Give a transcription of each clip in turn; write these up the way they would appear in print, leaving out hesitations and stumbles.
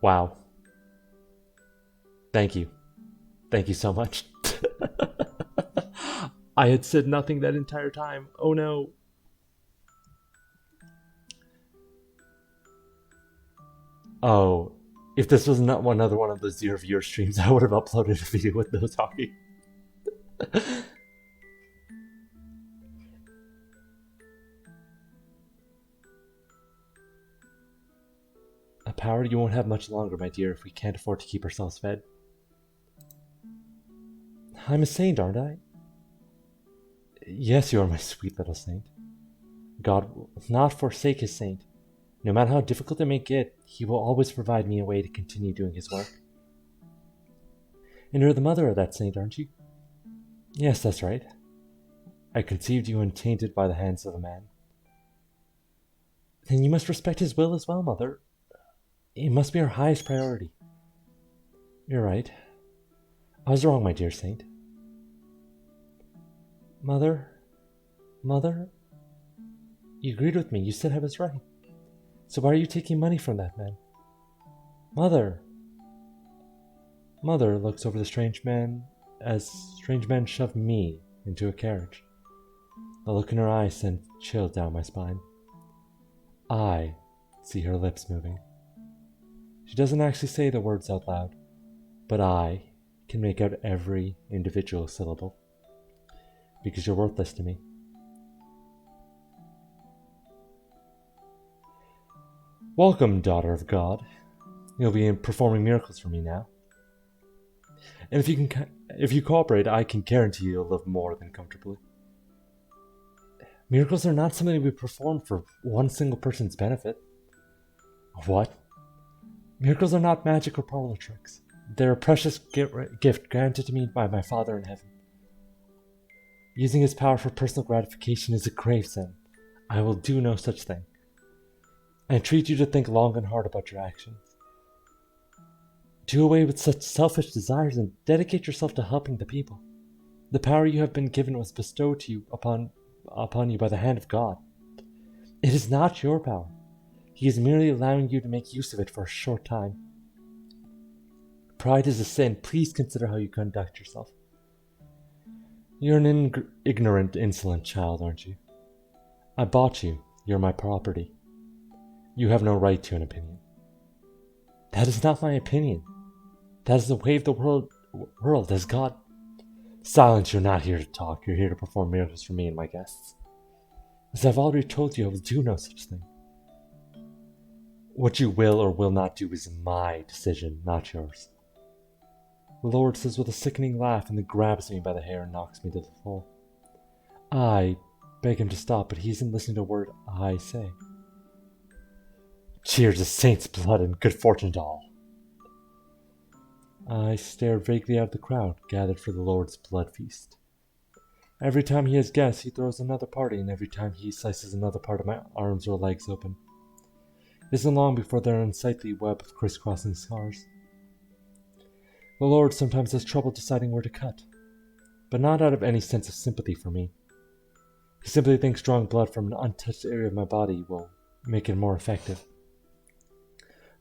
Wow. Thank you. Thank you so much. I had said nothing that entire time. Oh no. Oh, if this was not another one of those zero viewer streams, I would have uploaded a video with no talking. A power you won't have much longer, my dear, if we can't afford to keep ourselves fed. I'm a saint, aren't I? Yes, you are my sweet little saint. God will not forsake his saint. No matter how difficult it may get, he will always provide me a way to continue doing his work. And you're the mother of that saint, aren't you? Yes, that's right. I conceived you untainted by the hands of a man. Then you must respect his will as well, mother. It must be our highest priority. You're right. I was wrong, my dear saint. Mother? You agreed with me. You said I was right. So why are you taking money from that man? Mother! Mother looks over the strange man as strange man shoved me into a carriage. The look in her eyes sent chills down my spine. I see her lips moving. She doesn't actually say the words out loud, but I can make out every individual syllable. Because you're worthless to me. Welcome, daughter of God. You'll be performing miracles for me now. And if you cooperate, I can guarantee you'll live more than comfortably. Miracles are not something we perform for one single person's benefit. What? Miracles are not magic or parlor tricks. They're a precious gift granted to me by my Father in heaven. Using his power for personal gratification is a grave sin. I will do no such thing. I entreat you to think long and hard about your actions. Do away with such selfish desires and dedicate yourself to helping the people. The power you have been given was bestowed to you upon you by the hand of God. It is not your power. He is merely allowing you to make use of it for a short time. Pride is a sin. Please consider how you conduct yourself. You're an ignorant, insolent child, aren't you? I bought you. You're my property. You have no right to an opinion. That is not my opinion. That is the way of the world as God. Silence, you're not here to talk. You're here to perform miracles for me and my guests. As I've already told you, I will do no such thing. What you will or will not do is my decision, not yours. The Lord says with a sickening laugh and then grabs me by the hair and knocks me to the floor. I beg him to stop, but he isn't listening to a word I say. Cheers to saint's blood and good fortune to all. I stare vaguely at the crowd gathered for the Lord's blood feast. Every time he has guests, he throws another party, and every time he slices another part of my arms or legs open. It isn't long before they're an unsightly web of crisscrossing scars. The Lord sometimes has trouble deciding where to cut, but not out of any sense of sympathy for me. He simply thinks drawing blood from an untouched area of my body will make it more effective.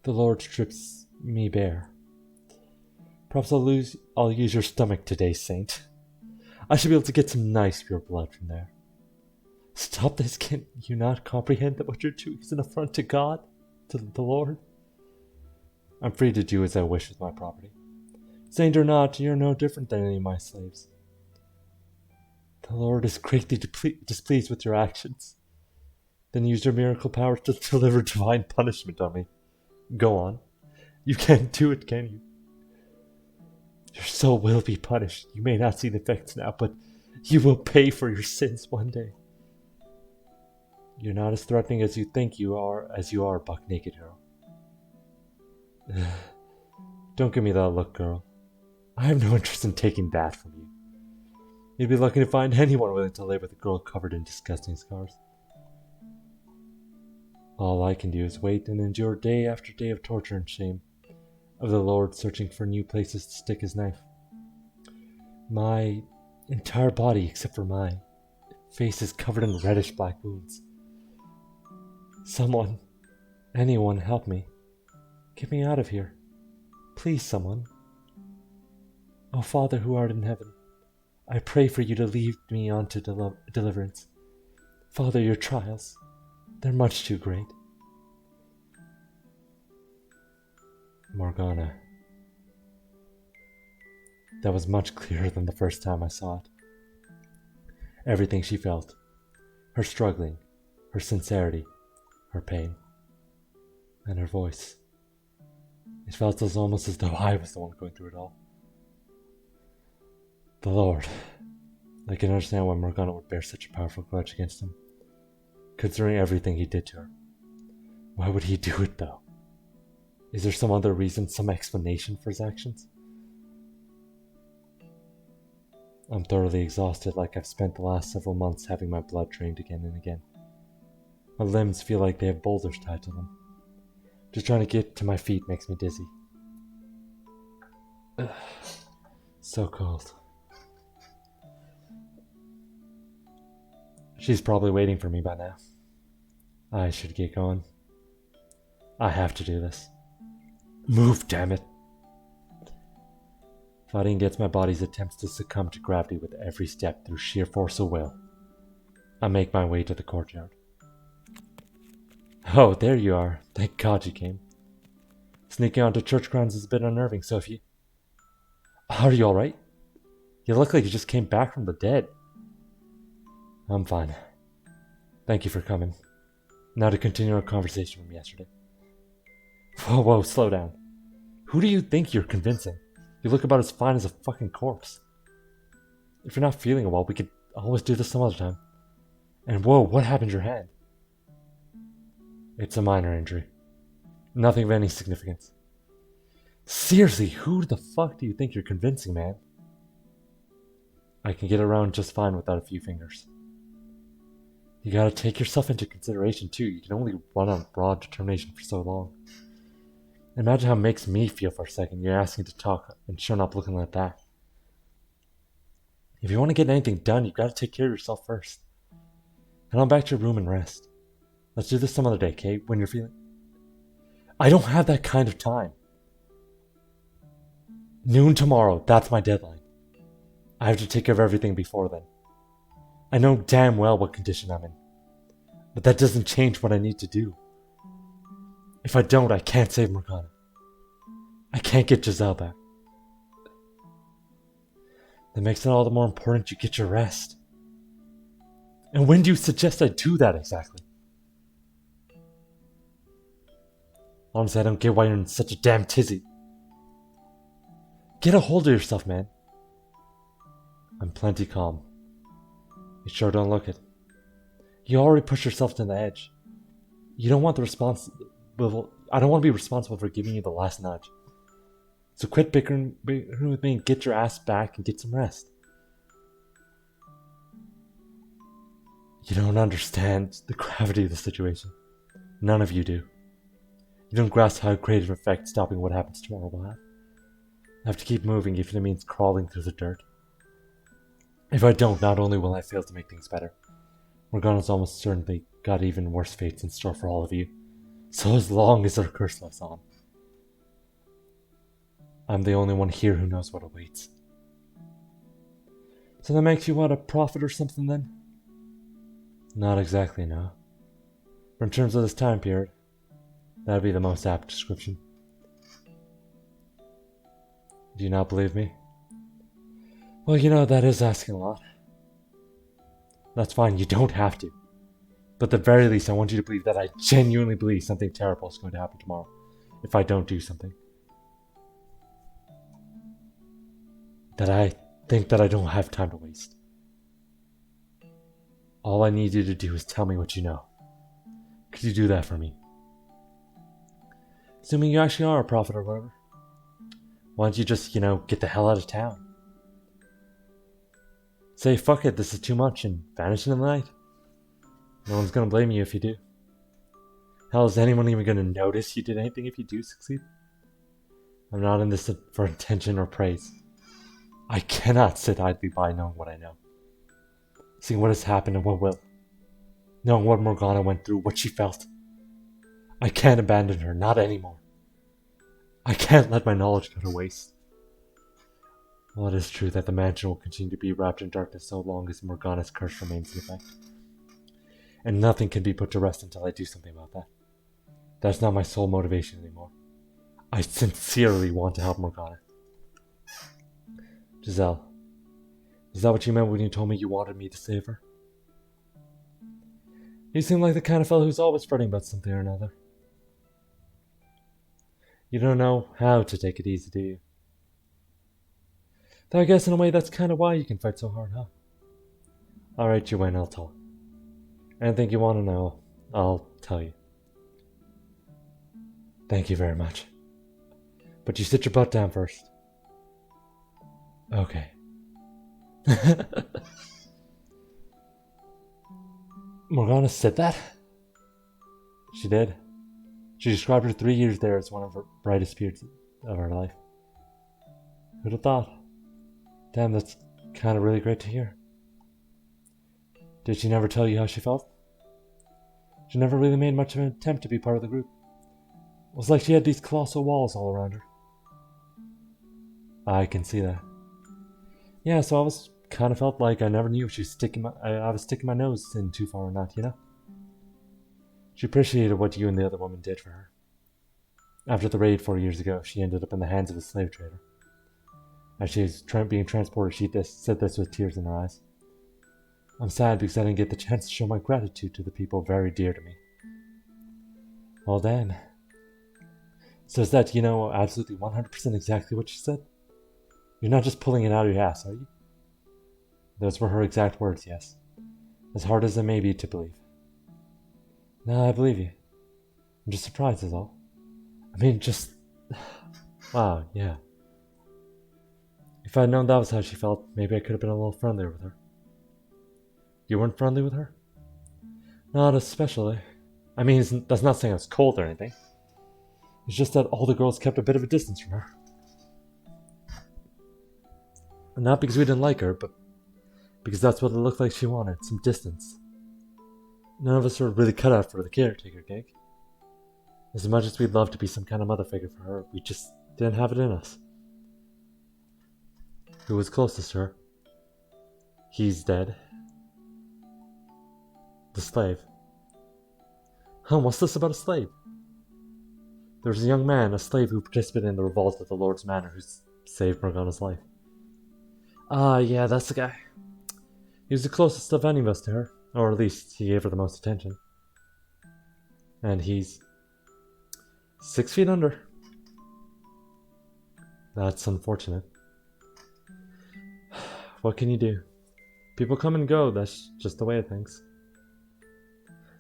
The Lord strips me bare. Perhaps I'll use your stomach today, Saint. I should be able to get some nice pure blood from there. Stop this, can you not comprehend that what you're doing is an affront to God, to the Lord? I'm free to do as I wish with my property. Saint or not, you're no different than any of my slaves. The Lord is greatly displeased with your actions. Then use your miracle power to deliver divine punishment on me. Go on. You can't do it, can you? Your soul will be punished. You may not see the effects now, but you will pay for your sins one day. You're not as threatening as you think you are, buck naked hero. Don't give me that look, girl. I have no interest in taking that from you. You'd be lucky to find anyone willing to lay with a girl covered in disgusting scars. All I can do is wait and endure day after day of torture and shame, of the Lord searching for new places to stick his knife. My entire body, except for my face, is covered in reddish black wounds. Someone, anyone, help me. Get me out of here. Please, someone. O Father who art in heaven, I pray for you to lead me on to deliverance. Father, your trials, they're much too great. Morgana. That was much clearer than the first time I saw it. Everything she felt, her struggling, her sincerity, her pain, and her voice. It felt almost as though I was the one going through it all. The Lord. I can understand why Morgana would bear such a powerful grudge against him, considering everything he did to her. Why would he do it, though? Is there some other reason, some explanation for his actions? I'm thoroughly exhausted, like I've spent the last several months having my blood drained again and again. My limbs feel like they have boulders tied to them. Just trying to get to my feet makes me dizzy. Ugh. So cold. She's probably waiting for me by now. I should get going. I have to do this. Move, damn it! Fighting against my body's attempts to succumb to gravity with every step through sheer force of will. I make my way to the courtyard. Oh, there you are. Thank God you came. Sneaking onto church grounds is a bit unnerving, so if you... Are you alright? You look like you just came back from the dead. I'm fine. Thank you for coming. Now to continue our conversation from yesterday. Whoa, slow down. Who do you think you're convincing? You look about as fine as a fucking corpse. If you're not feeling well, we could always do this some other time. And whoa, what happened to your hand? It's a minor injury. Nothing of any significance. Seriously, who the fuck do you think you're convincing, man? I can get around just fine without a few fingers. You gotta take yourself into consideration too. You can only run on broad determination for so long. Imagine how it makes me feel for a second. You're asking to talk and showing up looking like that. If you want to get anything done, you gotta take care of yourself first. Head on back to your room and rest. Let's do this some other day, okay? When you're feeling... I don't have that kind of time. Noon tomorrow, that's my deadline. I have to take care of everything before then. I know damn well what condition I'm in. But that doesn't change what I need to do. If I don't, I can't save Morgana. I can't get Giselle back. That makes it all the more important you get your rest. And when do you suggest I do that exactly? Honestly, I don't get why you're in such a damn tizzy. Get a hold of yourself, man. I'm plenty calm. You sure don't look it. You already pushed yourself to the edge. You don't want the I don't want to be responsible for giving you the last nudge. So quit bickering with me and get your ass back and get some rest. You don't understand the gravity of the situation. None of you do. You don't grasp how great of an effect stopping what happens tomorrow will have. I have to keep moving if it means crawling through the dirt. If I don't, not only will I fail to make things better, Morgana's almost certainly got even worse fates in store for all of you. So as long as her curse lives on, I'm the only one here who knows what awaits. So that makes you what, a prophet or something then? Not exactly, no. But in terms of this time period, that'd be the most apt description. Do you not believe me? Well, you know, that is asking a lot. That's fine, you don't have to. But at the very least, I want you to believe that I genuinely believe something terrible is going to happen tomorrow if I don't do something. That I think that I don't have time to waste. All I need you to do is tell me what you know. Could you do that for me? Assuming you actually are a prophet or whatever. Why don't you just, get the hell out of town? Say, fuck it, this is too much, and vanish in the night. No one's gonna blame you if you do. Hell, is anyone even gonna notice you did anything if you do succeed? I'm not in this for attention or praise. I cannot sit idly by knowing what I know. Seeing what has happened and what will. Knowing what Morgana went through, what she felt. I can't abandon her, not anymore. I can't let my knowledge go to waste. Well, it is true that the mansion will continue to be wrapped in darkness so long as Morgana's curse remains in effect. And nothing can be put to rest until I do something about that. That's not my sole motivation anymore. I sincerely want to help Morgana. Giselle, is that what you meant when you told me you wanted me to save her? You seem like the kind of fellow who's always fretting about something or another. You don't know how to take it easy, do you? Though I guess in a way that's kind of why you can fight so hard, huh? Alright, you win, I'll talk. Anything you want to know, I'll tell you. Thank you very much. But you sit your butt down first. Okay. Morgana said that? She did. She described her 3 years there as one of her brightest periods of her life. Who'd have thought? Damn, that's kind of really great to hear. Did she never tell you how she felt? She never really made much of an attempt to be part of the group. It was like she had these colossal walls all around her. I can see that. Yeah, so I was kind of felt like I never knew if she was I was sticking my nose in too far or not, you know? She appreciated what you and the other woman did for her. After the raid 4 years ago, she ended up in the hands of a slave trader. As she was being transported, she said this with tears in her eyes. I'm sad because I didn't get the chance to show my gratitude to the people very dear to me. Well, damn. So is that, absolutely 100% exactly what she said? You're not just pulling it out of your ass, are you? Those were her exact words, yes. As hard as it may be to believe. No, I believe you. I'm just surprised is all. I mean, just... Wow, yeah. If I'd known that was how she felt, maybe I could have been a little friendlier with her. You weren't friendly with her? Not especially. I mean, that's not saying I was cold or anything. It's just that all the girls kept a bit of a distance from her. Not because we didn't like her, but because that's what it looked like she wanted, some distance. None of us were really cut out for the caretaker gig. As much as we'd love to be some kind of mother figure for her, we just didn't have it in us. Who was closest to her? He's dead. The slave. Huh, what's this about a slave? There was a young man, a slave who participated in the revolt at the Lord's Manor who saved Morgana's life. Yeah, that's the guy. He was the closest of any of us to her, or at least he gave her the most attention. And he's 6 feet under. That's unfortunate. What can you do? People come and go, that's just the way of things.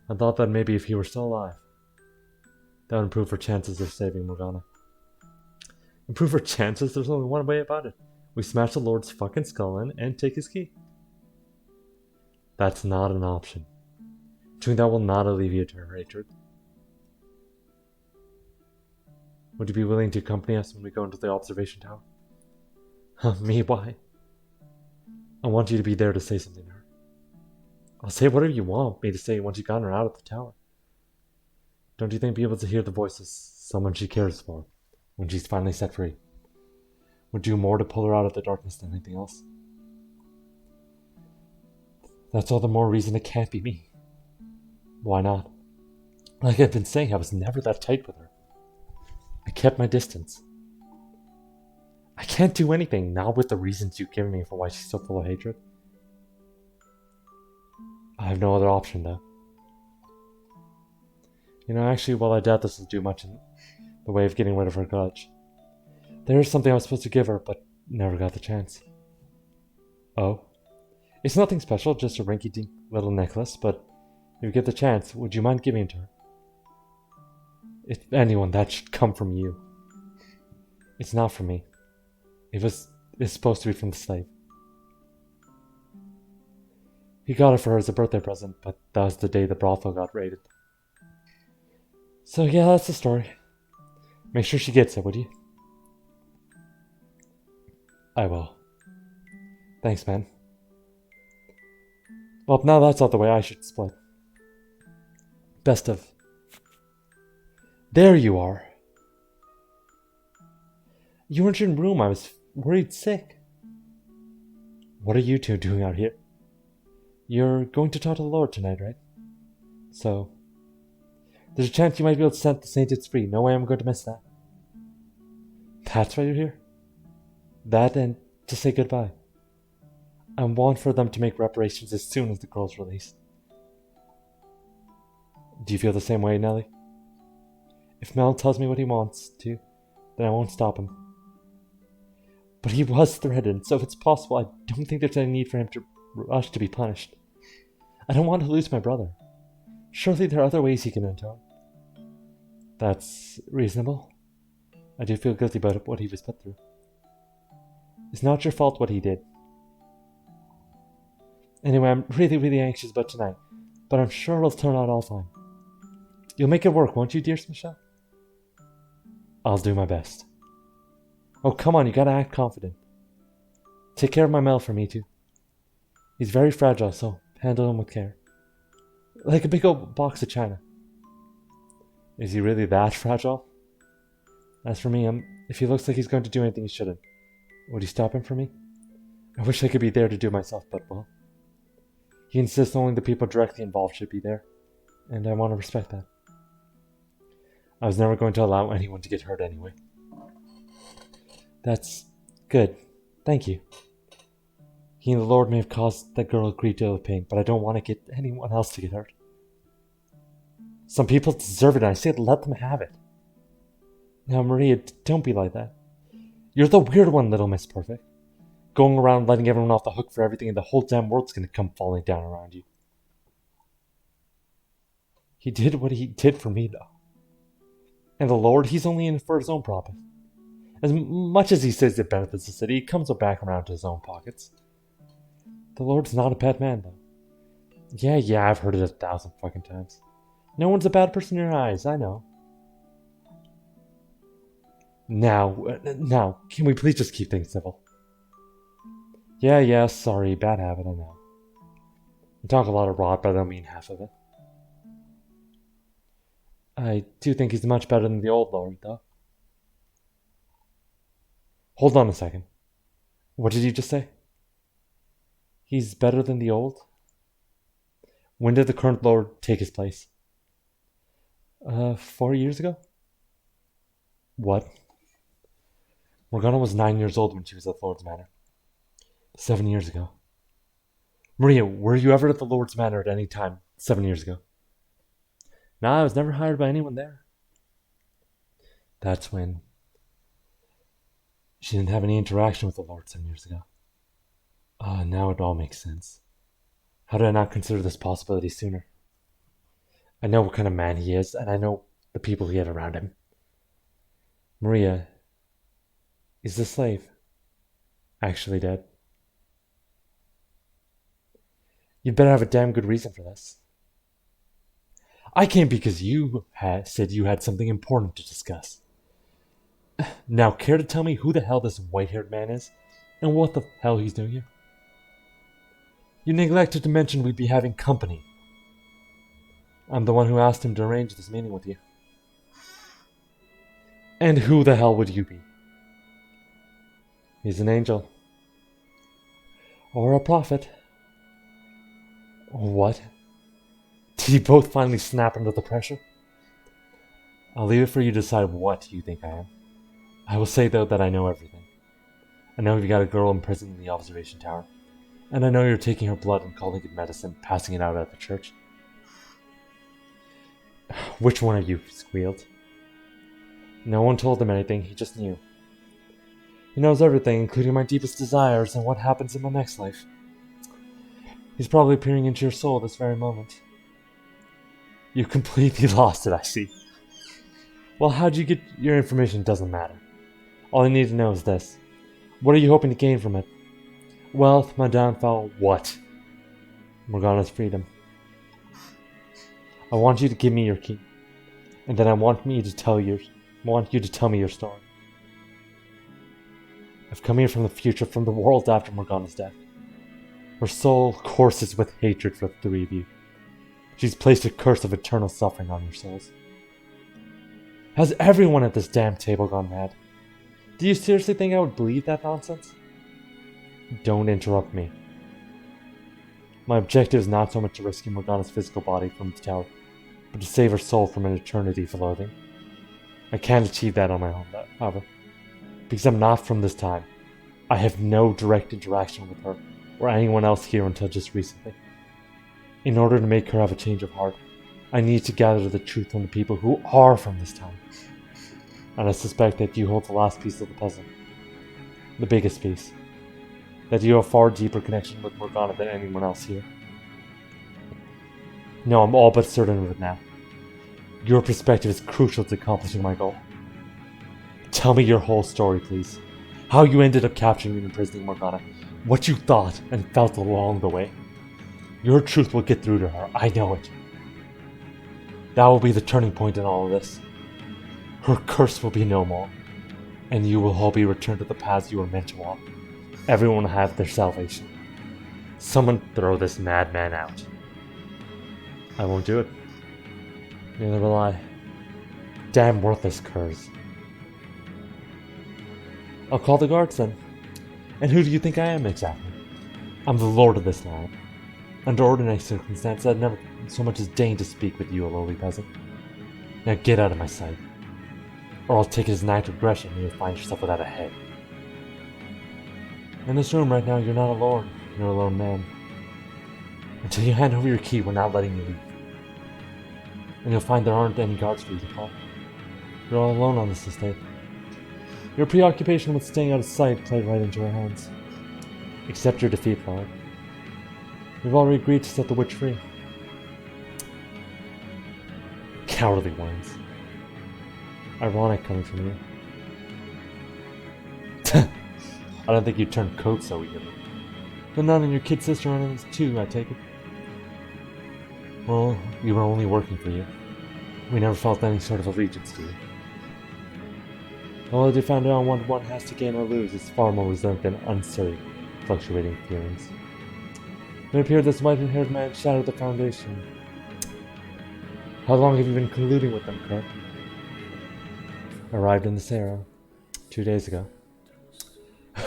I thought that maybe if he were still alive, that would improve her chances of saving Morgana. Improve her chances? There's only one way about it. We smash the Lord's fucking skull in and take his key. That's not an option. Doing that will not alleviate her hatred. Would you be willing to accompany us when we go into the observation tower? Me? Why? I want you to be there to say something to her. I'll say whatever you want me to say once you've gotten her out of the tower. Don't you think being able to hear the voice of someone she cares for when she's finally set free would do more to pull her out of the darkness than anything else? That's all the more reason it can't be me. Why not? Like I've been saying, I was never that tight with her. I kept my distance. I can't do anything, not with the reasons you've given me for why she's so full of hatred. I have no other option, though. Actually, while I doubt this will do much in the way of getting rid of her grudge, there is something I was supposed to give her, but never got the chance. Oh? It's nothing special, just a rinky-dink little necklace, but if you get the chance, would you mind giving it to her? If anyone, that should come from you. It's not from me. It's supposed to be from the slave. He got it for her as a birthday present, but that was the day the brothel got raided. So yeah, that's the story. Make sure she gets it, would you? I will. Thanks, man. Well, now that's out the way, I should split. Best of... There you are. You weren't in your room. I was worried sick. What are you two doing out here? You're going to talk to the Lord tonight, right? So, there's a chance you might be able to set the saints free. No way I'm going to miss that. That's why you're here? That and to say goodbye. I want for them to make reparations as soon as the girl's released. Do you feel the same way, Nellie? If Mel tells me what he wants to, then I won't stop him. But he was threatened, so if it's possible, I don't think there's any need for him to rush to be punished. I don't want to lose my brother. Surely there are other ways he can atone. That's reasonable. I do feel guilty about what he was put through. It's not your fault what he did. Anyway, I'm really anxious about tonight, but I'm sure it'll turn out all fine. You'll make it work, won't you, dearest Michelle? I'll do my best. Oh, come on, you gotta act confident. Take care of my Mel for me, too. He's very fragile, so handle him with care. Like a big old box of china. Is he really that fragile? As for me, if he looks like he's going to do anything he shouldn't, would he stop him for me? I wish I could be there to do myself, but well. He insists only the people directly involved should be there, and I want to respect that. I was never going to allow anyone to get hurt anyway. That's good. Thank you. He and the Lord may have caused that girl a great deal of pain, but I don't want to get anyone else to get hurt. Some people deserve it, and I say let them have it. Now, Maria, don't be like that. You're the weird one, Little Miss Perfect. Going around letting everyone off the hook for everything, and the whole damn world's gonna come falling down around you. He did what he did for me, though. And the Lord, he's only in it for his own profit. As much as he says it benefits the city, it comes back around to his own pockets. The Lord's not a bad man, though. Yeah, I've heard it 1,000 fucking times. No one's a bad person in your eyes, I know. Now, can we please just keep things civil? Yeah, sorry, bad habit, I know. I talk a lot of rot, but I don't mean half of it. I do think he's much better than the old Lord, though. Hold on a second. What did you just say? He's better than the old? When did the current Lord take his place? 4 years ago? What? Morgana was 9 years old when she was at Lord's Manor. 7 years ago. Maria, were you ever at the Lord's Manor at any time 7 years ago? Nah, I was never hired by anyone there. That's when she didn't have any interaction with the Lord 7 years ago. Now it all makes sense. How did I not consider this possibility sooner? I know what kind of man he is, and I know the people he had around him. Maria, is the slave actually dead? You'd better have a damn good reason for this. I came because you said you had something important to discuss. Now, care to tell me who the hell this white-haired man is, and what the hell he's doing here? You neglected to mention we'd be having company. I'm the one who asked him to arrange this meeting with you. And who the hell would you be? He's an angel. Or a prophet. What? Did you both finally snap under the pressure? I'll leave it for you to decide what you think I am. I will say, though, that I know everything. I know you got a girl imprisoned in the observation tower. And I know you're taking her blood and calling it medicine, passing it out at the church. Which one of you squealed? No one told him anything, he just knew. He knows everything, including my deepest desires and what happens in my next life. He's probably peering into your soul this very moment. You completely lost it, I see. Well, how'd you get your information doesn't matter. All I need to know is this. What are you hoping to gain from it? Wealth, my downfall, what? Morgana's freedom. I want you to give me your key. And then I want you to tell me your story. I've come here from the future, from the world after Morgana's death. Her soul courses with hatred for the three of you. She's placed a curse of eternal suffering on your souls. Has everyone at this damn table gone mad? Do you seriously think I would believe that nonsense? Don't interrupt me. My objective is not so much to rescue Morgana's physical body from the tower, but to save her soul from an eternity of loathing. I can't achieve that on my own, however, because I'm not from this time. I have no direct interaction with her or anyone else here until just recently. In order to make her have a change of heart, I need to gather the truth from the people who are from this time. And I suspect that you hold the last piece of the puzzle. The biggest piece. That you have a far deeper connection with Morgana than anyone else here. No, I'm all but certain of it now. Your perspective is crucial to accomplishing my goal. Tell me your whole story, please. How you ended up capturing and imprisoning Morgana. What you thought and felt along the way. Your truth will get through to her, I know it. That will be the turning point in all of this. Her curse will be no more, and you will all be returned to the paths you were meant to walk. Everyone will have their salvation. Someone throw this madman out. I won't do it. Neither will I. Damn worthless curs. I'll call the guards then. And who do you think I am exactly? I'm the lord of this land. Under ordinary circumstances, I'd never so much as deign to speak with you, a lowly peasant. Now get out of my sight, or I'll take it as an act of aggression and you'll find yourself without a head. In this room right now, you're not a lord, you're a lone man. Until you hand over your key, we're not letting you leave. And you'll find there aren't any guards for you to call. You're all alone on this estate. Your preoccupation with staying out of sight played right into our hands. Accept your defeat, Lord. We've already agreed to set the witch free. Cowardly ones. Ironic coming from you. I don't think you'd turn coat so easily. But not in your kid sister or anything too, I take it. Well, we were only working for you. We never felt any sort of allegiance to you. All that you found out what one has to gain or lose is far more reserved than uncertain, fluctuating feelings. It appeared this white-haired man shattered the foundation. How long have you been colluding with them, Kurt? Arrived in this era 2 days ago.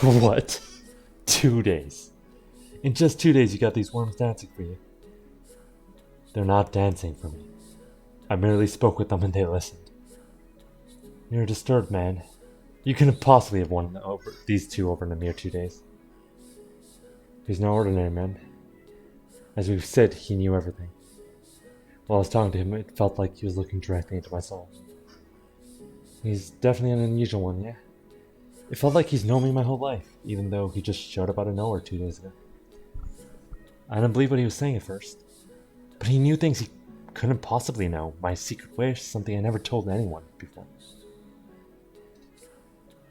What? 2 days? In just 2 days you got these worms dancing for you. They're not dancing for me. I merely spoke with them and they listened. You're a disturbed man. You couldn't possibly have won these two over in a mere 2 days. He's no ordinary man. As we've said, he knew everything. While I was talking to him, it felt like he was looking directly into my soul. He's definitely an unusual one, yeah? It felt like he's known me my whole life, even though he just showed up out of nowhere 2 days ago. I didn't believe what he was saying at first. But he knew things he couldn't possibly know. My secret wish, something I never told anyone before.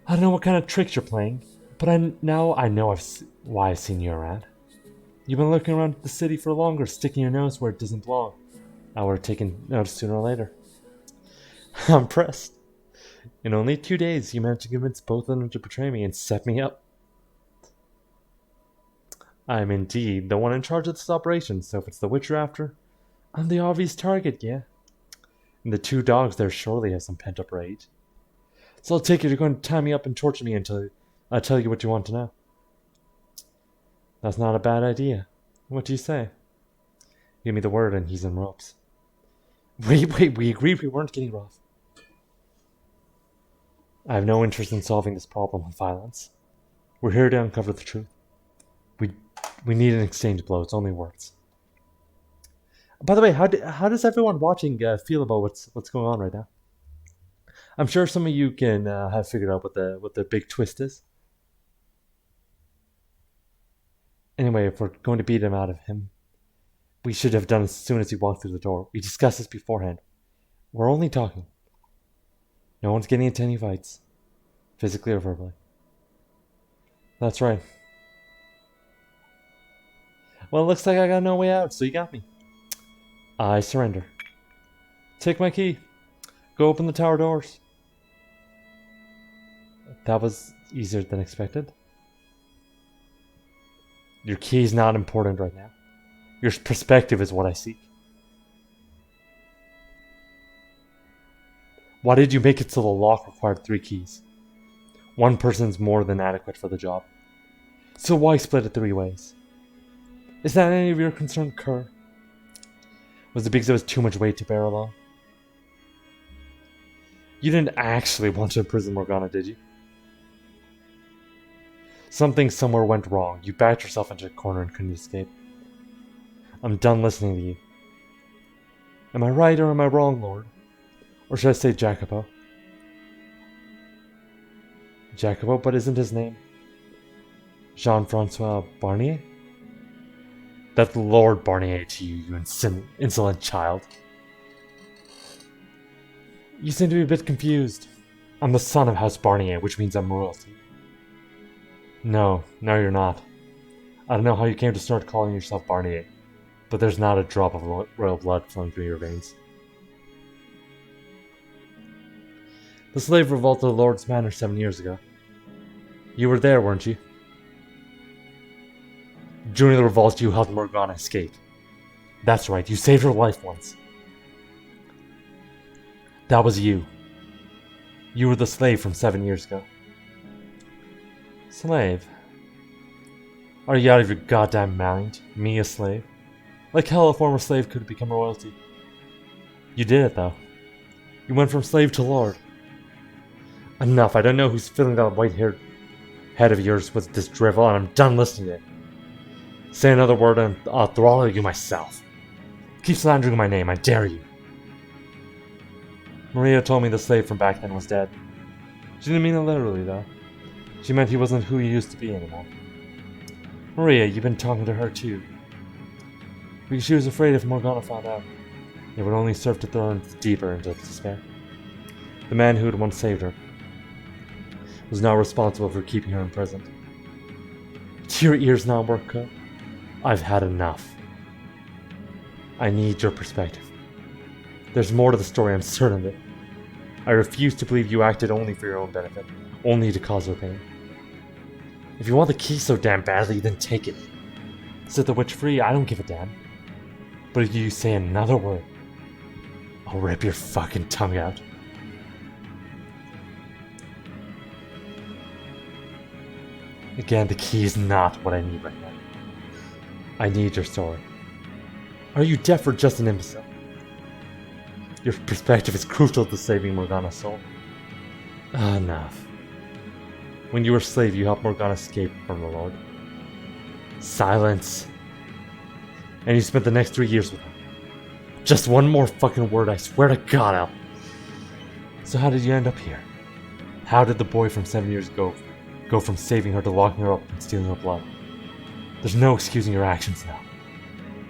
I don't know what kind of tricks you're playing, but now I know why I've seen you around. You've been looking around the city for longer, sticking your nose where it doesn't belong. I would have taken notice sooner or later. I'm impressed. In only 2 days, you managed to convince both of them to betray me and set me up. I'm indeed the one in charge of this operation, so if it's the witch you're after, I'm the obvious target, yeah? And the 2 dogs there surely have some pent-up rage. So I'll take it you're going to tie me up and torture me until I tell you what you want to know. That's not a bad idea. What do you say? Give me the word and he's in ropes. Wait, we agreed we weren't getting rough. I have no interest in solving this problem with violence. We're here to uncover the truth. We need an exchange of blows, only words. By the way, how does everyone watching feel about what's going on right now? I'm sure some of you can have figured out what the big twist is. Anyway, if we're going to beat him out of him, we should have done it as soon as he walked through the door. We discussed this beforehand. We're only talking. No one's getting into any fights, physically or verbally. That's right. Well, it looks like I got no way out, so you got me. I surrender. Take my key. Go open the tower doors. That was easier than expected. Your key is not important right now. Your perspective is what I seek. Why did you make it so the lock required 3 keys? One person's more than adequate for the job. So why split it 3 ways? Is that any of your concern, Kerr? Was it because there was too much weight to bear alone? You didn't actually want to imprison Morgana, did you? Something somewhere went wrong. You backed yourself into a corner and couldn't escape. I'm done listening to you. Am I right or am I wrong, Lord? Or should I say Jacopo? Jacopo, but isn't his name Jean-Francois Barnier? That's Lord Barnier to you, you insolent child. You seem to be a bit confused. I'm the son of House Barnier, which means I'm royalty. No, you're not. I don't know how you came to start calling yourself Barnier, but there's not a drop of royal blood flowing through your veins. The slave revolt of the Lord's Manor 7 years ago. You were there, weren't you? During the revolt, you helped Morgana escape. That's right, you saved her life once. That was you. You were the slave from 7 years ago. Slave? Are you out of your goddamn mind? Me a slave? Like hell, a former slave could have become royalty. You did it, though. You went from slave to lord. Enough, I don't know who's filling that white-haired head of yours with this drivel, and I'm done listening to it. Say another word and I'll throttle you myself. Keep slandering my name, I dare you. Maria told me the slave from back then was dead. She didn't mean it literally, though. She meant he wasn't who he used to be anymore. Maria, you've been talking to her too. Because she was afraid if Morgana found out, it would only serve to throw her deeper into despair. The man who had once saved her was now responsible for keeping her imprisoned. Do your ears not work, Co? I've had enough. I need your perspective. There's more to the story, I'm certain of it. I refuse to believe you acted only for your own benefit, only to cause her pain. If you want the key so damn badly, then take it. Set the witch free, I don't give a damn. But if you say another word, I'll rip your fucking tongue out. Again, the key is not what I need right now. I need your story. Are you deaf or just an imbecile? Your perspective is crucial to saving Morgana's soul. Enough. When you were a slave, you helped Morgana escape from the Lord. Silence. And you spent the next 3 years with her. Just one more fucking word, I swear to God, Al. So how did you end up here? How did the boy from 7 years ago go from saving her to locking her up and stealing her blood? There's no excusing your actions now.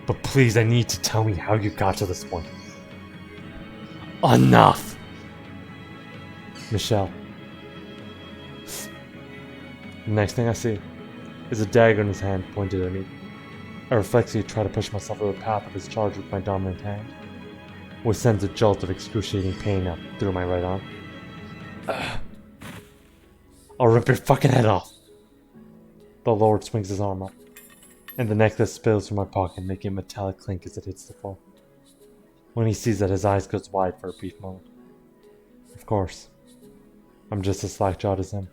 But please, I need to tell me how you got to this point. Enough! Michelle. The next thing I see is a dagger in his hand pointed at me. I reflexively try to push myself over the path of his charge with my dominant hand, which sends a jolt of excruciating pain up through my right arm. I'll rip your fucking head off! The Lord swings his arm up, and the necklace spills from my pocket, making a metallic clink as it hits the floor. When he sees that, his eyes goes wide for a brief moment. Of course, I'm just as slack-jawed as him.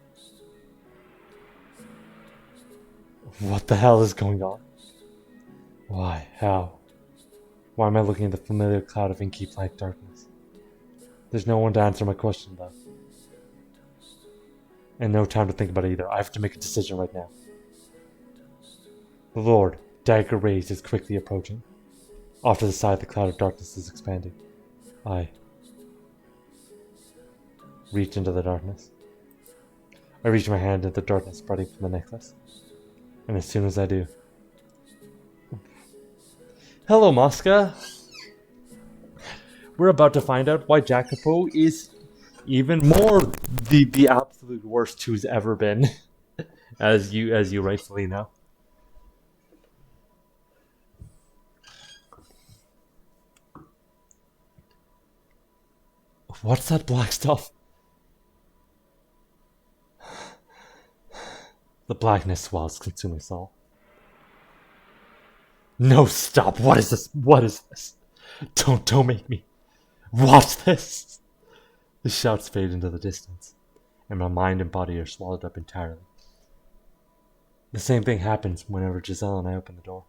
What the hell is going on? Why? How? Why am I looking at the familiar cloud of inky black darkness? There's no one to answer my question, though. And no time to think about it either. I have to make a decision right now. The Lord, dagger raised, is quickly approaching. Off to the side, the cloud of darkness is expanding. I reach into the darkness. I reach my hand into the darkness spreading from the necklace. And as soon as I do... Hello, Mosca! We're about to find out why Jacopo is even more the absolute worst who's ever been. as you rightfully know. What's that black stuff? The blackness swells, consuming soul. No, stop! What is this? What is this? Don't make me watch this! The shouts fade into the distance, and my mind and body are swallowed up entirely. The same thing happens whenever Giselle and I open the door.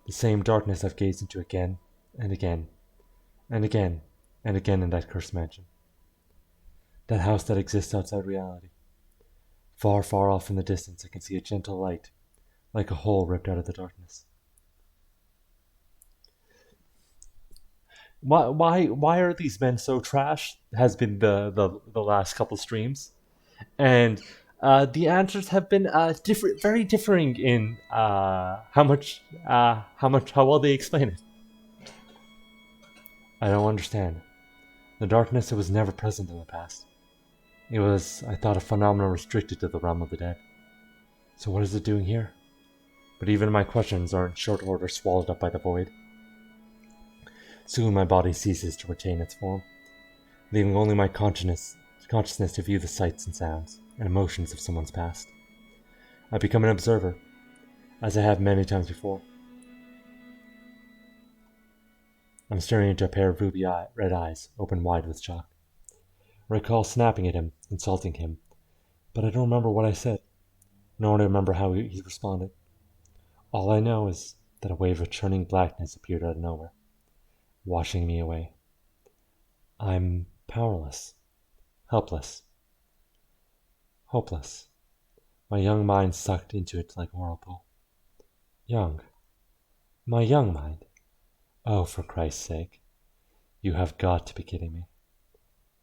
The same darkness I've gazed into again and again and again and again in that cursed mansion. That house that exists outside reality. Far, far off in the distance, I can see a gentle light, like a hole ripped out of the darkness. Why are these men so trash? Has been the last couple streams, and the answers have been different, very differing in how well they explain it. I don't understand. The darkness, it was never present in the past. It was, I thought, a phenomenon restricted to the realm of the dead. So what is it doing here? But even my questions are in short order swallowed up by the void. Soon my body ceases to retain its form, leaving only my consciousness to view the sights and sounds and emotions of someone's past. I become an observer, as I have many times before. I'm staring into a pair of red eyes, open wide with shock. I recall snapping at him, insulting him, but I don't remember what I said, nor do I remember how he responded. All I know is that a wave of churning blackness appeared out of nowhere, washing me away. I'm powerless, helpless, hopeless. My young mind sucked into it like a whirlpool. Young. My young mind. Oh, for Christ's sake. You have got to be kidding me.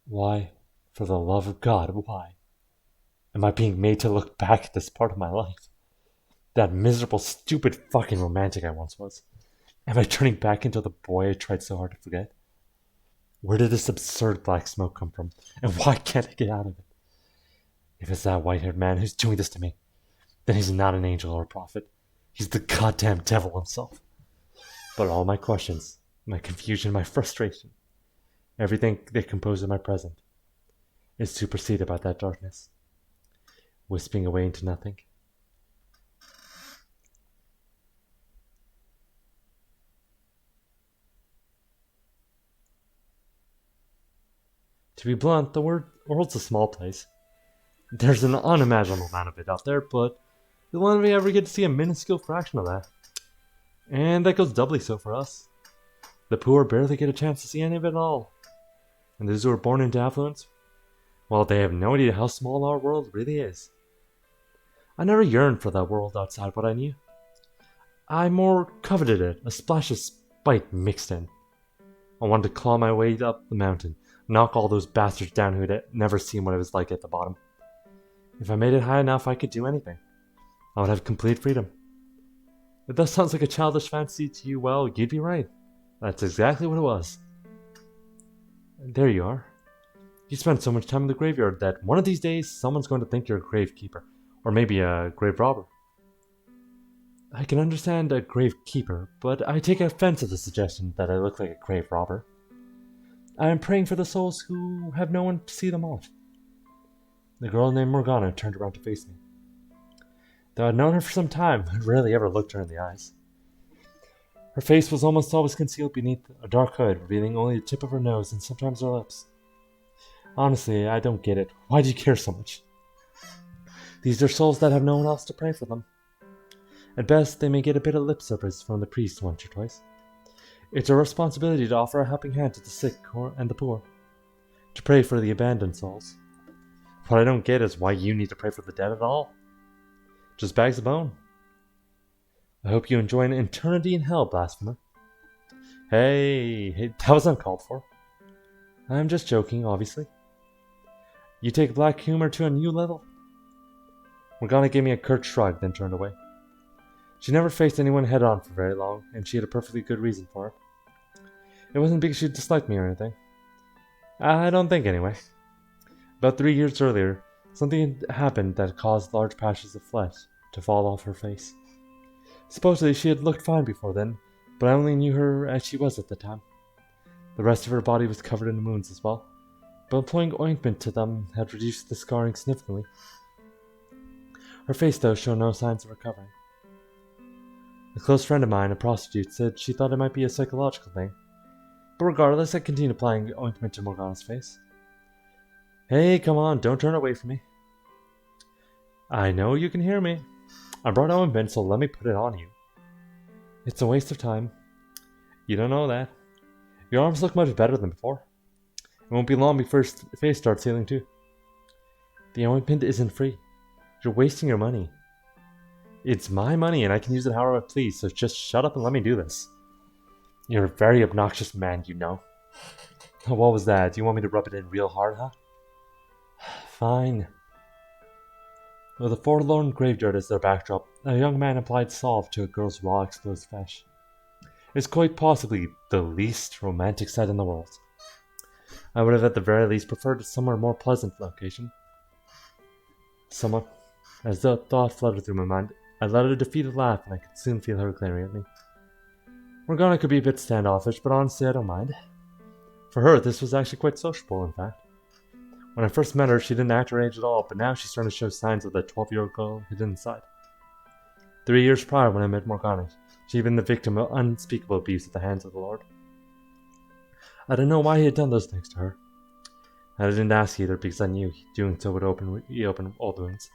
Why, for the love of God, why? Am I being made to look back at this part of my life? That miserable, stupid fucking romantic I once was. Am I turning back into the boy I tried so hard to forget? Where did this absurd black smoke come from? And why can't I get out of it? If it's that white-haired man who's doing this to me, then he's not an angel or a prophet. He's the goddamn devil himself. But all my questions, my confusion, my frustration, everything that composes my present, is superseded by that darkness, wisping away into nothing. To be blunt, the world's a small place. There's an unimaginable amount of it out there, but you'll only ever get to see a minuscule fraction of that. And that goes doubly so for us. The poor barely get a chance to see any of it at all. And those who are born into affluence, well, they have no idea how small our world really is. I never yearned for that world outside what I knew. I more coveted it, a splash of spite mixed in. I wanted to claw my way up the mountain, knock all those bastards down who had never seen what it was like at the bottom. If I made it high enough, I could do anything. I would have complete freedom. If that sounds like a childish fantasy to you, well, you'd be right. That's exactly what it was. And there you are. You spend so much time in the graveyard that one of these days someone's going to think you're a gravekeeper, or maybe a grave robber. I can understand a gravekeeper, but I take offense at the suggestion that I look like a grave robber. I am praying for the souls who have no one to see them off. The girl named Morgana turned around to face me. Though I'd known her for some time, I rarely ever looked her in the eyes. Her face was almost always concealed beneath a dark hood, revealing only the tip of her nose and sometimes her lips. Honestly, I don't get it. Why do you care so much? These are souls that have no one else to pray for them. At best, they may get a bit of lip service from the priest once or twice. It's our responsibility to offer a helping hand to the sick and the poor, to pray for the abandoned souls. What I don't get is why you need to pray for the dead at all. Just bags of bone. I hope you enjoy an eternity in hell, blasphemer. Hey, that was uncalled for. I'm just joking, obviously. You take black humor to a new level? Morgana gave me a curt shrug, then turned away. She never faced anyone head-on for very long, and she had a perfectly good reason for it. It wasn't because she disliked me or anything. I don't think, anyway. About 3 years earlier, something had happened that caused large patches of flesh to fall off her face. Supposedly she had looked fine before then, but I only knew her as she was at the time. The rest of her body was covered in wounds as well, but applying ointment to them had reduced the scarring significantly. Her face, though, showed no signs of recovering. A close friend of mine, a prostitute, said she thought it might be a psychological thing, but regardless, I continued applying ointment to Morgana's face. Hey, come on, don't turn away from me. I know you can hear me. I brought ointment, so let me put it on you. It's a waste of time. You don't know that. Your arms look much better than before. It won't be long before your face starts healing too. The ointment isn't free. You're wasting your money. It's my money and I can use it however I please, so just shut up and let me do this. You're a very obnoxious man, you know. What was that? Do you want me to rub it in real hard, huh? Fine. With a forlorn graveyard as their backdrop, a young man applied salve to a girl's raw exposed flesh. It's quite possibly the least romantic sight in the world. I would have at the very least preferred a somewhere more pleasant location. Somewhat. As the thought fluttered through my mind, I let out a defeated laugh and I could soon feel her glaring at me. Morgana could be a bit standoffish, but honestly I don't mind. For her, this was actually quite sociable, in fact. When I first met her, she didn't act her age at all, but now she's starting to show signs of the 12-year-old girl hidden inside. 3 years prior, when I met Morgana, she had been the victim of unspeakable abuse at the hands of the Lord. I didn't know why he had done those things to her. I didn't ask either because I knew doing so would reopen old wounds.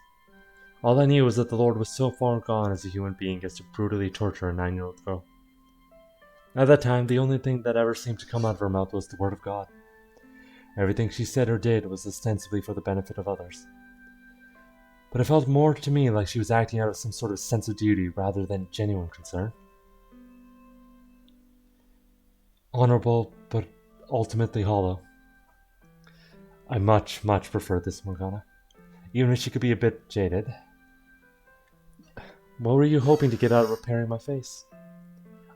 All I knew was that the Lord was so far gone as a human being as to brutally torture a 9-year-old girl. At that time, the only thing that ever seemed to come out of her mouth was the word of God. Everything she said or did was ostensibly for the benefit of others. But it felt more to me like she was acting out of some sort of sense of duty rather than genuine concern. Honorable, but ultimately hollow. I much, much prefer this Morgana, even if she could be a bit jaded. What were you hoping to get out of repairing my face?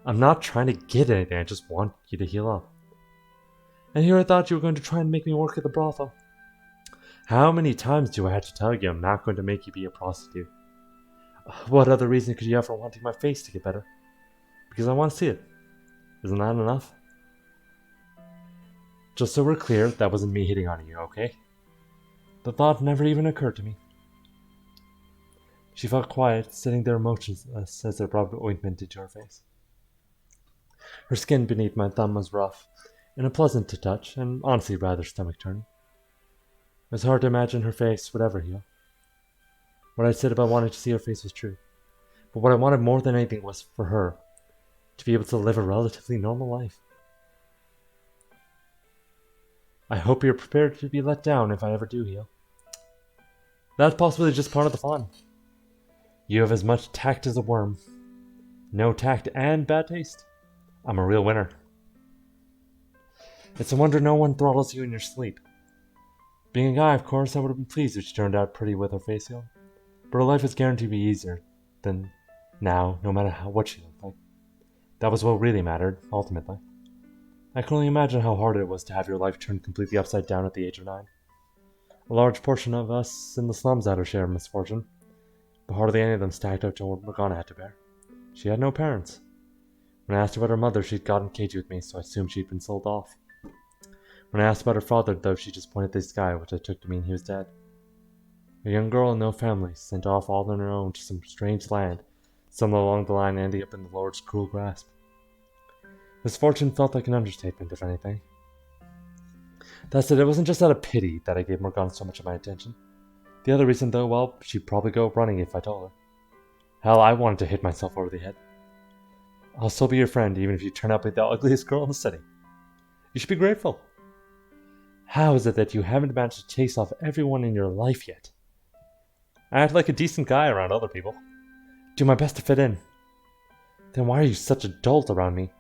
I'm not trying to get anything, I just want you to heal up. And here I thought you were going to try and make me work at the brothel. How many times do I have to tell you I'm not going to make you be a prostitute? What other reason could you have for wanting my face to get better? Because I want to see it. Isn't that enough? Just so we're clear, that wasn't me hitting on you, okay? The thought never even occurred to me. She felt quiet, sitting there motionless as I rubbed ointment into her face. Her skin beneath my thumb was rough, and unpleasant to touch, and honestly rather stomach-turning. It was hard to imagine her face would ever heal. What I said about wanting to see her face was true, but what I wanted more than anything was for her to be able to live a relatively normal life. I hope you're prepared to be let down if I ever do heal. That's possibly just part of the fun. You have as much tact as a worm. No tact and bad taste. I'm a real winner. It's a wonder no one throttles you in your sleep. Being a guy, of course, I would have been pleased if she turned out pretty with her face healed. But her life was guaranteed to be easier than now, no matter what she looked like. That was what really mattered, ultimately. I can only imagine how hard it was to have your life turned completely upside down at the age of 9. A large portion of us in the slums had our share of misfortune, but hardly any of them stacked up to what Morgana had to bear. She had no parents. When I asked about her mother, she'd gotten cagey with me, so I assumed she'd been sold off. When I asked about her father, though, she just pointed to the sky, which I took to mean he was dead. A young girl and no family, sent off all on her own to some strange land, somewhere along the line ending up in the Lord's cruel grasp. Misfortune felt like an understatement, if anything. That said, it wasn't just out of pity that I gave Morgana so much of my attention. The other reason, though, well, she'd probably go running if I told her. Hell, I wanted to hit myself over the head. I'll still be your friend, even if you turn out to be the ugliest girl in the city. You should be grateful. How is it that you haven't managed to chase off everyone in your life yet? I act like a decent guy around other people. Do my best to fit in. Then why are you such a dolt around me?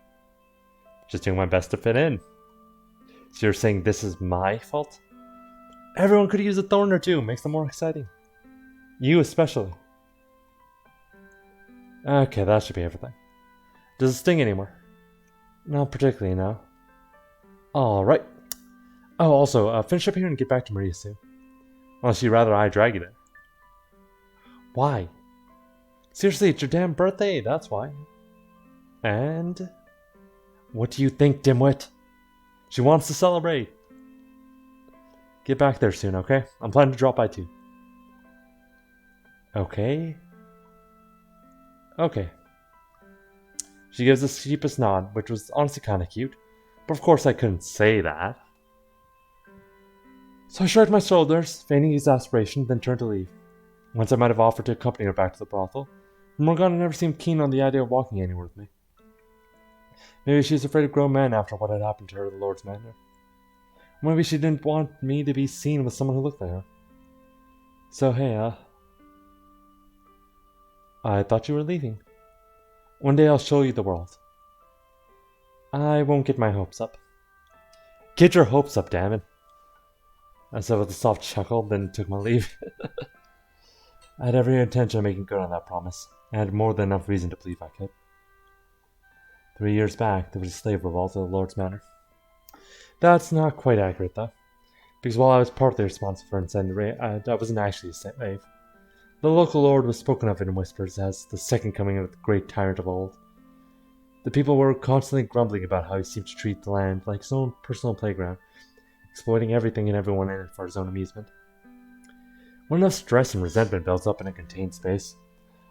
Just doing my best to fit in. So you're saying this is my fault? Everyone could use a thorn or two, makes them more exciting. You especially. Okay, that should be everything. Does it sting anymore? Not particularly, no. Alright. Oh, also, finish up here and get back to Maria soon. Unless you'd rather I drag you there. Why? Seriously, it's your damn birthday, that's why. And? What do you think, dimwit? She wants to celebrate. Get back there soon, okay? I'm planning to drop by too. Okay? Okay. She gives the sheepish nod, which was honestly kind of cute. But of course I couldn't say that. So I shrugged my shoulders, feigning exasperation, then turned to leave. Once I might have offered to accompany her back to the brothel, Morgana never seemed keen on the idea of walking anywhere with me. Maybe she was afraid of grown men after what had happened to her at the Lord's Manor. Maybe she didn't want me to be seen with someone who looked like her. So hey, I thought you were leaving. One day I'll show you the world. I won't get my hopes up. Get your hopes up, damn it. I said with a soft chuckle, then took my leave. I had every intention of making good on that promise. I had more than enough reason to believe I could. 3 years back, there was a slave revolt at the Lord's Manor. That's not quite accurate, though, because while I was partly responsible for incendiary, I wasn't actually a slave. The local lord was spoken of in whispers as the second coming of the great tyrant of old. The people were constantly grumbling about how he seemed to treat the land like his own personal playground, exploiting everything and everyone in it for his own amusement. When enough stress and resentment builds up in a contained space,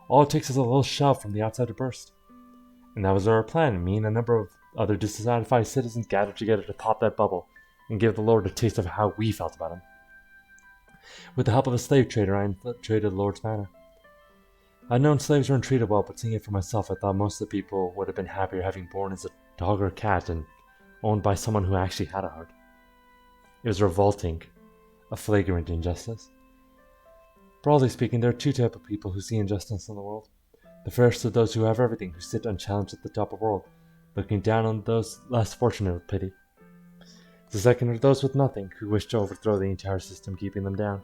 all it takes is a little shove from the outside to burst. And that was our plan. Me and a number of other dissatisfied citizens gathered together to pop that bubble and give the Lord a taste of how we felt about him. With the help of a slave trader, I infiltrated the Lord's Manor. I'd known slaves weren't treated well, but seeing it for myself, I thought most of the people would have been happier having born as a dog or a cat and owned by someone who actually had a heart. It was revolting, a flagrant injustice. Broadly speaking, there are two types of people who see injustice in the world. The first are those who have everything, who sit unchallenged at the top of the world, looking down on those less fortunate with pity. The second are those with nothing, who wish to overthrow the entire system keeping them down.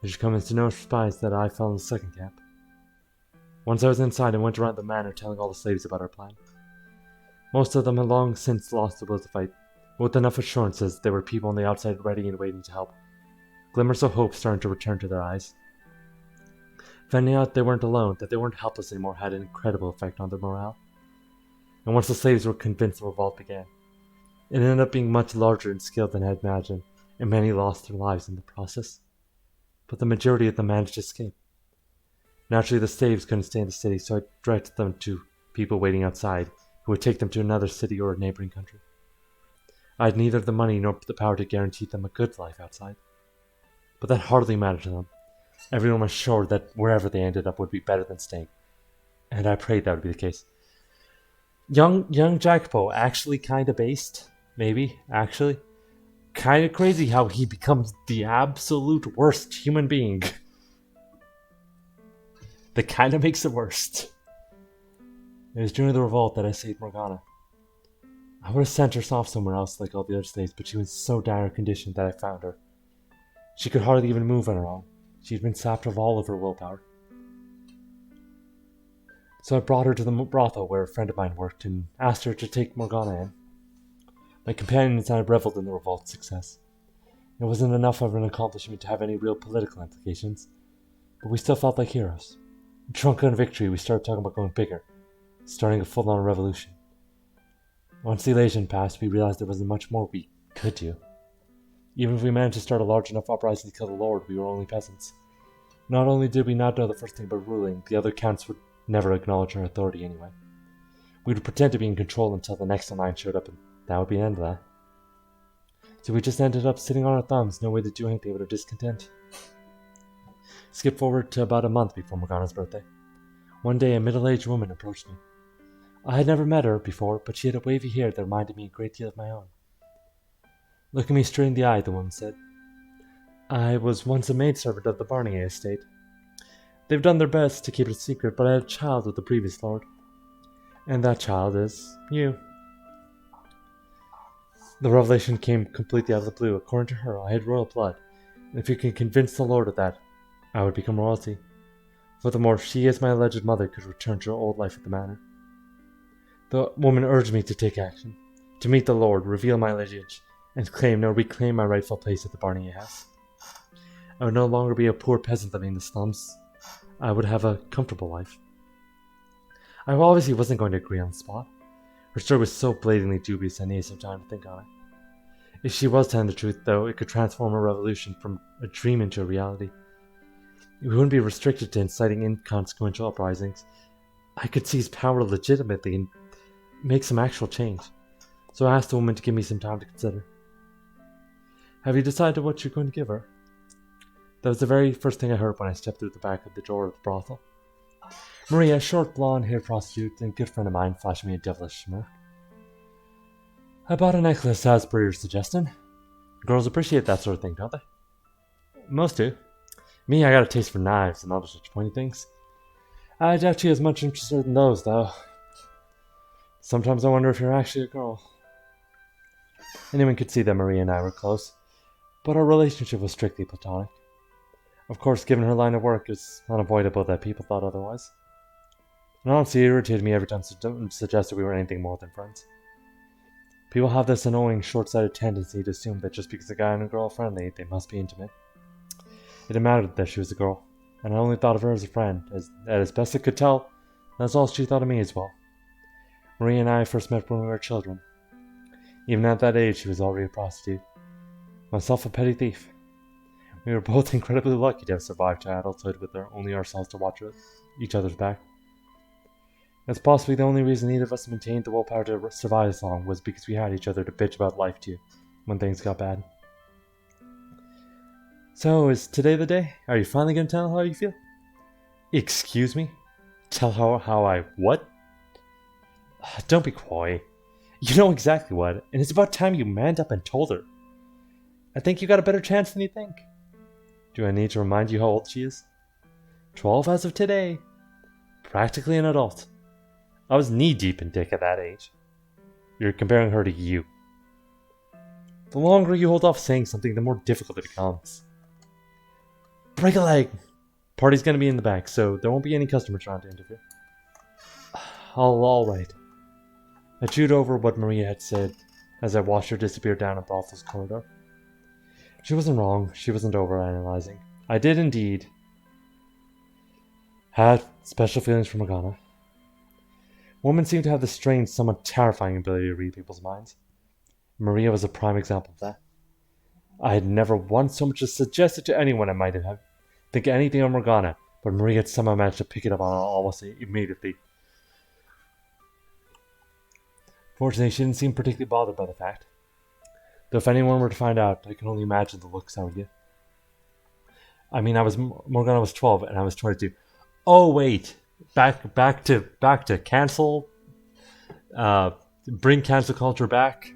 It should come as to no surprise that I fell in the second camp. Once I was inside, I went around the manor telling all the slaves about our plan. Most of them had long since lost the will to fight, but with enough assurances there were people on the outside ready and waiting to help. Glimmers of hope started to return to their eyes. Finding out they weren't alone, that they weren't helpless anymore, had an incredible effect on their morale. And once the slaves were convinced, the revolt began. It ended up being much larger in scale than I had imagined, and many lost their lives in the process. But the majority of them managed to escape. Naturally, the slaves couldn't stay in the city, so I directed them to people waiting outside, who would take them to another city or a neighboring country. I had neither the money nor the power to guarantee them a good life outside. But that hardly mattered to them. Everyone was sure that wherever they ended up would be better than staying, and I prayed that would be the case. Young Jacopo, actually kinda based, maybe, actually. Kinda crazy how he becomes the absolute worst human being. That kinda makes it worst. It was during the revolt that I saved Morgana. I would have sent her off somewhere else like all the other slaves, but she was in so dire a condition that I found her. She could hardly even move on her own. She'd been sapped of all of her willpower. So I brought her to the brothel where a friend of mine worked and asked her to take Morgana in. My companions and I reveled in the revolt's success. It wasn't enough of an accomplishment to have any real political implications, but we still felt like heroes. Drunk on victory, we started talking about going bigger, starting a full-on revolution. Once the elation passed, we realized there wasn't much more we could do. Even if we managed to start a large enough uprising to kill the Lord, we were only peasants. Not only did we not know the first thing about ruling, the other counts would never acknowledge our authority anyway. We would pretend to be in control until the next in line showed up, and that would be the end of that. So we just ended up sitting on our thumbs, no way to do anything but our discontent. Skip forward to about a month before Morgana's birthday. One day, a middle-aged woman approached me. I had never met her before, but she had a wavy hair that reminded me a great deal of my own. Looking me straight in the eye, the woman said, I was once a maidservant of the Barnier estate. They've done their best to keep it a secret, but I had a child with the previous lord. And that child is you. The revelation came completely out of the blue. According to her, I had royal blood, and if you can convince the lord of that, I would become royalty. Furthermore, she, as my alleged mother, could return to her old life at the manor. The woman urged me to take action, to meet the lord, reveal my lineage, and reclaim my rightful place at the Barnier house. I would no longer be a poor peasant living in the slums. I would have a comfortable life. I obviously wasn't going to agree on the spot. Her story was so blatantly dubious I needed some time to think on it. If she was telling the truth, though, it could transform a revolution from a dream into a reality. We wouldn't be restricted to inciting inconsequential uprisings. I could seize power legitimately and make some actual change. So I asked the woman to give me some time to consider. Have you decided what you're going to give her? That was the very first thing I heard when I stepped through the back of the door of the brothel. Maria, a short blonde-haired prostitute and good friend of mine, flashed me a devilish smirk. I bought a necklace as per your suggestion. Girls appreciate that sort of thing, don't they? Most do. Me, I got a taste for knives and other such pointy things. I doubt she is much interested in those, though. Sometimes I wonder if you're actually a girl. Anyone could see that Maria and I were close, but our relationship was strictly platonic. Of course, given her line of work, it's unavoidable that people thought otherwise. And honestly, it irritated me every time someone suggested we were anything more than friends. People have this annoying, short-sighted tendency to assume that just because a guy and a girl are friendly, they must be intimate. It didn't matter that she was a girl, and I only thought of her as a friend, as best I could tell, that's all she thought of me as well. Maria and I first met when we were children. Even at that age, she was already a prostitute. Myself a petty thief. We were both incredibly lucky to have survived to adulthood with only ourselves to watch each other's back. It's possibly the only reason either of us maintained the willpower to survive this long was because we had each other to bitch about life to when things got bad. So, is today the day? Are you finally going to tell how you feel? Excuse me? Tell her how I what? Don't be coy. You know exactly what, and it's about time you manned up and told her. I think you got a better chance than you think. Do I need to remind you how old she is? 12 as of today. Practically an adult. I was knee-deep in dick at that age. You're comparing her to you. The longer you hold off saying something, the more difficult it becomes. Break a leg! Party's gonna be in the back, so there won't be any customers around to interview. Alright. I chewed over what Maria had said as I watched her disappear down a brothel's corridor. She wasn't wrong. She wasn't overanalyzing. I did indeed have special feelings for Morgana. Women seem to have this strange, somewhat terrifying ability to read people's minds. Maria was a prime example of that. I had never once so much as suggested to anyone I might have think anything of Morgana, but Maria had somehow managed to pick it up on almost immediately. Fortunately, she didn't seem particularly bothered by the fact. Though if anyone were to find out, I can only imagine the looks I would get. I mean, Morgana was 12 and I was 22. Oh wait, back to cancel. Bring cancel culture back.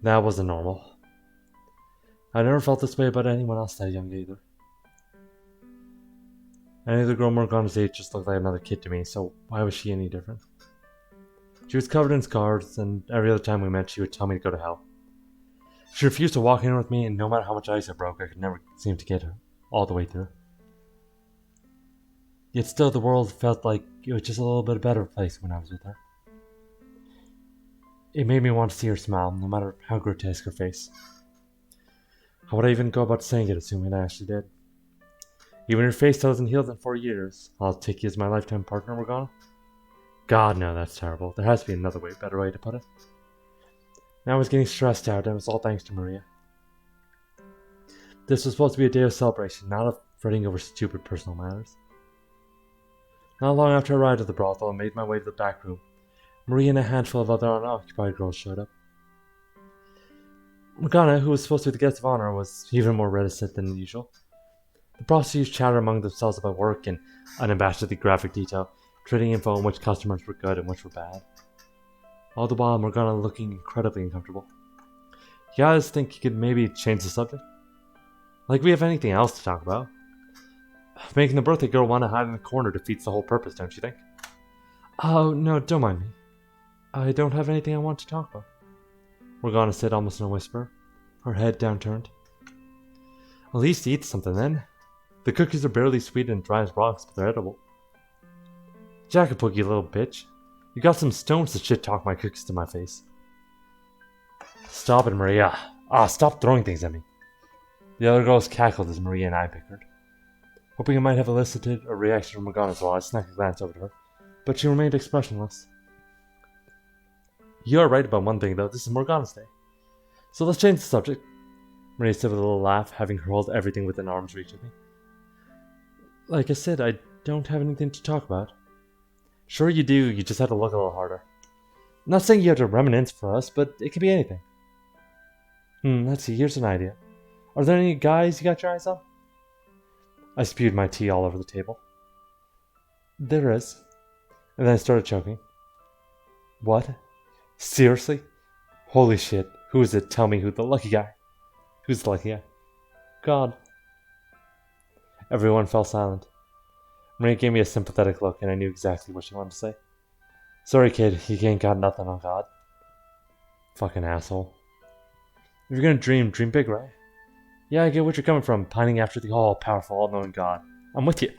That wasn't normal. I never felt this way about anyone else that young either. Any other girl Morgana's age just looked like another kid to me, so why was she any different? She was covered in scars, and every other time we met, she would tell me to go to hell. She refused to walk in with me, and no matter how much ice I broke, I could never seem to get her all the way through. Yet still, the world felt like it was just a little bit better place when I was with her. It made me want to see her smile, no matter how grotesque her face. How would I even go about saying it, assuming I actually did? Even your face hasn't healed in 4 years. I'll take you as my lifetime partner, Morgana. God, no, that's terrible. There has to be another way, better way to put it. Now I was getting stressed out, and it was all thanks to Maria. This was supposed to be a day of celebration, not of fretting over stupid personal matters. Not long after I arrived at the brothel and made my way to the back room, Maria and a handful of other unoccupied girls showed up. Morgana, who was supposed to be the guest of honor, was even more reticent than usual. The prostitutes chattered among themselves about work and unabashedly graphic detail, trading info on which customers were good and which were bad. All the while, Morgana looking incredibly uncomfortable. You guys think you could maybe change the subject? Like we have anything else to talk about. Making the birthday girl want to hide in the corner defeats the whole purpose, don't you think? Oh, no, don't mind me. I don't have anything I want to talk about, Morgana said almost in a whisper, her head downturned. At least eat something then. The cookies are barely sweet and dry as rocks, but they're edible. Jackapook, you little bitch. You got some stones to shit-talk my cookies to my face. Stop it, Maria. Stop throwing things at me. The other girls cackled as Maria and I bickered. Hoping it might have elicited a reaction from Morgana as well, I snapped a glance over to her, but she remained expressionless. You are right about one thing, though. This is Morgana's day. So let's change the subject, Maria said with a little laugh, having hurled everything within arm's reach of me. Like I said, I don't have anything to talk about. Sure you do, you just have to look a little harder. Not saying you have to reminisce for us, but it can be anything. Let's see, here's an idea. Are there any guys you got your eyes on? I spewed my tea all over the table. There is. And then I started choking. What? Seriously? Holy shit. Who is it? Tell me who the lucky guy. Who's the lucky guy? God. Everyone fell silent. Maria gave me a sympathetic look, and I knew exactly what she wanted to say. Sorry, kid, you ain't got nothing on God. Fucking asshole. If you're gonna dream, dream big, right? Yeah, I get what you're coming from, pining after the all-powerful, all-knowing God. I'm with you.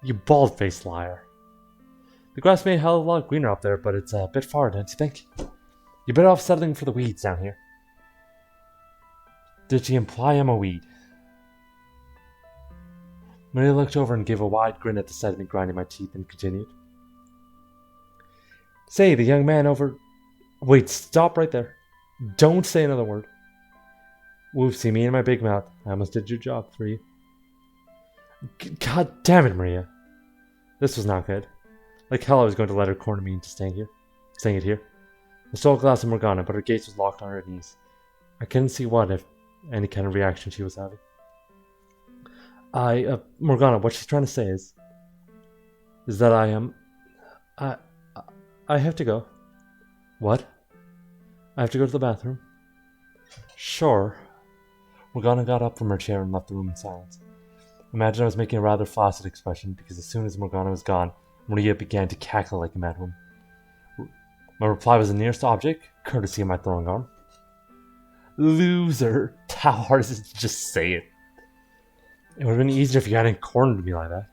You bald-faced liar. The grass may be a hell of a lot greener up there, but it's a bit far, don't you think? You're better off settling for the weeds down here. Did she imply I'm a weed? Maria looked over and gave a wide grin at the sight of me grinding my teeth and continued. Say, the young man over... Wait, stop right there. Don't say another word. Woof, see me in my big mouth. I almost did your job for you. God damn it, Maria. This was not good. Like hell I was going to let her corner me into staying it here. I stole a glass of Morgana, but her gaze was locked on her knees. I couldn't see what, if any kind of reaction she was having. Morgana, what she's trying to say is that I have to go. What? I have to go to the bathroom? Sure. Morgana got up from her chair and left the room in silence. Imagine I was making a rather flaccid expression, because as soon as Morgana was gone, Maria began to cackle like a madwoman. My reply was the nearest object, courtesy of my throwing arm. Loser! How hard is it to just say it? It would have been easier if you hadn't cornered me like that.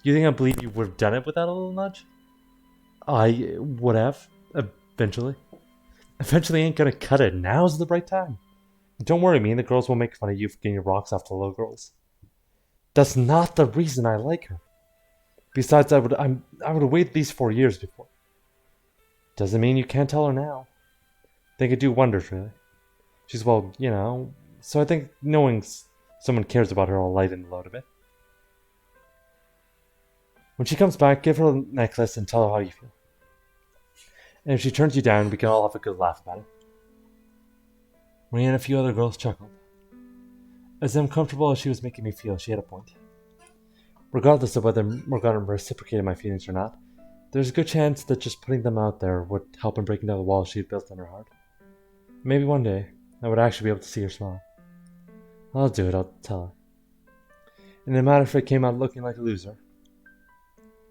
You think I believe you would have done it without a little nudge? I would have, eventually. Eventually ain't gonna cut it. Now's the right time. Don't worry, me and the girls will make fun of you for getting your rocks off the little girls. That's not the reason I like her. Besides, I would have waited these 4 years before. Doesn't mean you can't tell her now. They could do wonders, really. She's, well, so I think knowing someone cares about her will lighten the load a bit. When she comes back, give her a necklace and tell her how you feel. And if she turns you down, we can all have a good laugh about it. Maria and a few other girls chuckled. As uncomfortable as she was making me feel, she had a point. Regardless of whether Morgana reciprocated my feelings or not, there's a good chance that just putting them out there would help in breaking down the walls she had built in her heart. Maybe one day, I would actually be able to see her smile. I'll do it, I'll tell her. It didn't matter if I came out looking like a loser.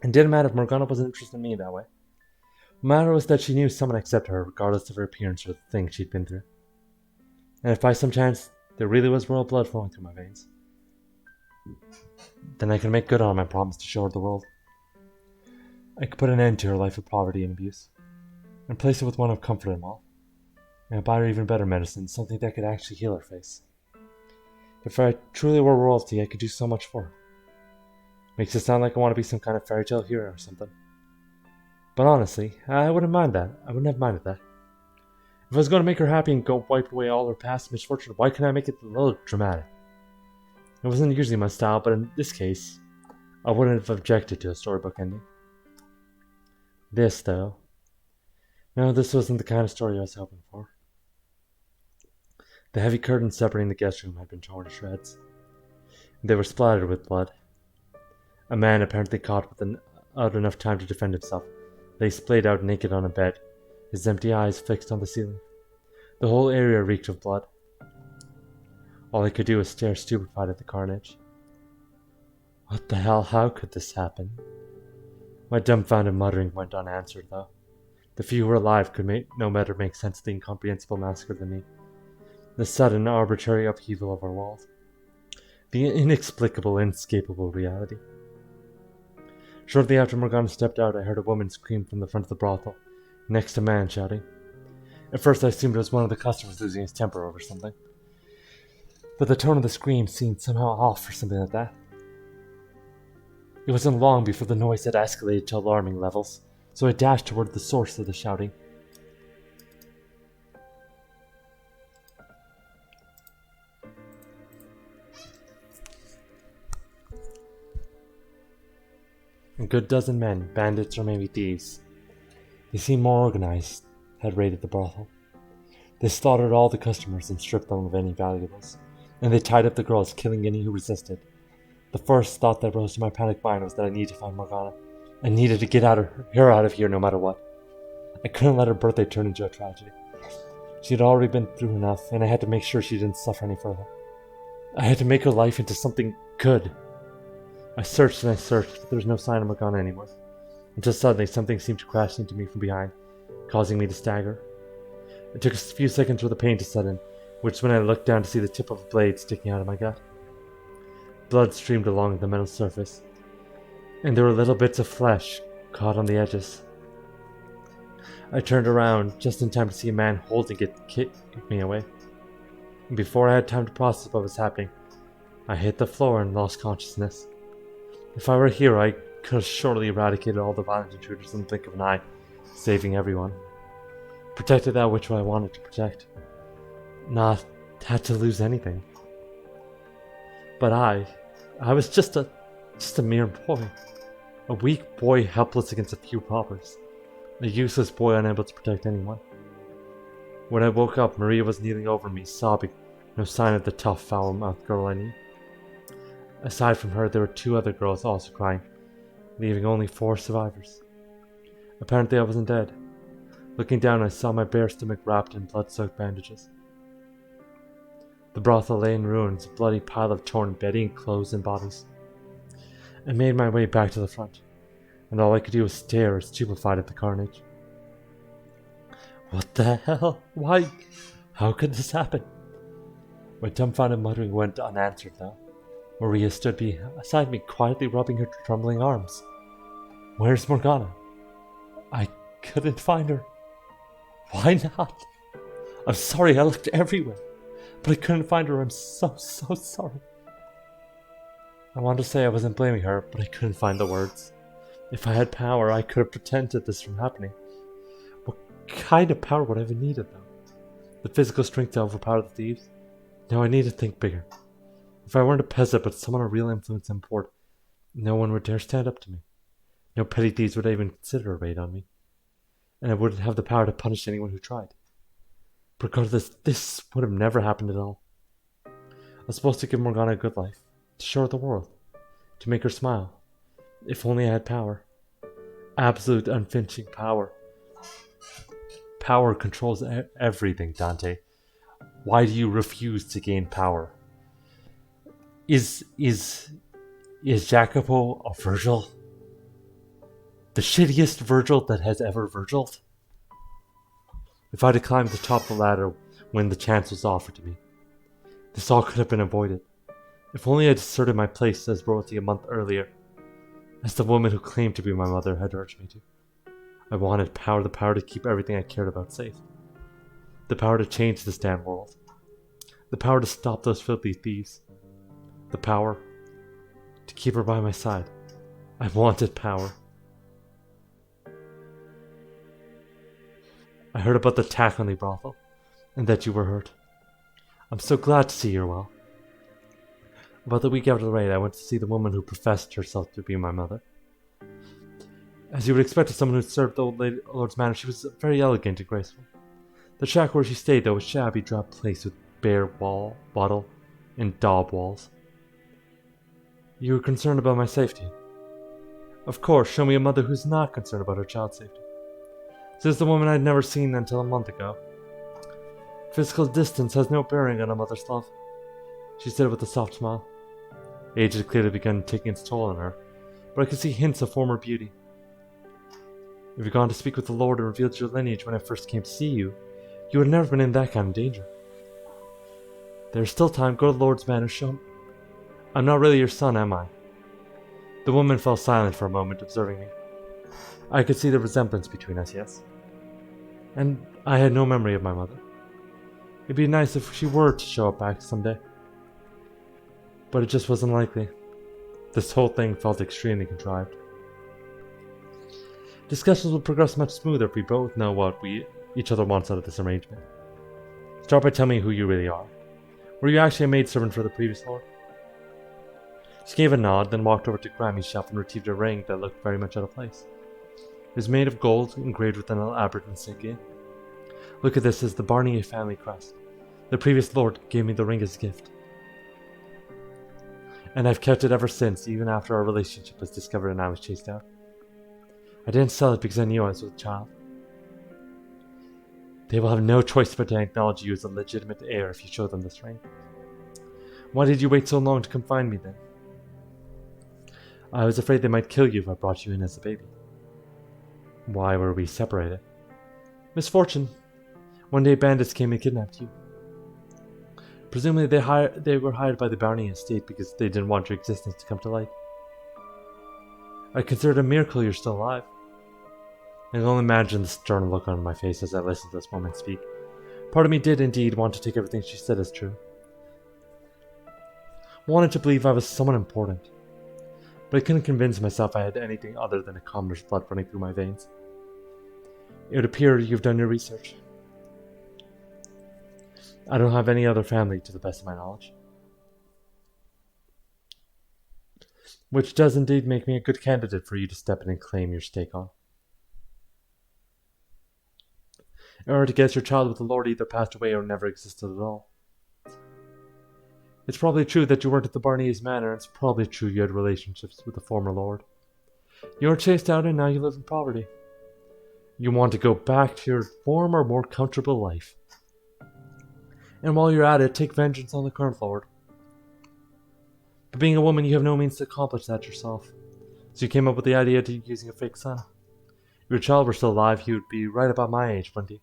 It didn't matter if Morgana wasn't interested in me that way. What mattered was that she knew someone accepted her regardless of her appearance or the things she'd been through. And if by some chance there really was royal blood flowing through my veins, then I could make good on my promise to show her the world. I could put an end to her life of poverty and abuse, and replace it with one of comfort and all. And buy her even better medicine, something that could actually heal her face. If I truly were royalty, I could do so much for her. Makes it sound like I want to be some kind of fairy tale hero or something. But honestly, I wouldn't mind that. I wouldn't have minded that. If I was going to make her happy and go wipe away all her past misfortune, why couldn't I make it a little dramatic? It wasn't usually my style, but in this case, I wouldn't have objected to a storybook ending. This, though. No, this wasn't the kind of story I was hoping for. The heavy curtains separating the guest room had been torn to shreds. They were splattered with blood. A man, apparently caught without enough time to defend himself, lay splayed out naked on a bed, his empty eyes fixed on the ceiling. The whole area reeked of blood. All I could do was stare stupefied at the carnage. What the hell? How could this happen? My dumbfounded muttering went unanswered, though. The few who were alive could no better make sense of the incomprehensible massacre than me. The sudden, arbitrary upheaval of our world. The inexplicable, inescapable reality. Shortly after Morgana stepped out, I heard a woman scream from the front of the brothel, next to a man shouting. At first I assumed it was one of the customers losing his temper over something. But the tone of the scream seemed somehow off for something like that. It wasn't long before the noise had escalated to alarming levels, so I dashed toward the source of the shouting. A good dozen men, bandits or maybe thieves, They seemed more organized, had raided the brothel. They slaughtered all the customers and stripped them of any valuables, and they tied up the girls, killing any who resisted. The first thought that rose to my panicked mind was that I needed to find Morgana. I needed to get her out of here no matter what. I couldn't let her birthday turn into a tragedy. She had already been through enough, and I had to make sure she didn't suffer any further. I had to make her life into something good. I searched and I searched, but there was no sign of Morgana anymore. Until suddenly something seemed to crash into me from behind, causing me to stagger. It took a few seconds for the pain to set in, which is when I looked down to see the tip of a blade sticking out of my gut. Blood streamed along the metal surface, and there were little bits of flesh caught on the edges. I turned around just in time to see a man holding it kick me away. And before I had time to process what was happening, I hit the floor and lost consciousness. If I were a hero, I could have surely eradicated all the violent intruders in the blink of an eye, saving everyone. Protected that which I wanted to protect. Not had to lose anything. But I was just a mere boy. A weak boy helpless against a few robbers. A useless boy unable to protect anyone. When I woke up, Maria was kneeling over me, sobbing, no sign of the tough, foul-mouthed girl I knew. Aside from her, there were 2 other girls also crying, leaving only 4 survivors. Apparently I wasn't dead. Looking down, I saw my bare stomach wrapped in blood-soaked bandages. The brothel lay in ruins, a bloody pile of torn bedding, clothes, and bodies. I made my way back to the front, and all I could do was stare, stupefied at the carnage. What the hell? Why? How could this happen? My dumbfounded muttering went unanswered, though. Maria stood beside me, quietly rubbing her trembling arms. Where's Morgana? I couldn't find her. Why not? I'm sorry, I looked everywhere, but I couldn't find her. I'm so sorry. I wanted to say I wasn't blaming her, but I couldn't find the words. If I had power, I could have prevented this from happening. What kind of power would I have needed, though? The physical strength to overpower the thieves? No, I need to think bigger. If I weren't a peasant, but someone of real influence and port, no one would dare stand up to me. No petty thieves would even consider a raid on me. And I wouldn't have the power to punish anyone who tried. Regardless, this would have never happened at all. I was supposed to give Morgana a good life, to show her the world, to make her smile. If only I had power. Absolute unflinching power. Power controls everything, Dante. Why do you refuse to gain power? Is Jacopo a Virgil? The shittiest Virgil that has ever Virgiled? If I'd have climbed the top of the ladder when the chance was offered to me, this all could have been avoided. If only I had asserted my place as royalty a month earlier, as the woman who claimed to be my mother had urged me to. I wanted power, the power to keep everything I cared about safe. The power to change this damn world. The power to stop those filthy thieves. The power to keep her by my side. I wanted power. I heard about the attack on the brothel, and that you were hurt. I'm so glad to see you're well. About the week after the raid, I went to see the woman who professed herself to be my mother. As you would expect of someone who served the old lord's manor, she was very elegant and graceful. The shack where she stayed, though, was a shabby, drab place with bare wattle and daub walls. You were concerned about my safety. Of course, show me a mother who's not concerned about her child's safety. This is the woman I'd never seen until a month ago. Physical distance has no bearing on a mother's love, she said with a soft smile. Age had clearly begun taking its toll on her, but I could see hints of former beauty. If you'd gone to speak with the Lord and revealed your lineage when I first came to see you, you would have never been in that kind of danger. There's still time. Go to the Lord's manor. Show me. I'm not really your son, am I? The woman fell silent for a moment, observing me. I could see the resemblance between us, yes. And I had no memory of my mother. It'd be nice if she were to show up back someday. But it just wasn't likely. This whole thing felt extremely contrived. Discussions will progress much smoother if we both know what each other wants out of this arrangement. Start by telling me who you really are. Were you actually a maidservant for the previous lord? She gave a nod, then walked over to Grammy's shop and retrieved a ring that looked very much out of place. is made of gold engraved with an elaborate insignia. Look at this as the Barnier family crest. The previous lord gave me the ring as a gift. And I've kept it ever since, even after our relationship was discovered and I was chased out. I didn't sell it because I knew I was with a child. They will have no choice but to acknowledge you as a legitimate heir if you show them this ring. Why did you wait so long to come find me then? I was afraid they might kill you if I brought you in as a baby. Why were we separated? Misfortune. One day bandits came and kidnapped you. Presumably they were hired by the Barney estate because they didn't want your existence to come to light. I consider it a miracle you're still alive. I can only imagine the stern look on my face as I listened to this woman speak. Part of me did indeed want to take everything she said as true. I wanted to believe I was someone important, but I couldn't convince myself I had anything other than a commoner's blood running through my veins. It would appear you've done your research. I don't have any other family to the best of my knowledge. Which does indeed make me a good candidate for you to step in and claim your stake on. In order to guess, your child with the Lord either passed away or never existed at all. It's probably true that you weren't at the Barney's manor, and it's probably true you had relationships with the former Lord. You were chased out and now you live in poverty. You want to go back to your former, more comfortable life. And while you're at it, take vengeance on the current Lord. But being a woman, you have no means to accomplish that yourself. So you came up with the idea of using a fake son. If your child were still alive, he would be right about my age, wouldn't he?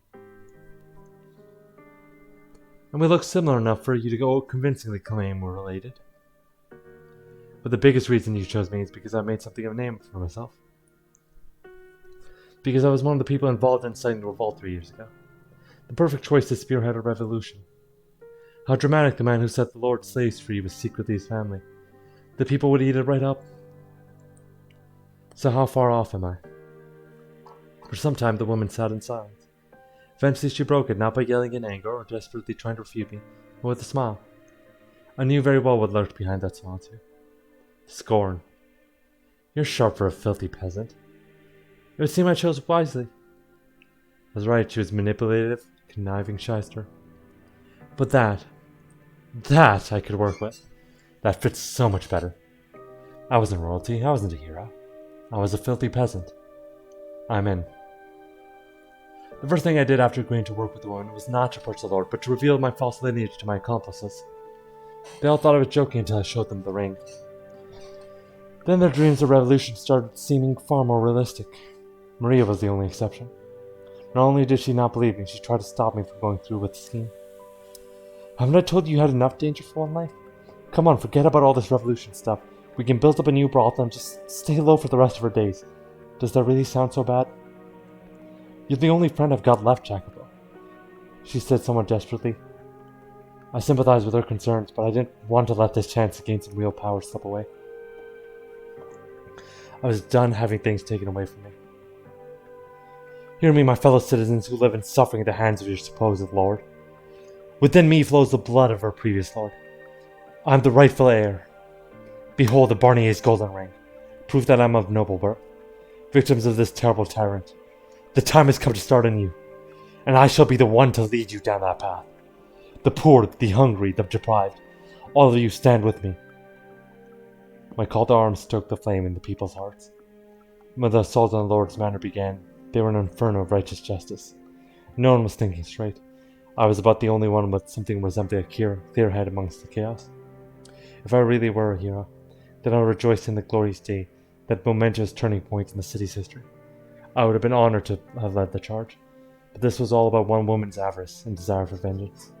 And we look similar enough for you to go convincingly claim we're related. But the biggest reason you chose me is because I made something of a name for myself. Because I was one of the people involved in inciting the revolt 3 years ago. The perfect choice to spearhead a revolution. How dramatic the man who set the Lord's slaves free was secretly his family. The people would eat it right up. So how far off am I? For some time the woman sat in silence. Eventually she broke it, not by yelling in anger or desperately trying to refute me, but with a smile. I knew very well what lurked behind that smile too. Scorn. You're sharp for a filthy peasant. It would seem I chose wisely. I was right, she was manipulative, conniving shyster. But that I could work with. That fits so much better. I wasn't royalty, I wasn't a hero. I was a filthy peasant. I'm in. The first thing I did after agreeing to work with the woman was not to approach the Lord, but to reveal my false lineage to my accomplices. They all thought I was joking until I showed them the ring. Then their dreams of revolution started seeming far more realistic. Maria was the only exception. Not only did she not believe me, she tried to stop me from going through with the scheme. Haven't I told you you had enough danger for one life? Come on, forget about all this revolution stuff. We can build up a new brothel and just stay low for the rest of our days. Does that really sound so bad? You're the only friend I've got left, Jacopo, she said somewhat desperately. I sympathized with her concerns, but I didn't want to let this chance to gain some real power slip away. I was done having things taken away from me. Hear me, my fellow citizens who live in suffering at the hands of your supposed lord. Within me flows the blood of our previous lord. I am the rightful heir. Behold the Barnier's golden ring, proof that I am of noble birth. Victims of this terrible tyrant, the time has come to start anew, and I shall be the one to lead you down that path. The poor, the hungry, the deprived, all of you stand with me. My call to arms stoked the flame in the people's hearts. When the assault on the Lord's manor began, they were an inferno of righteous justice. No one was thinking straight. I was about the only one with something resembling a clear head amongst the chaos. If I really were a hero, then I would rejoice in the glorious day, that momentous turning point in the city's history. I would have been honored to have led the charge, but this was all about one woman's avarice and desire for vengeance.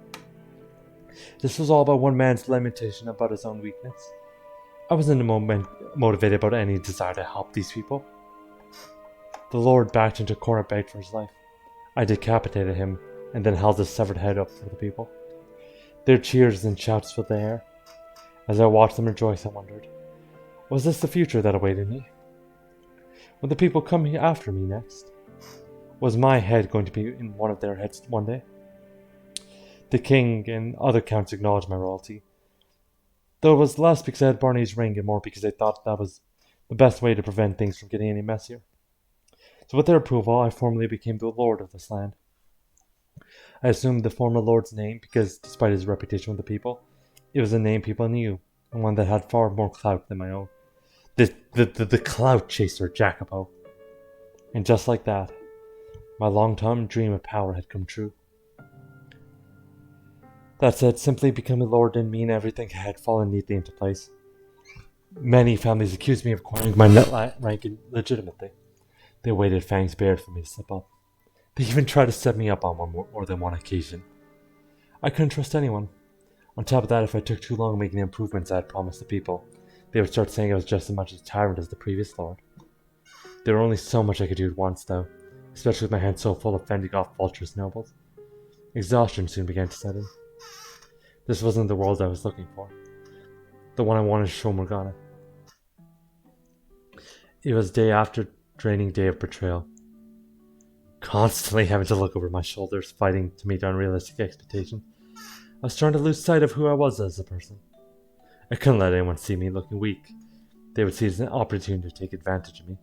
This was all about one man's lamentation about his own weakness. I wasn't motivated about any desire to help these people. The Lord backed into a corner and begged for his life. I decapitated him and then held his severed head up for the people. Their cheers and shouts filled the air. As I watched them rejoice, I wondered, was this the future that awaited me? Would the people come after me next? Was my head going to be in one of their heads one day? The king and other counts acknowledged my royalty, though it was less because I had Barney's ring and more because they thought that was the best way to prevent things from getting any messier. So with their approval, I formally became the lord of this land. I assumed the former lord's name because, despite his reputation with the people, it was a name people knew, and one that had far more clout than my own. The clout chaser Jacopo. And just like that, my long-term dream of power had come true. That said, simply becoming lord didn't mean everything had fallen neatly into place. Many families accused me of acquiring my net rank illegitimately. They waited fangs bared for me to slip up. They even tried to set me up on more than one occasion. I couldn't trust anyone. On top of that, if I took too long making the improvements I had promised the people, they would start saying I was just as much a tyrant as the previous lord. There were only so much I could do at once, though, especially with my hands so full of fending off vulturous nobles. Exhaustion soon began to set in. This wasn't the world I was looking for. The one I wanted to show Morgana. It was day after draining day of betrayal. Constantly having to look over my shoulders, fighting to meet unrealistic expectations. I was trying to lose sight of who I was as a person. I couldn't let anyone see me looking weak. They would see it as an opportunity to take advantage of me.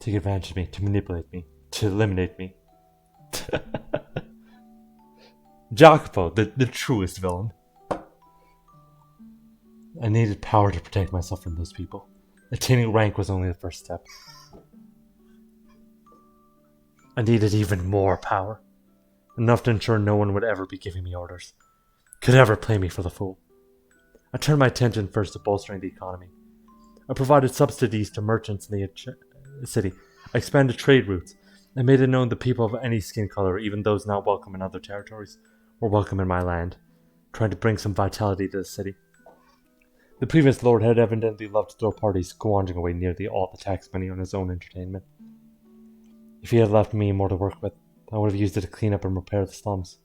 Take advantage of me, to manipulate me, to eliminate me. Jacopo, the truest villain. I needed power to protect myself from those people. Attaining rank was only the first step. I needed even more power. Enough to ensure no one would ever be giving me orders. Could ever play me for the fool. I turned my attention first to bolstering the economy. I provided subsidies to merchants in the city. I expanded trade routes. I made it known the people of any skin color, even those not welcome in other territories, were welcome in my land, trying to bring some vitality to the city. The previous lord had evidently loved to throw parties, squandering away nearly all the tax money on his own entertainment. If he had left me more to work with, I would have used it to clean up and repair the slums.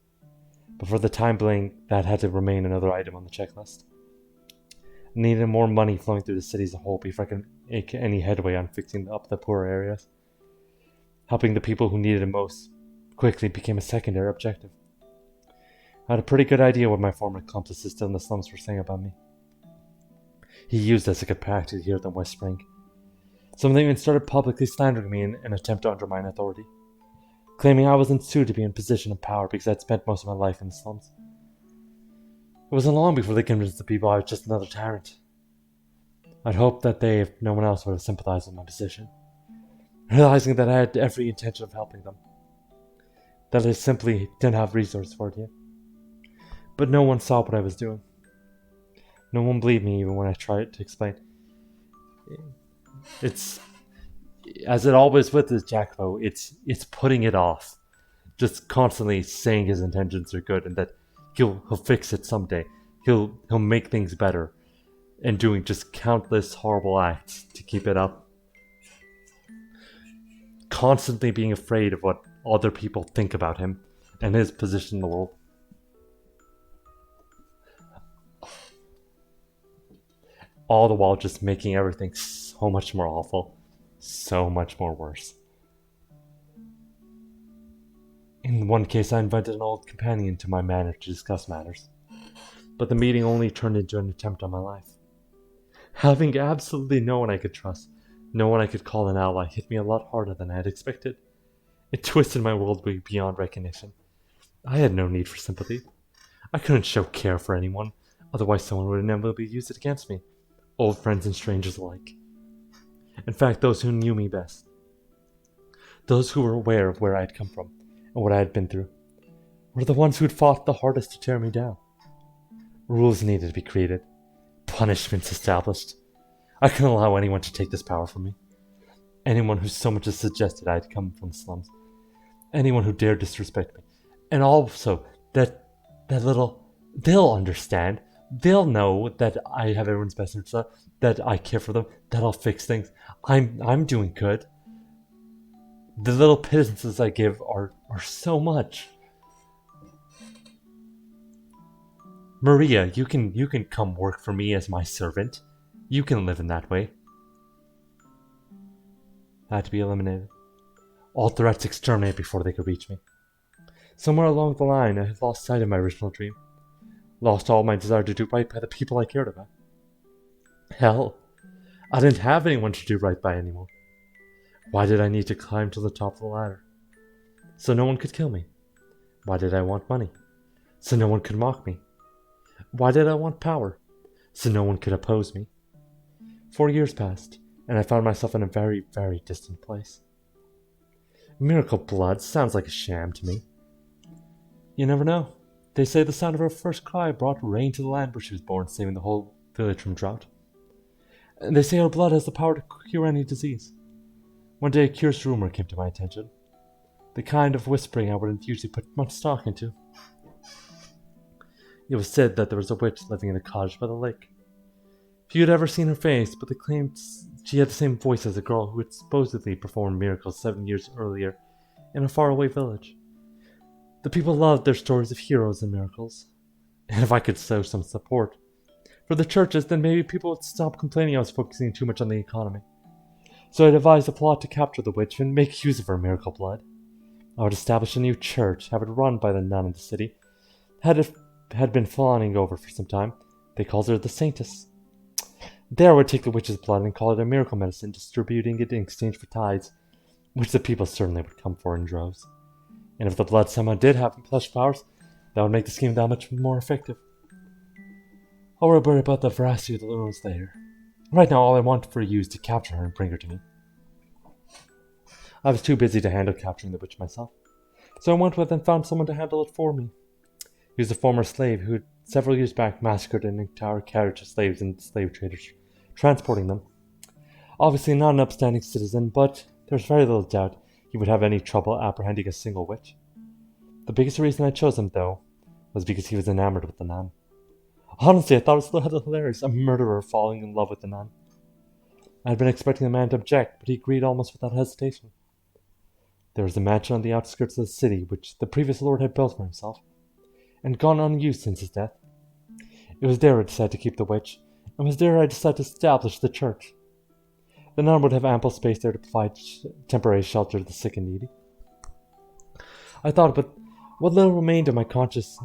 But for the time being, that had to remain another item on the checklist. I needed more money flowing through the city as a whole before I could make any headway on fixing up the poorer areas. Helping the people who needed it most quickly became a secondary objective. I had a pretty good idea what my former accomplices still in the slums were saying about me. He used this, I could practically hear them whispering. Some of them even started publicly slandering me in an attempt to undermine authority, claiming I wasn't suited to be in a position of power because I'd spent most of my life in the slums. It wasn't long before they convinced the people I was just another tyrant. I'd hoped that they, if no one else, would have sympathized with my position, realizing that I had every intention of helping them, that I simply didn't have resources for it yet. But no one saw what I was doing. No one believed me even when I tried to explain. It's, as it always with this Jacopo, it's putting it off. Just constantly saying his intentions are good and that he'll fix it someday. He'll make things better. And doing just countless horrible acts to keep it up. Constantly being afraid of what other people think about him and his position in the world. All the while just making everything so much more awful, so much more worse. In one case, I invited an old companion to my manor to discuss matters, but the meeting only turned into an attempt on my life. Having absolutely no one I could trust, no one I could call an ally, hit me a lot harder than I had expected. It twisted my world beyond recognition. I had no need for sympathy. I couldn't show care for anyone, otherwise someone would inevitably use it against me. Old friends and strangers alike. In fact, those who knew me best. Those who were aware of where I had come from and what I had been through were the ones who had fought the hardest to tear me down. Rules needed to be created. Punishments established. I couldn't allow anyone to take this power from me. Anyone who so much as suggested I had come from the slums. Anyone who dared disrespect me. And also, that little... They'll understand. They'll know that I have everyone's best interest, that I care for them, that I'll fix things. I'm doing good. The little pittance I give are so much. Maria, you can come work for me as my servant. You can live in that way. I had to be eliminated. All threats exterminate before they could reach me. Somewhere along the line, I had lost sight of my original dream. Lost all my desire to do right by the people I cared about. Hell, I didn't have anyone to do right by anymore. Why did I need to climb to the top of the ladder? So no one could kill me. Why did I want money? So no one could mock me. Why did I want power? So no one could oppose me. 4 years passed, and I found myself in a very, very distant place. Miracle blood sounds like a sham to me. You never know. They say the sound of her first cry brought rain to the land where she was born, saving the whole village from drought. And they say her blood has the power to cure any disease. One day a curious rumor came to my attention. The kind of whispering I wouldn't usually put much stock into. It was said that there was a witch living in a cottage by the lake. Few had ever seen her face, but they claimed she had the same voice as a girl who had supposedly performed miracles 7 years earlier in a faraway village. The people loved their stories of heroes and miracles. And if I could sow some support for the churches, then maybe people would stop complaining I was focusing too much on the economy. So I devised a plot to capture the witch and make use of her miracle blood. I would establish a new church, have it run by the nun of the city. Had been fawning over for some time. They called her the Saintess. There I would take the witch's blood and call it a miracle medicine, distributing it in exchange for tithes, which the people certainly would come for in droves. And if the blood somehow did have plush powers, that would make the scheme that much more effective. I'll worry about the veracity of the rules later. Right now, all I want for you is to capture her and bring her to me. I was too busy to handle capturing the witch myself, so I went with and found someone to handle it for me. He was a former slave who had several years back massacred an entire carriage of slaves and slave traders, transporting them. Obviously not an upstanding citizen, but there was very little doubt he would have any trouble apprehending a single witch. The biggest reason I chose him, though, was because he was enamored with the nun. Honestly, I thought it was hilarious, a murderer falling in love with the nun. I had been expecting the man to object, but he agreed almost without hesitation. There was a mansion on the outskirts of the city which the previous lord had built for himself, and gone unused since his death. It was there I decided to keep the witch, and it was there I decided to establish the church. The nun would have ample space there to provide temporary shelter to the sick and needy. I thought, but what little remained of my conscience,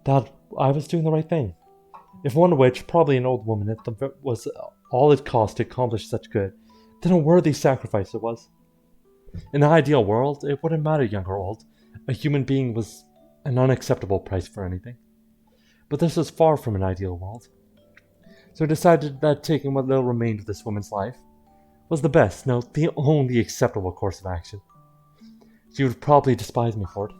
that I was doing the right thing. If one witch, probably an old woman, was all it cost to accomplish such good, then a worthy sacrifice it was. In the ideal world, it wouldn't matter young or old. A human being was an unacceptable price for anything. But this was far from an ideal world. So I decided that taking what little remained of this woman's life was the best, no, the only acceptable course of action. She would probably despise me for it,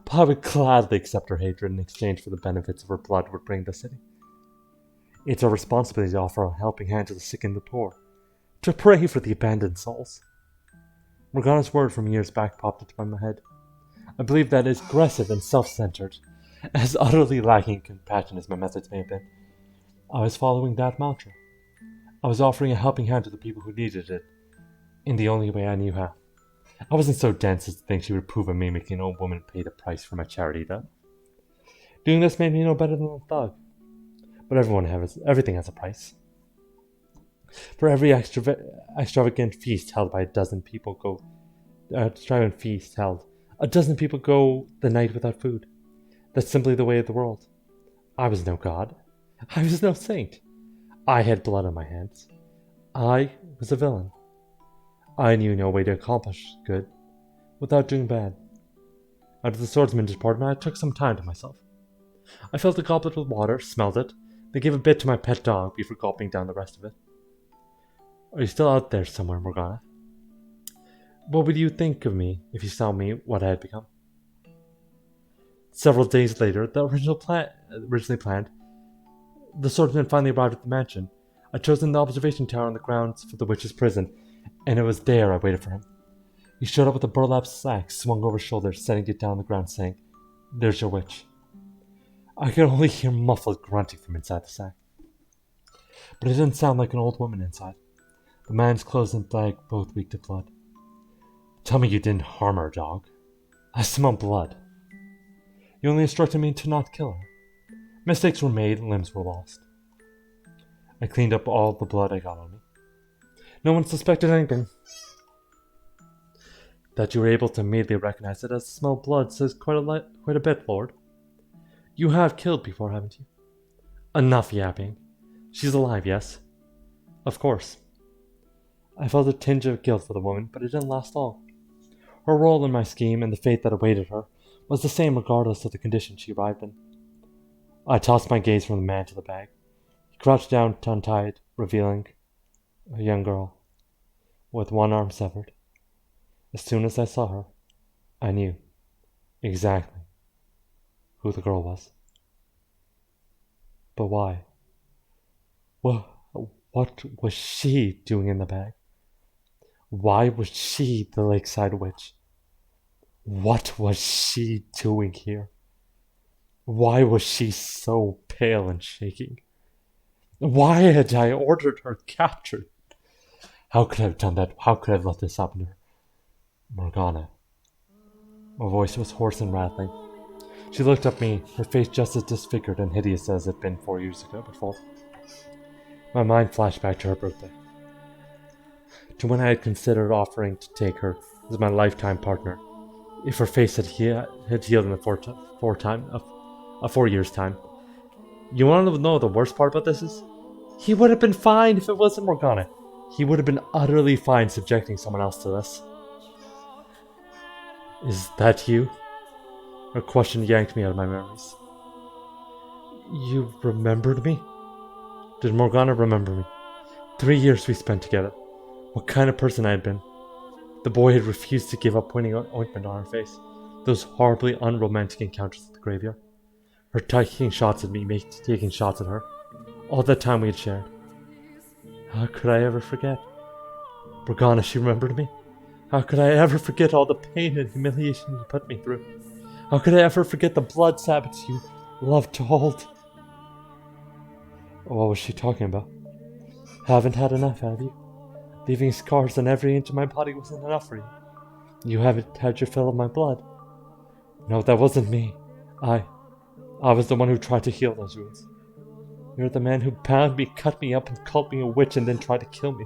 but I would gladly accept her hatred in exchange for the benefits of her blood would bring the city. It's our responsibility to offer a helping hand to the sick and the poor, to pray for the abandoned souls. Morgana's word from years back popped into my head. I believe that as aggressive and self-centered, as utterly lacking compassion as my methods may have been, I was following that mantra. I was offering a helping hand to the people who needed it, in the only way I knew how. I wasn't so dense as to think she would approve of me making an old woman pay the price for my charity, though. Doing this made me no better than a thug. But everything has a price. For every extravagant feast held by a dozen people go the night without food. That's simply the way of the world. I was no god. I was no saint. I had blood on my hands. I was a villain. I knew no way to accomplish good without doing bad. Out of the swordsman's department, I took some time to myself. I filled a goblet with water, smelled it, then gave a bit to my pet dog before gulping down the rest of it. Are you still out there somewhere, Morgana? What would you think of me if you saw me what I had become? Several days later, originally planned, the swordsman finally arrived at the mansion. I'd chosen the observation tower on the grounds for the witch's prison, and it was there I waited for him. He showed up with a burlap sack swung over his shoulder, setting it down on the ground, saying, "There's your witch." I could only hear muffled grunting from inside the sack. But it didn't sound like an old woman inside. The man's clothes and bag both reeked of blood. Tell me you didn't harm her, dog. I smell blood. You only instructed me to not kill her. Mistakes were made, limbs were lost. I cleaned up all the blood I got on me. No one suspected anything. That you were able to immediately recognize it, as the smell of blood says quite a bit, Lord. You have killed before, haven't you? Enough yapping. She's alive, yes? Of course. I felt a tinge of guilt for the woman, but it didn't last long. Her role in my scheme and the fate that awaited her was the same regardless of the condition she arrived in. I tossed my gaze from the man to the bag. He crouched down, tongue-tied, revealing a young girl, with one arm severed. As soon as I saw her, I knew exactly who the girl was. But why? What was she doing in the bag? Why was she the lakeside witch? What was she doing here? Why was she so pale and shaking? Why had I ordered her captured? How could I have done that? How could I have let this happen to her? Morgana. My voice was hoarse and rattling. She looked at me, her face just as disfigured and hideous as it had been 4 years ago before. My mind flashed back to her birthday, to when I had considered offering to take her as my lifetime partner, if her face had healed in a 4 years' time. You want to know the worst part about this is? He would have been fine if it wasn't Morgana. He would have been utterly fine subjecting someone else to this. Is that you? Her question yanked me out of my memories. You remembered me? Did Morgana remember me? 3 years we spent together. What kind of person I had been. The boy had refused to give up putting ointment on her face. Those horribly unromantic encounters at the graveyard. Her taking shots at me, taking shots at her. All that time we had shared. How could I ever forget? Morgana, she remembered me. How could I ever forget all the pain and humiliation you put me through? How could I ever forget the blood sabbaths you loved to hold? What was she talking about? Haven't had enough, have you? Leaving scars on every inch of my body wasn't enough for you. You haven't had your fill of my blood. No, that wasn't me. I was the one who tried to heal those wounds. You're the man who bound me, cut me up, and called me a witch and then tried to kill me.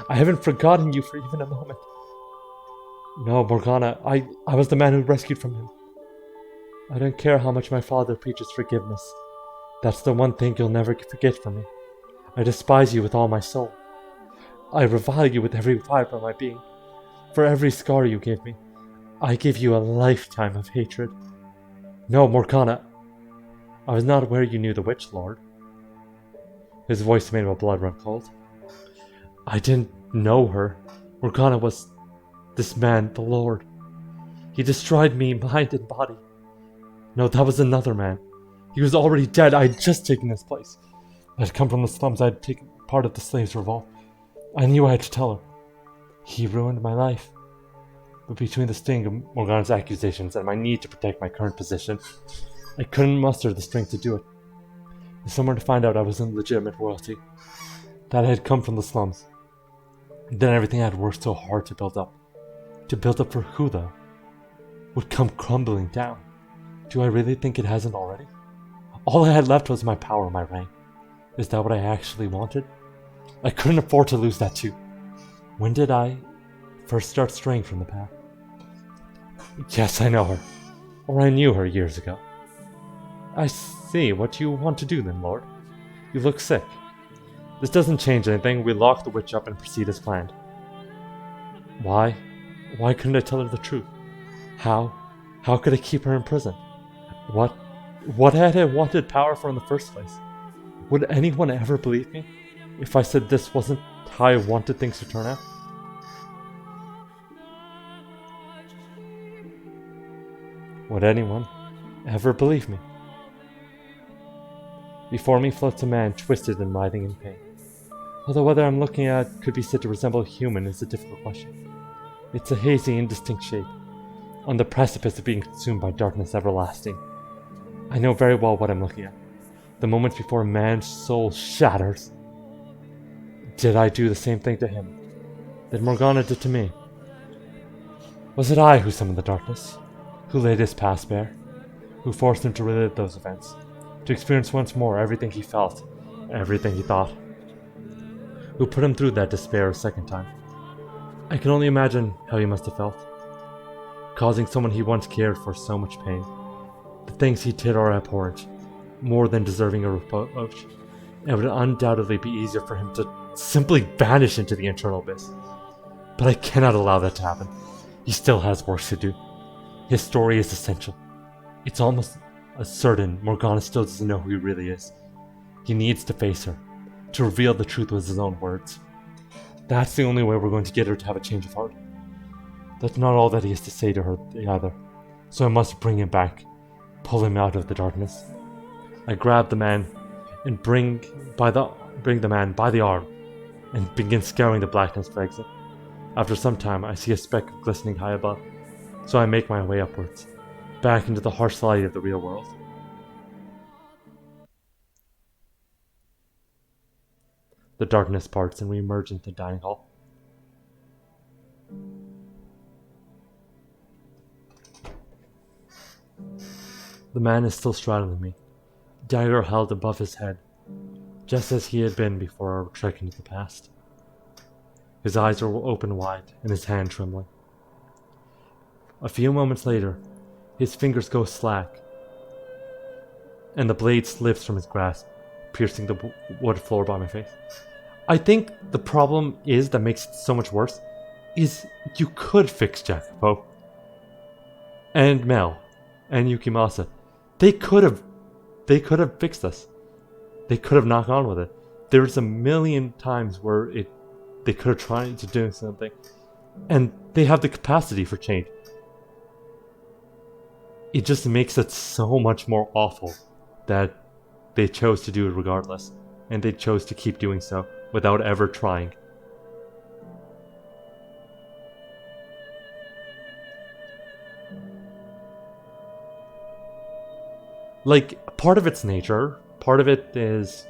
I haven't forgotten you for even a moment. No, Morgana, I was the man who rescued from him. I don't care how much my father preaches forgiveness. That's the one thing you'll never forget from me. I despise you with all my soul. I revile you with every fiber of my being. For every scar you gave me, I give you a lifetime of hatred. No, Morgana, I was not aware you knew the witch, Lord. His voice made my blood run cold. I didn't know her. Morgana was this man, the Lord. He destroyed me, mind and body. No, that was another man. He was already dead. I had just taken his place. I had come from the slums. I had taken part of the slaves' revolt. I knew I had to tell her. He ruined my life. But between the sting of Morgana's accusations and my need to protect my current position, I couldn't muster the strength to do it. If someone to find out I was in legitimate royalty, that I had come from the slums, then everything I had worked so hard to build up. To build up for who, though? Would come crumbling down. Do I really think it hasn't already? All I had left was my power, my rank. Is that what I actually wanted? I couldn't afford to lose that too. When did I first start straying from the path? Yes, I know her. Or I knew her years ago. I see. What you want to do then, Lord? You look sick. This doesn't change anything. We lock the witch up and proceed as planned. Why? Why couldn't I tell her the truth? How? How could I keep her in prison? What had I wanted power for in the first place? Would anyone ever believe me if I said this wasn't how I wanted things to turn out? Would anyone ever believe me? Before me floats a man twisted and writhing in pain. Although whether I'm looking at could be said to resemble a human is a difficult question. It's a hazy, indistinct shape, on the precipice of being consumed by darkness everlasting. I know very well what I'm looking at. The moments before a man's soul shatters. Did I do the same thing to him that Morgana did to me? Was it I who summoned the darkness? Who laid his past bare? Who forced him to relive those events? To experience once more everything he felt, everything he thought? Who put him through that despair a second time? I can only imagine how he must have felt, causing someone he once cared for so much pain. The things he did are abhorrent, more than deserving a reproach. It would undoubtedly be easier for him to simply vanish into the eternal abyss. But I cannot allow that to happen. He still has work to do. His story is essential. It's almost certain Morgana still doesn't know who he really is. He needs to face her, to reveal the truth with his own words. That's the only way we're going to get her to have a change of heart. That's not all that he has to say to her either. So I must bring him back, pull him out of the darkness. I grab the man and bring the man by the arm and begin scouring the blackness for exit. After some time, I see a speck glistening high above, so I make my way upwards, back into the harsh light of the real world. The darkness parts and we emerge into the dining hall. The man is still straddling me, dagger held above his head, just as he had been before our trek into the past. His eyes are open wide and his hand trembling. A few moments later, his fingers go slack, and the blade slips from his grasp, piercing the wood floor by my face. I think the problem is that makes it so much worse is you could fix Jacopo and Mel and Yukimasa. They could have fixed us. They could have knocked on with it. There's a million times where they could have tried to do something, and they have the capacity for change. It just makes it so much more awful that they chose to do it regardless, and they chose to keep doing so without ever trying. Like, part of its nature, part of it is,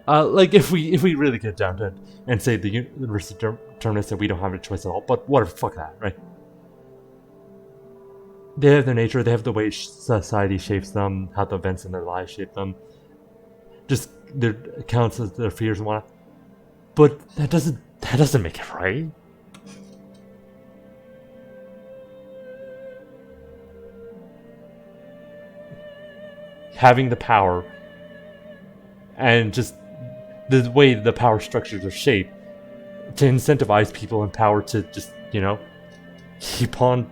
like if we really get down to it and say the universe determines that we don't have a choice at all, but whatever, fuck that, right? They have their nature, they have the way society shapes them, how the events in their lives shape them, just their accounts of their fears and whatnot. But that doesn't make it right. Having the power and just the way the power structures are shaped to incentivize people in power to just, keep on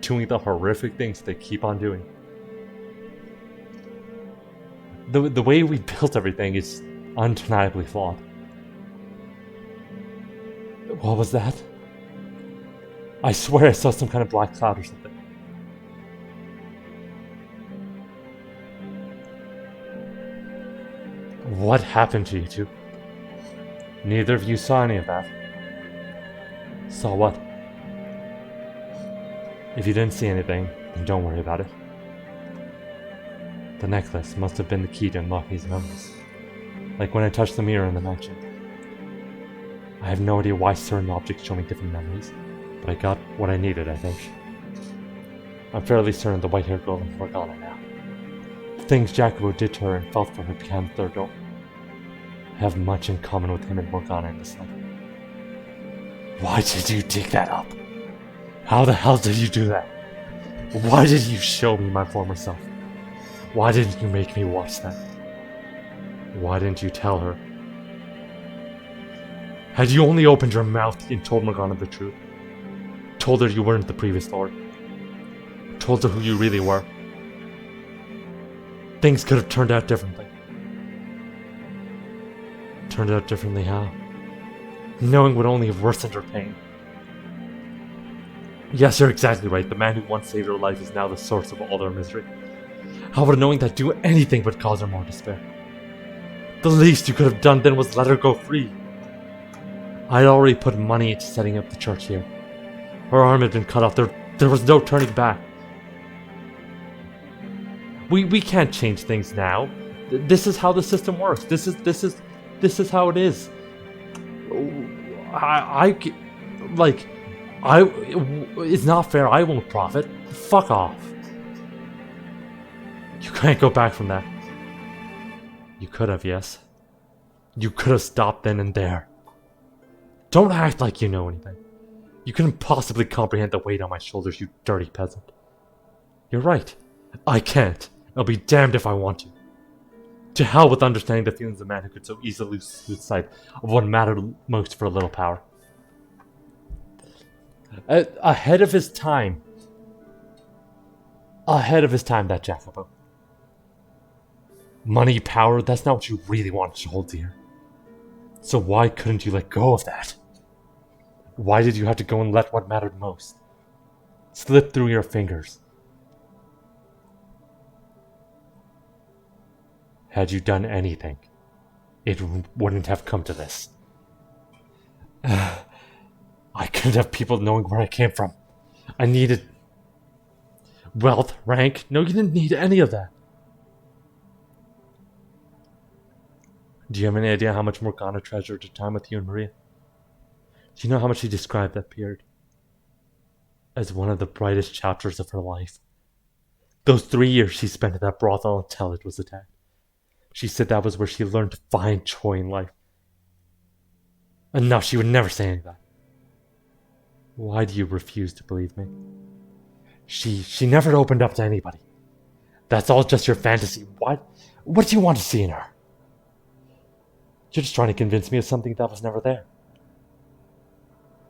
doing the horrific things they keep on doing. The way we built everything is undeniably flawed. What was that? I swear I saw some kind of black cloud or something. What happened to you two? Neither of you saw any of that. Saw what? If you didn't see anything, then don't worry about it. The necklace must have been the key to unlock these memories. Like when I touched the mirror in the mansion. I have no idea why certain objects show me different memories, but I got what I needed, I think. I'm fairly certain the white-haired girl is Morgana now. The things Jacopo did to her and felt for her became their own. I have much in common with him and Morgana in this life. Why did you dig that up? How the hell did you do that? Why did you show me my former self? Why didn't you make me watch that? Why didn't you tell her? Had you only opened your mouth and told Morgana the truth, told her you weren't the previous lord, told her who you really were, things could have turned out differently. Turned out differently how? Knowing would only have worsened her pain. Yes, you're exactly right. The man who once saved her life is now the source of all their misery. How would knowing that do anything but cause her more despair? The least you could have done then was let her go free. I had already put money into setting up the church here. Her arm had been cut off. There was no turning back. We can't change things now. This is how the system works. This is how it is. It's not fair. I won't profit. Fuck off. You can't go back from that. You could have, yes. You could have stopped then and there. Don't act like you know anything. You couldn't possibly comprehend the weight on my shoulders, you dirty peasant. You're right. I can't. I'll be damned if I want to. To hell with understanding the feelings of a man who could so easily lose sight of what mattered most for a little power. Ahead of his time. Ahead of his time, that Jacobo. Money, power, that's not what you really wanted to hold dear. So why couldn't you let go of that? Why did you have to go and let what mattered most slip through your fingers? Had you done anything, it wouldn't have come to this. I couldn't have people knowing where I came from. I needed wealth, rank. No, you didn't need any of that. Do you have any idea how much Morgana treasured her time with you and Maria? Do you know how much she described that period as one of the brightest chapters of her life? Those 3 years she spent in that brothel until it was attacked. She said that was where she learned to find joy in life. And now she would never say any of that. Why do you refuse to believe me? She never opened up to anybody. That's all just your fantasy. What do you want to see in her? You're just trying to convince me of something that was never there.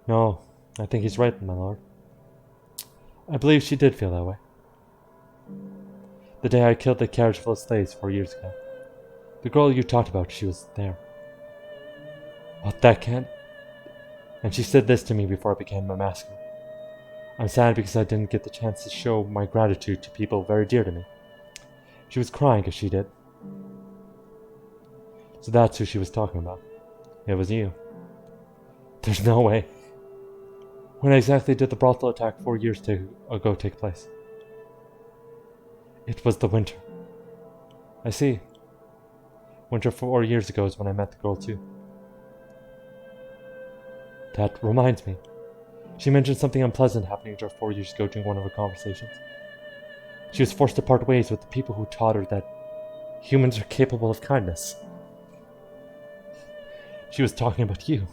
No, I think he's right, my lord. I believe she did feel that way. The day I killed the carriage full of slaves 4 years ago. The girl you talked about, she was there. What, that can't... And she said this to me before I became a masker. I'm sad because I didn't get the chance to show my gratitude to people very dear to me. She was crying as she did. So that's who she was talking about. It was you. There's no way. When exactly did the brothel attack 4 years ago take place? It was the winter. I see. Winter 4 years ago is when I met the girl too. That reminds me. She mentioned something unpleasant happening to her 4 years ago during one of her conversations. She was forced to part ways with the people who taught her that humans are capable of kindness. She was talking about you.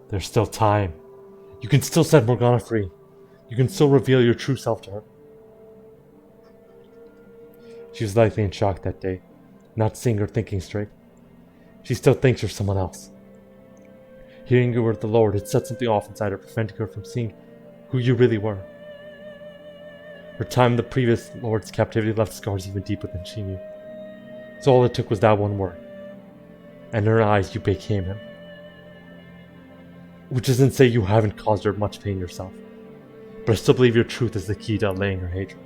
There's still time. You can still set Morgana free. You can still reveal your true self to her. She was likely in shock that day, not seeing or thinking straight. She still thinks you're someone else. Hearing you were the Lord had set something off inside her, preventing her from seeing who you really were. Her time in the previous Lord's captivity left scars even deeper than she knew. So all it took was that one word. And in her eyes, you became him. Which doesn't say you haven't caused her much pain yourself. But I still believe your truth is the key to allaying her hatred.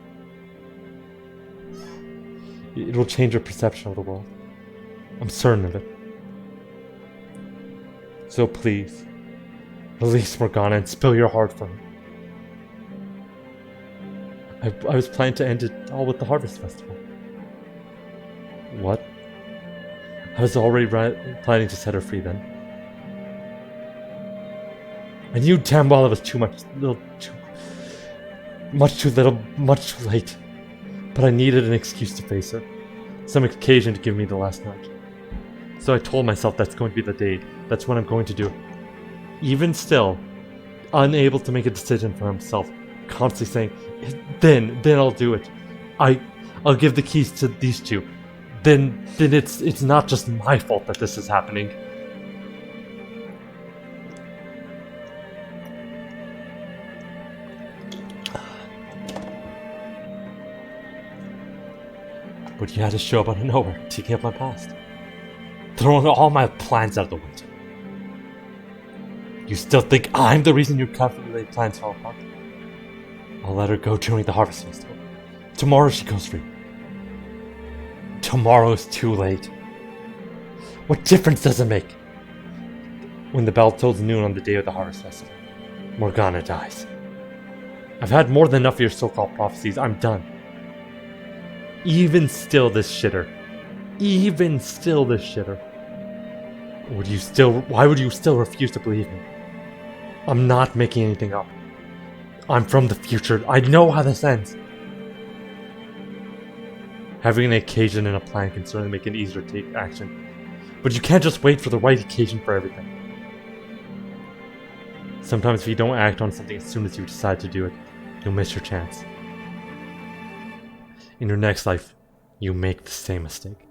It will change her perception of the world. I'm certain of it. So please, release Morgana and spill your heart for her. I was planning to end it all with the Harvest Festival. What? I was already planning to set her free then. I knew damn well it was much too little, much too late. But I needed an excuse to face her. Some occasion to give me the last nudge. So I told myself that's going to be the day. That's what I'm going to do. Even still, unable to make a decision for himself, constantly saying, then I'll do it. I'll give the keys to these two. Then it's not just my fault that this is happening. But you had to show up out of nowhere, taking up my past. Throwing all my plans out the window. You still think I'm the reason your carefully laid plans fell apart? I'll let her go during the Harvest Festival. Tomorrow she goes free. Tomorrow is too late. What difference does it make? When the bell tolls noon on the day of the Harvest Festival, Morgana dies. I've had more than enough of your so-called prophecies. I'm done. Even still, this shitter. Why would you still refuse to believe me? I'm not making anything up. I'm from the future. I know how this ends. Having an occasion and a plan can certainly make it easier to take action, but you can't just wait for the right occasion for everything. Sometimes if you don't act on something as soon as you decide to do it, you'll miss your chance. In your next life, you make the same mistake.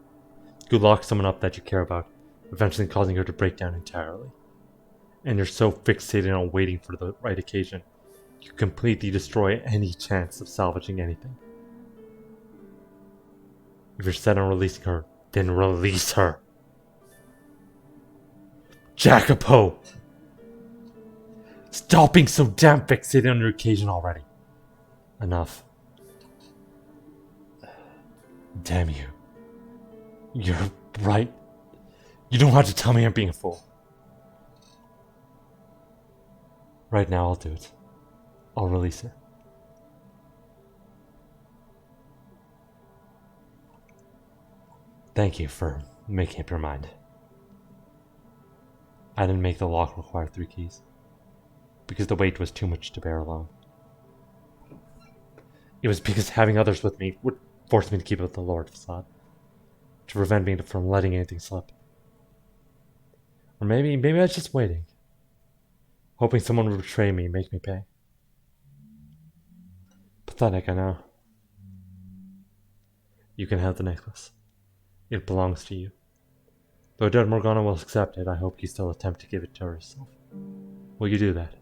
You lock someone up that you care about, eventually causing her to break down entirely. And you're so fixated on waiting for the right occasion, you completely destroy any chance of salvaging anything. If you're set on releasing her, then release her. Jacopo! Stop being so damn fixated on your occasion already. Enough. Damn you. You're right. You don't have to tell me I'm being a fool. Right now, I'll do it. I'll release her. Thank you for making up your mind. I didn't make the lock require 3 keys, because the weight was too much to bear alone. It was because having others with me would force me to keep up the Lord facade, to prevent me from letting anything slip. Or maybe I was just waiting, hoping someone would betray me and make me pay. Pathetic, I know. You can have the necklace. It belongs to you. Though dead Morgana will accept it, I hope you still attempt to give it to her yourself. Will you do that?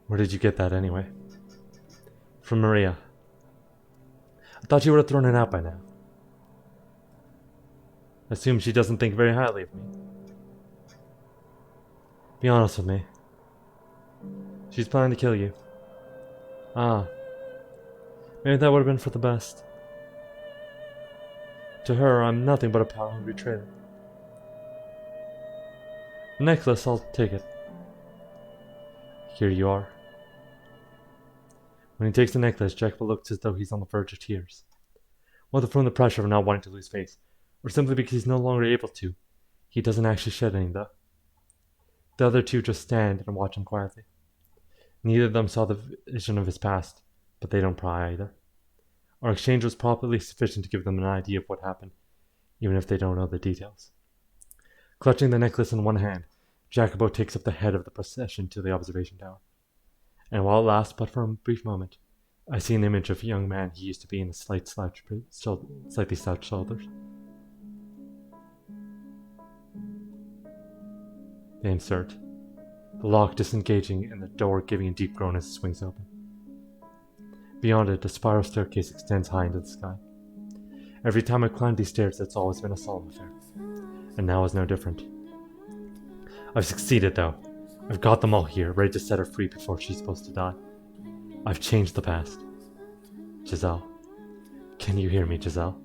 Where did you get that anyway? From Maria. I thought you would have thrown it out by now. Assume she doesn't think very highly of me. Be honest with me. She's planning to kill you. Ah. Maybe that would have been for the best. To her, I'm nothing but a power-hungry traitor. The necklace, I'll take it. Here you are. When he takes the necklace, Jacopo looks as though he's on the verge of tears. Whether from the pressure of not wanting to lose face, or simply because he's no longer able to, he doesn't actually shed any though. The other two just stand and watch him quietly. Neither of them saw the vision of his past, but they don't pry either. Our exchange was probably sufficient to give them an idea of what happened, even if they don't know the details. Clutching the necklace in one hand, Jacopo takes up the head of the procession to the observation tower. And while it lasts but for a brief moment, I see an image of a young man he used to be in his slightly slouched shoulders. They insert, the lock disengaging and the door giving a deep groan as it swings open. Beyond it, a spiral staircase extends high into the sky. Every time I've climbed these stairs, it's always been a solemn affair, and now is no different. I've succeeded, though. I've got them all here, ready to set her free before she's supposed to die. I've changed the past. Giselle. Can you hear me, Giselle?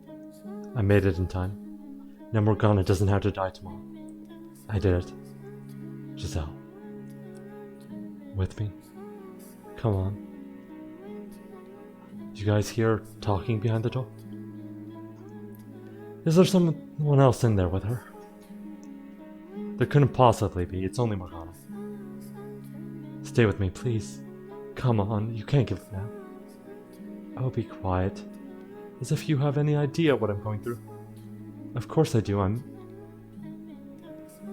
I made it in time. Now Morgana doesn't have to die tomorrow. I did it. Giselle. With me? Come on. Did you guys hear her talking behind the door? Is there someone else in there with her? There couldn't possibly be. It's only Morgana. Stay with me, please. Come on, you can't give up now. Oh, be quiet. As if you have any idea what I'm going through. Of course I do,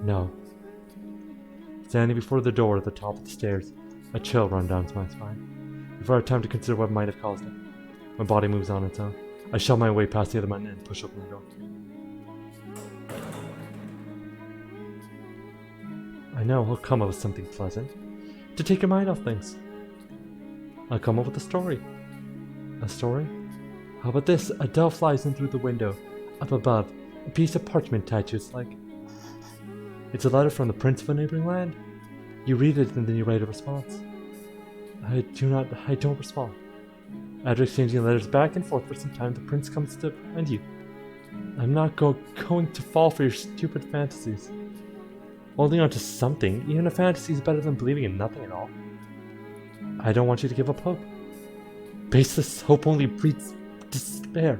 No. Standing before the door at the top of the stairs, a chill runs down my spine. Before I have time to consider what might have caused it, my body moves on its own. I shove my way past the other men and push open the door. I know I'll come up with something pleasant, to take your mind off things. I'll come up with a story. A story? How about this? A dove flies in through the window. Up above, a piece of parchment tied to its leg. It's a letter from the prince of a neighboring land. You read it and then you write a response. I don't respond. After exchanging letters back and forth for some time, the prince comes to find you. I'm not going to fall for your stupid fantasies. Holding on to something, even a fantasy, is better than believing in nothing at all. I don't want you to give up hope. Baseless hope only breeds despair.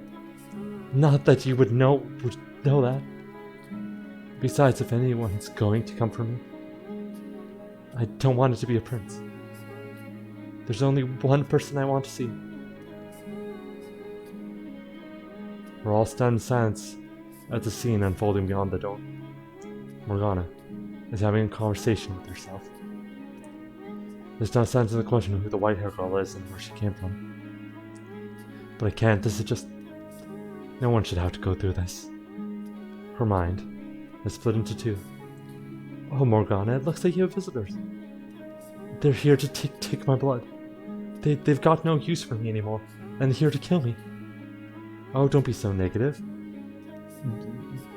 Not that you would know that. Besides, if anyone's going to come for me, I don't want it to be a prince. There's only one person I want to see. We're all stunned in silence at the scene unfolding beyond the door. Morgana is having a conversation with herself. There's no sense in the question of who the white-haired girl is and where she came from. But I can't. This is just... No one should have to go through this. Her mind is split into two. Oh, Morgana, it looks like you have visitors. They're here to take my blood. They've got no use for me anymore, and they're here to kill me. Oh, don't be so negative.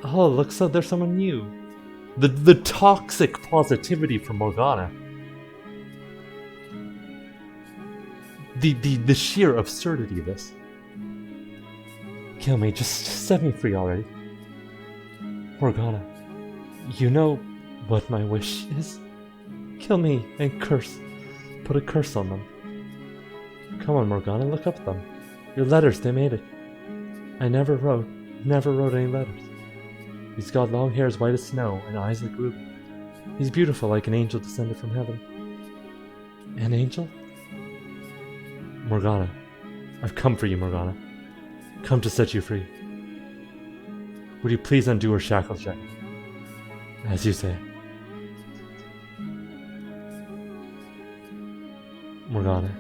Oh, it looks like there's someone new. The toxic positivity from Morgana. The sheer absurdity of this. Kill me, just set me free already. Morgana, you know what my wish is? Kill me and curse. Put a curse on them. Come on, Morgana, look up at them. Your letters, they made it. I never wrote any letters. He's got long hair as white as snow and eyes like ruby. He's beautiful like an angel descended from heaven. An angel? Morgana, I've come for you, Morgana. Come to set you free. Would you please undo her shackles, Jack? As you say. Morgana.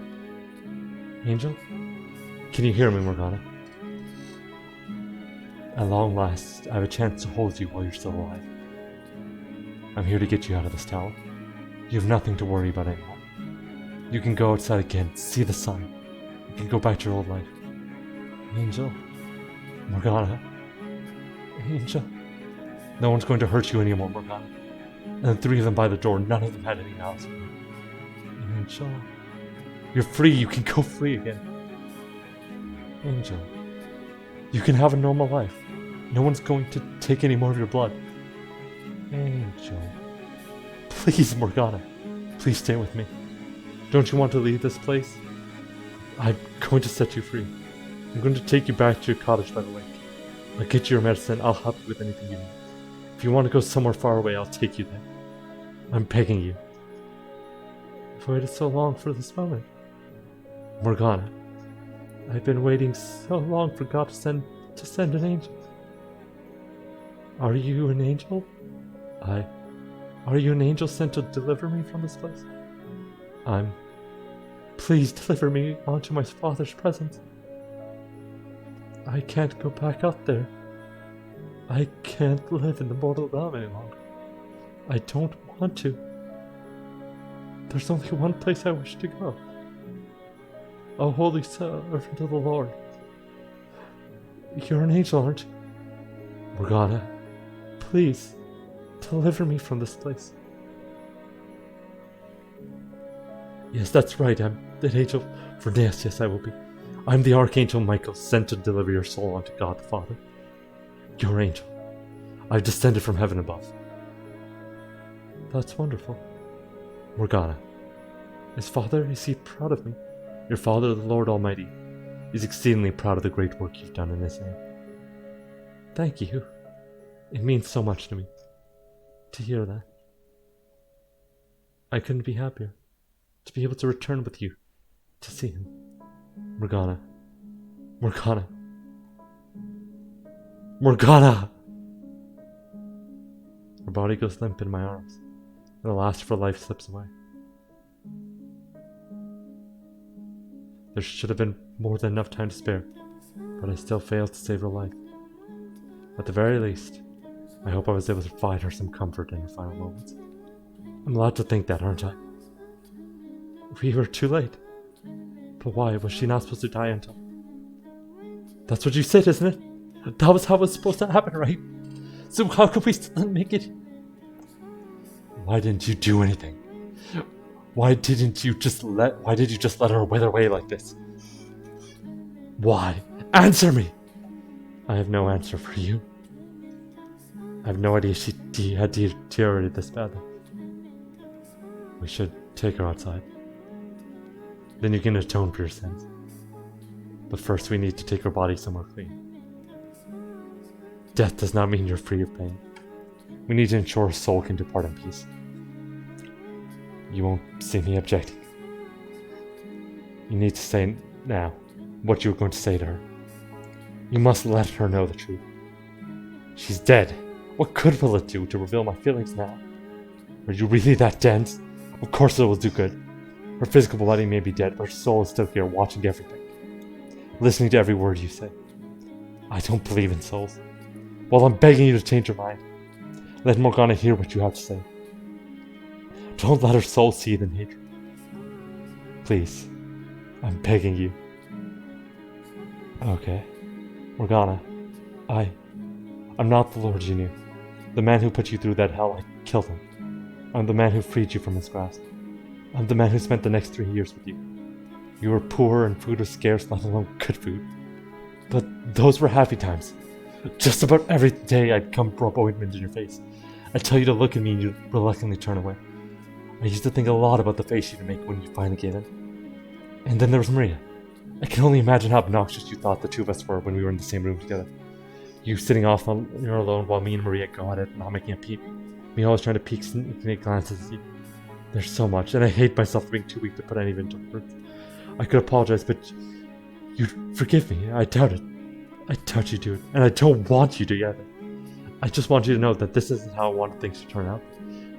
Angel? Can you hear me, Morgana? At long last, I have a chance to hold you while you're still alive. I'm here to get you out of this tower. You have nothing to worry about anymore. You can go outside again, see the sun. You can go back to your old life. Angel? Morgana? Angel? No one's going to hurt you anymore, Morgana. And 3 of them by the door, none of them had any malice. Angel? You're free, you can go free again. Angel? You can have a normal life. No one's going to take any more of your blood. Angel? Please, Morgana. Please stay with me. Don't you want to leave this place? I'm going to set you free. I'm going to take you back to your cottage by the lake. I'll get you your medicine. I'll help you with anything you need. If you want to go somewhere far away, I'll take you there. I'm begging you. I've waited so long for this moment. Morgana, I've been waiting so long for God to send an angel. Are you an angel? Are you an angel sent to deliver me from this place? Please deliver me onto my father's presence. I can't go back out there. I can't live in the mortal realm any longer. I don't want to. There's only one place I wish to go. O holy servant of the Lord. You're an angel, aren't you? Morgana, please, deliver me from this place. Yes, that's right, I'm an angel for this, yes I will be. I'm the Archangel Michael, sent to deliver your soul unto God the Father. Your angel. I've descended from heaven above. That's wonderful. Morgana, is he proud of me? Your Father, the Lord Almighty, is exceedingly proud of the great work you've done in His name. Thank you. It means so much to me to hear that. I couldn't be happier to be able to return with you to see him. Morgana. Morgana. Morgana! Her body goes limp in my arms, and the last of her life slips away. There should have been more than enough time to spare, but I still failed to save her life. At the very least, I hope I was able to provide her some comfort in her final moments. I'm allowed to think that, aren't I? We were too late. But why? Was she not supposed to die until... That's what you said, isn't it? That was how it was supposed to happen, right? So how could we still make it? Why didn't you do anything? Why did you just let her wither away like this? Why? Answer me! I have no answer for you. I have no idea she had deteriorated this badly. We should take her outside. Then you can atone for your sins. But first we need to take her body somewhere clean. Death does not mean you're free of pain. We need to ensure her soul can depart in peace. You won't see me objecting. You need to say now what you were going to say to her. You must let her know the truth. She's dead. What good will it do to reveal my feelings now? Are you really that dense? Of course it will do good. Her physical body may be dead, but her soul is still here, watching everything, listening to every word you say. I don't believe in souls. Well, I'm begging you to change your mind. Let Morgana hear what you have to say. Don't let her soul seethe in hatred. Please, I'm begging you. Okay, Morgana, I'm not the Lord you knew. The man who put you through that hell, I killed him. I'm the man who freed you from his grasp. I'm the man who spent the next 3 years with you. You were poor and food was scarce, let alone good food. But those were happy times. Just about every day I'd come rub ointment in your face. I'd tell you to look at me and you'd reluctantly turn away. I used to think a lot about the face you'd make when you finally gave in. And then there was Maria. I can only imagine how obnoxious you thought the two of us were when we were in the same room together. You sitting off on your alone while me and Maria go at it, not making a peep. Me always trying to peek sneak glances at you. There's so much, and I hate myself for being too weak to put any of it into words. I could apologize, but you'd forgive me. I doubt it. I doubt you do it, and I don't want you to either. I just want you to know that this isn't how I wanted things to turn out.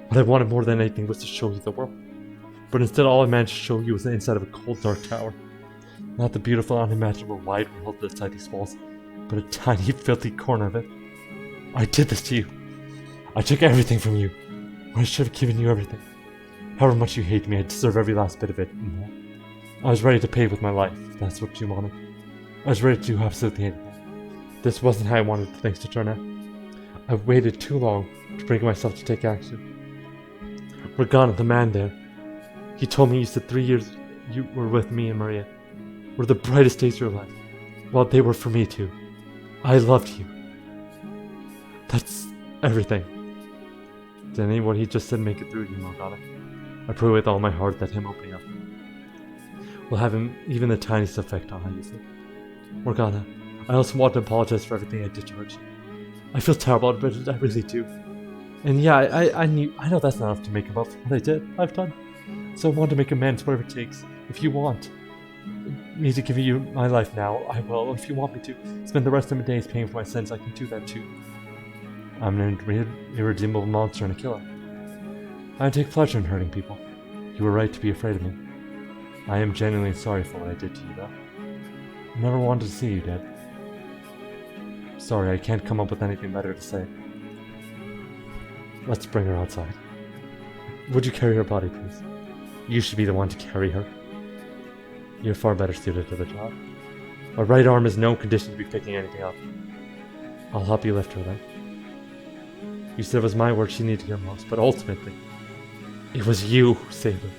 What I wanted more than anything was to show you the world. But instead, all I managed to show you was the inside of a cold, dark tower. Not the beautiful, unimaginable wide world outside these walls, but a tiny, filthy corner of it. I did this to you. I took everything from you, when I should have given you everything. However much you hate me, I deserve every last bit of it and more. I was ready to pay with my life, if that's what you wanted. I was ready to do absolutely anything. This wasn't how I wanted things to turn out. I waited too long to bring myself to take action. Morgana, the man there, he told me you said 3 years you were with me and Maria were the brightest days of your life. Well, they were for me too. I loved you. That's everything. Did any what he just said make it through to you, Morgana? I pray with all my heart that him opening up will have even the tiniest effect on how you feel. Morgana, I also want to apologize for everything I did to hurt you. I feel terrible about it, I really do. And yeah, I know that's not enough to make up for what I did, I've done. So I want to make amends, whatever it takes. If you want me to give you my life now, I will. If you want me to spend the rest of my days paying for my sins, I can do that too. I'm an irredeemable monster and a killer. I take pleasure in hurting people. You were right to be afraid of me. I am genuinely sorry for what I did to you, though. I never wanted to see you dead. Sorry, I can't come up with anything better to say. Let's bring her outside. Would you carry her body, please? You should be the one to carry her. You're far better suited to the job. My right arm is no condition to be picking anything up. I'll help you lift her then. You said it was my word she needed to hear most, but ultimately, it was you who saved her.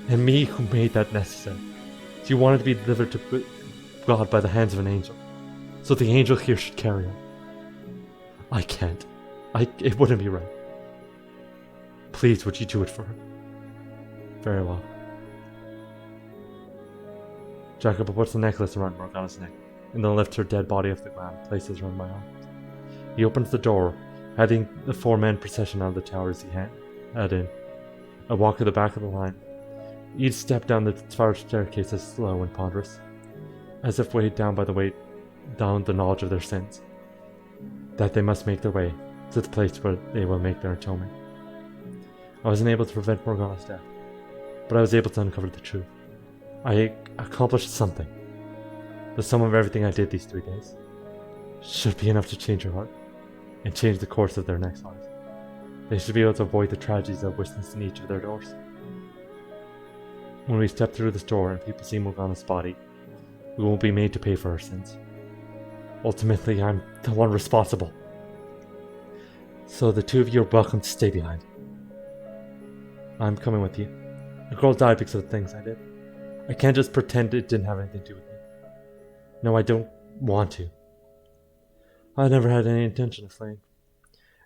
And me who made that necessary. She wanted to be delivered to God by the hands of an angel. So the angel here should carry her. I can't. It wouldn't be right. Please, would you do it for her? Very well. Jacob puts the necklace around Morgana's neck, and then lifts her dead body off the ground and places her on my arm. He opens the door, heading the four-man procession out of the tower as he head in. I walk to the back of the line. Each step down the tower staircase is slow and ponderous, as if weighed down by the knowledge of their sins, that they must make their way to the place where they will make their atonement. I wasn't able to prevent Morgana's death, but I was able to uncover the truth. I accomplished something. The sum of everything I did these 3 days should be enough to change her heart and change the course of their next lives. They should be able to avoid the tragedies I've witnessed in each of their doors. When we step through this door and people see Morgana's body, we won't be made to pay for our sins. Ultimately, I'm the one responsible. So the two of you are welcome to stay behind. I'm coming with you. A girl died because of the things I did. I can't just pretend it didn't have anything to do with me. No, I don't want to. I never had any intention of fleeing.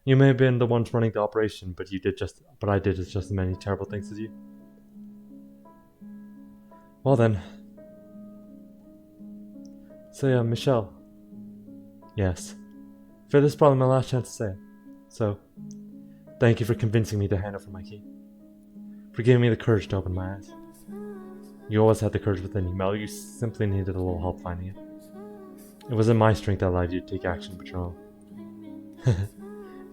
You may have been the ones running the operation, but I did just as many terrible things as you. Well then. So Michelle. Yes. Fair, this is probably my last chance to say it. So, thank you for convincing me to hand over my key. For giving me the courage to open my eyes. You always had the courage within you, Mel. You simply needed a little help finding it. It wasn't my strength that allowed you to take action, but your own.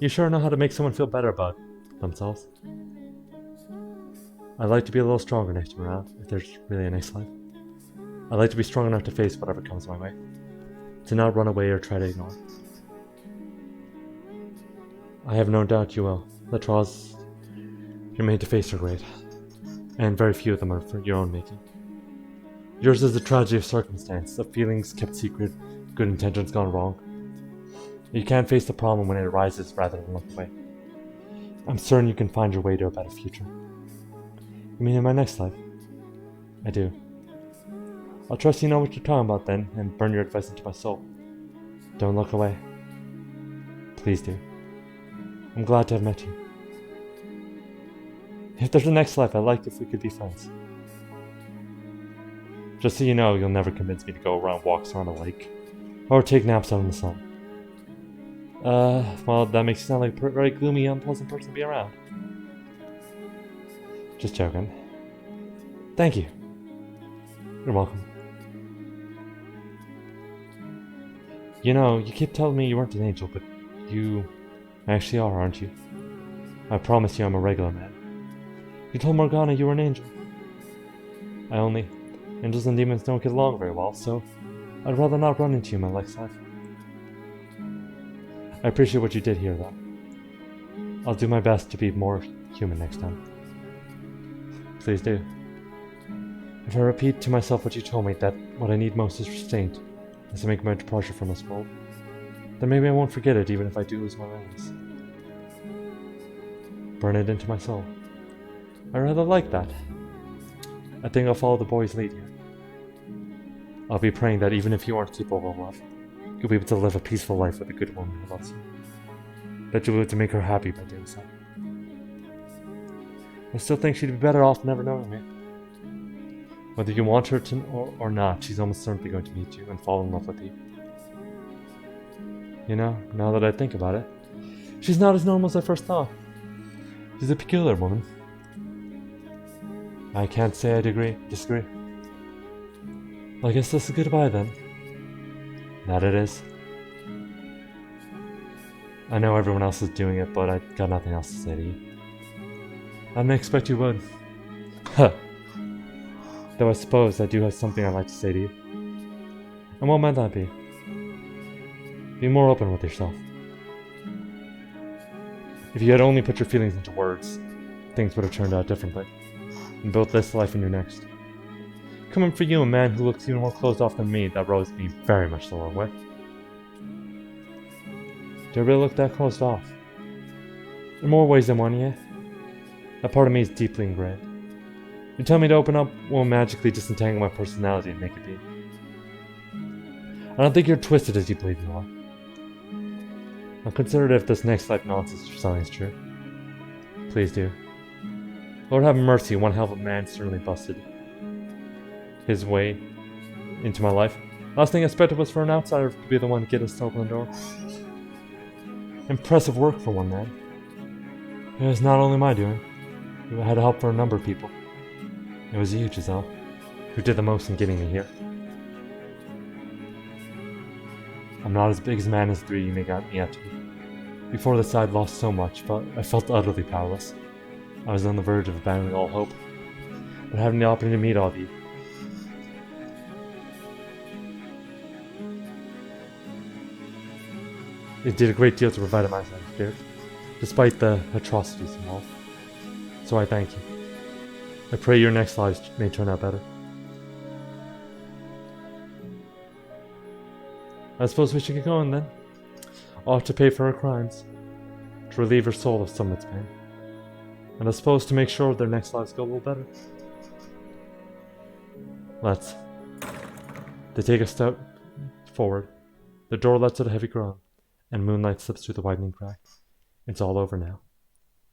You sure know how to make someone feel better about themselves. I'd like to be a little stronger next time around, if there's really a next life. I'd like to be strong enough to face whatever comes my way. To not run away or try to ignore. I have no doubt you will. The trials you're made to face are great. And very few of them are for your own making. Yours is a tragedy of circumstance, of feelings kept secret, good intentions gone wrong. You can't face the problem when it arises rather than look away. I'm certain you can find your way to a better future. You mean in my next life? I do. I'll trust you know what you're talking about then, and burn your advice into my soul. Don't look away. Please do. I'm glad to have met you. If there's a next life, I'd like if we could be friends. Just so you know, you'll never convince me to go around walks around a lake, or take naps out in the sun. Well, that makes you sound like a very gloomy, unpleasant person to be around. Just joking. Thank you. You're welcome. You know, you keep telling me you weren't an angel, but you actually are, aren't you? I promise you I'm a regular man. You told Morgana you were an angel. Angels and demons don't get along very well, so I'd rather not run into you in my next life. I appreciate what you did here, though. I'll do my best to be more human next time. Please do. If I repeat to myself what you told me, that what I need most is restraint, as I make my departure from this world, then maybe I won't forget it even if I do lose my memories. Burn it into my soul. I rather like that. I think I'll follow the boy's lead here. I'll be praying that even if you aren't capable of love, you'll be able to live a peaceful life with a good woman who loves you. That you'll be able to make her happy by doing so. I still think she'd be better off never knowing me. Whether you want her to or not, she's almost certainly going to meet you and fall in love with you. You know, now that I think about it, she's not as normal as I first thought. She's a peculiar woman. I can't say I disagree. Well, I guess this is goodbye then. That it is. I know everyone else is doing it, but I got nothing else to say to you. I didn't expect you would. Huh. Though I suppose I do have something I'd like to say to you. And what might that be? Be more open with yourself. If you had only put your feelings into words, things would have turned out differently. In both this life and your next. Coming for you, a man who looks even more closed off than me, that rubs me very much the wrong way. Do I really look that closed off? In more ways than one, yeah? That part of me is deeply ingrained. You tell me to open up, won't magically disentangle my personality and make it be. I don't think you're twisted as you believe you are. Now consider it if this next life nonsense you're selling is true. Please do. Lord have mercy, one hell of a man certainly busted his way into my life. Last thing I expected was for an outsider to be the one to get us to open the door. Impressive work for one man. It was not only my doing. You had help for a number of people. It was you, Giselle, who did the most in getting me here. I'm not as big a man as three you may got me out to be. Before this I'd lost so much, but I felt utterly powerless. I was on the verge of abandoning all hope. But having the opportunity to meet all of you, it did a great deal to provide my side of spirit, despite the atrocities involved. So I thank you. I pray your next lives may turn out better. I suppose we should get going then. I'll have to pay for her crimes, to relieve her soul of some of its pain. And I suppose to make sure their next lives go a little better. Let's. They take a step forward. The door lets out a heavy groan, and moonlight slips through the widening crack. It's all over now.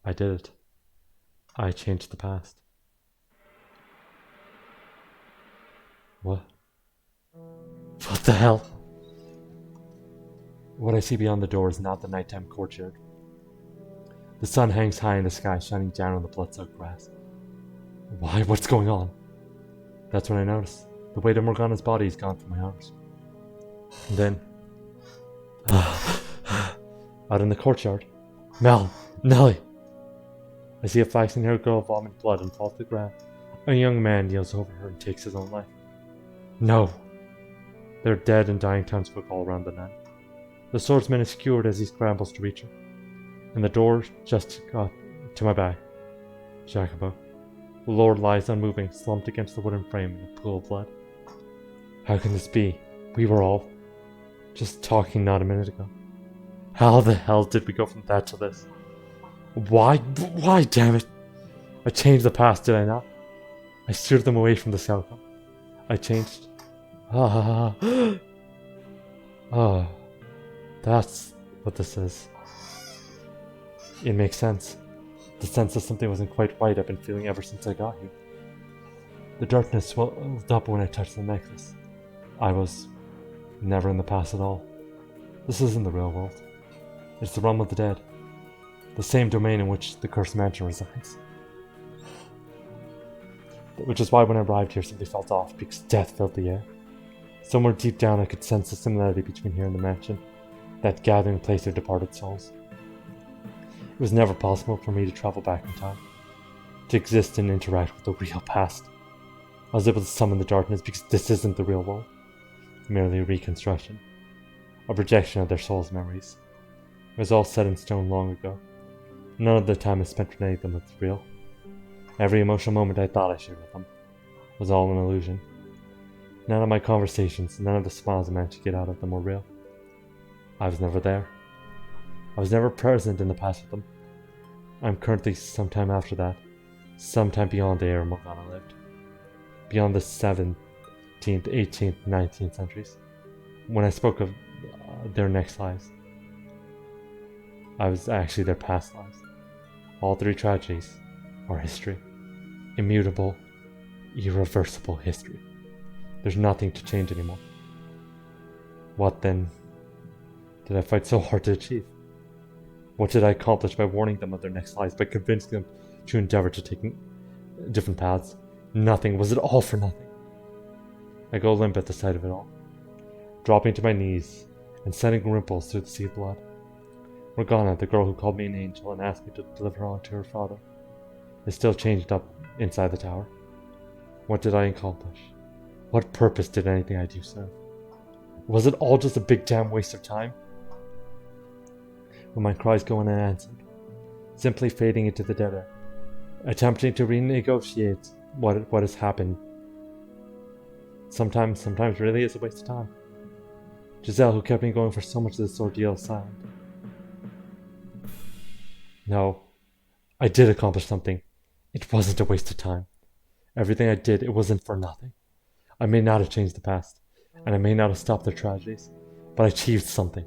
I did it. I changed the past. What? What the hell? What I see beyond the door is not the nighttime courtyard. The sun hangs high in the sky, shining down on the blood-soaked grass. Why? What's going on? That's when I notice. The weight of Morgana's body is gone from my arms. And then, out in the courtyard, Nelly! I see a flaxen-haired girl vomit blood and fall to the ground. A young man kneels over her and takes his own life. No! There are dead and dying townsfolk all around the nun. The swordsman is skewered as he scrambles to reach her. And the door just got to my back. Jacobo. The Lord lies unmoving, slumped against the wooden frame in a pool of blood. How can this be? We were all just talking not a minute ago. How the hell did we go from that to this? Why, damn it? I changed the past, did I not? I steered them away from the outcome. I changed. That's what this is. It makes sense. The sense that something wasn't quite right I've been feeling ever since I got here. The darkness swelled up when I touched the necklace. I was never in the past at all. This isn't the real world. It's the realm of the dead. The same domain in which the cursed mansion resides. Which is why when I arrived here something felt off, because death filled the air. Somewhere deep down I could sense the similarity between here and the mansion, that gathering place of departed souls. It was never possible for me to travel back in time, to exist and interact with the real past. I was able to summon the darkness because this isn't the real world, merely a reconstruction, a projection of their souls' memories. It was all set in stone long ago. None of the time I spent with any of them was real. Every emotional moment I thought I shared with them was all an illusion. None of my conversations, none of the smiles I managed to get out of them were real. I was never there. I was never present in the past with them. I'm currently sometime after that, sometime beyond the era Morgana lived. Beyond the 17th, 18th, 19th centuries. When I spoke of their next lives, I was actually their past lives. All three tragedies are history. Immutable, irreversible history. There's nothing to change anymore. What then did I fight so hard to achieve? What did I accomplish by warning them of their next lives, by convincing them to endeavor to take different paths? Nothing. Was it all for nothing? I go limp at the sight of it all, dropping to my knees and sending ripples through the sea of blood. Morgana, the girl who called me an angel and asked me to deliver her on to her father, is still chained up inside the tower. What did I accomplish? What purpose did anything I do serve? Was it all just a big damn waste of time? When my cries go unanswered, simply fading into the dead air, attempting to renegotiate what has happened, sometimes really is a waste of time. Giselle, who kept me going for so much of this ordeal, is silent. No, I did accomplish something. It wasn't a waste of time. Everything I did, it wasn't for nothing. I may not have changed the past, and I may not have stopped their tragedies, but I achieved something.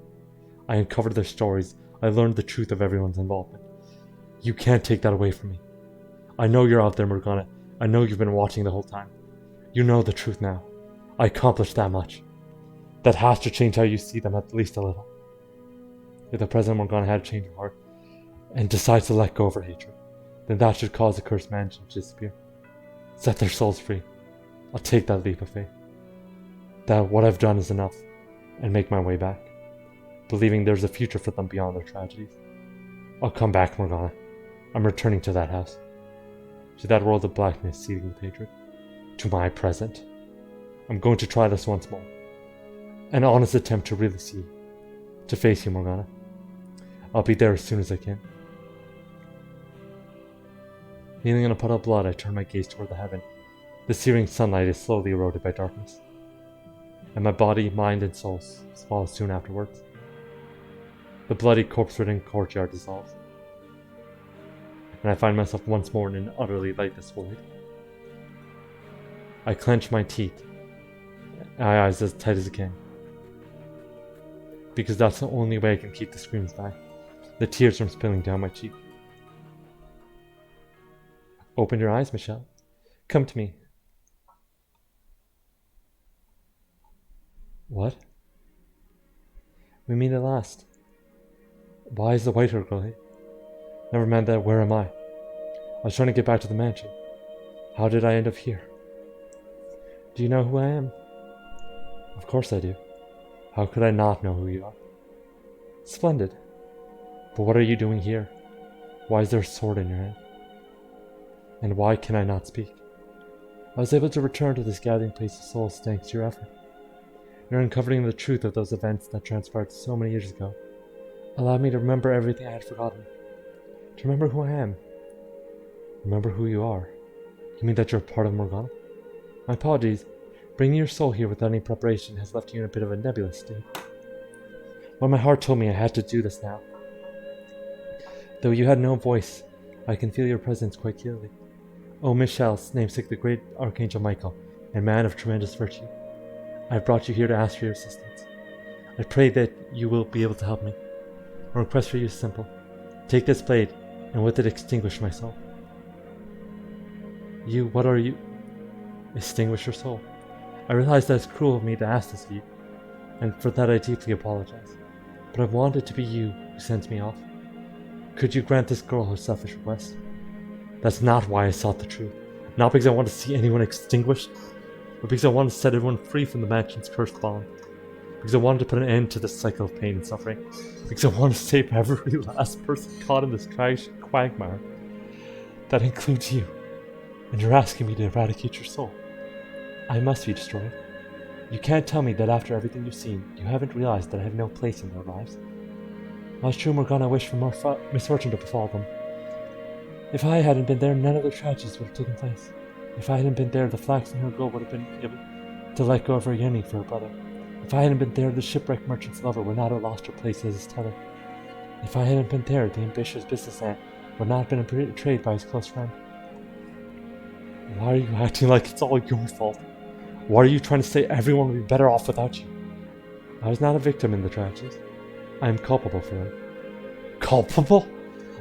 I uncovered their stories. I learned the truth of everyone's involvement. You can't take that away from me. I know you're out there, Morgana. I know you've been watching the whole time. You know the truth now. I accomplished that much. That has to change how you see them at least a little. If the President Morgana had a change of heart and decides to let go of her hatred, then that should cause the cursed mansion to disappear. Set their souls free. I'll take that leap of faith. That what I've done is enough, and make my way back, believing there's a future for them beyond their tragedies. I'll come back, Morgana. I'm returning to that house. To that world of blackness seething with hatred. To my present. I'm going to try this once more. An honest attempt to really see. To face you, Morgana. I'll be there as soon as I can. Kneeling in a puddle of blood, I turn my gaze toward the heaven. The searing sunlight is slowly eroded by darkness. And my body, mind, and soul fall soon afterwards. The bloody corpse-ridden courtyard dissolves. And I find myself once more in an utterly lightless void. I clench my teeth, my eyes as tight as I can. Because that's the only way I can keep the screams back, the tears from spilling down my cheek. Open your eyes, Michelle. Come to me. What? We meet at last. Why is the white-haired girl here? Never mind that, where am I? I was trying to get back to the mansion. How did I end up here? Do you know who I am? Of course I do. How could I not know who you are? Splendid. But what are you doing here? Why is there a sword in your hand? And why can I not speak? I was able to return to this gathering place of souls thanks to your effort. You're uncovering the truth of those events that transpired so many years ago. Allow me to remember everything I had forgotten. To remember who I am. Remember who you are. You mean that you're part of Morgana? My apologies. Bringing your soul here without any preparation has left you in a bit of a nebulous state. Well, my heart told me I had to do this now. Though you had no voice, I can feel your presence quite clearly. O Michel, namesake the great Archangel Michael, and man of tremendous virtue, I have brought you here to ask for your assistance. I pray that you will be able to help me. My request for you is simple. Take this blade, and with it extinguish my soul. You, what are you? Extinguish your soul. I realize that it's cruel of me to ask this of you, and for that I deeply apologize. But I want it to be you who sends me off. Could you grant this girl her selfish request? That's not why I sought the truth. Not because I want to see anyone extinguished, but because I want to set everyone free from the mansion's cursed bond. Because I wanted to put an end to this cycle of pain and suffering. Because I want to save every last person caught in this tragic quagmire. That includes you. And you're asking me to eradicate your soul. I must be destroyed. You can't tell me that after everything you've seen, you haven't realized that I have no place in their lives. While it's true Morgana wished for more misfortune to befall them, if I hadn't been there, none of the tragedies would have taken place. If I hadn't been there, the flaxen-haired girl would have been able to let go of her yearning for her brother. If I hadn't been there, the shipwrecked merchant's lover would not have lost her place as his teller. If I hadn't been there, the ambitious businessman would not have been betrayed by his close friend. Why are you acting like it's all your fault? Why are you trying to say everyone would be better off without you? I was not a victim in the tragedies. I am culpable for them. Culpable?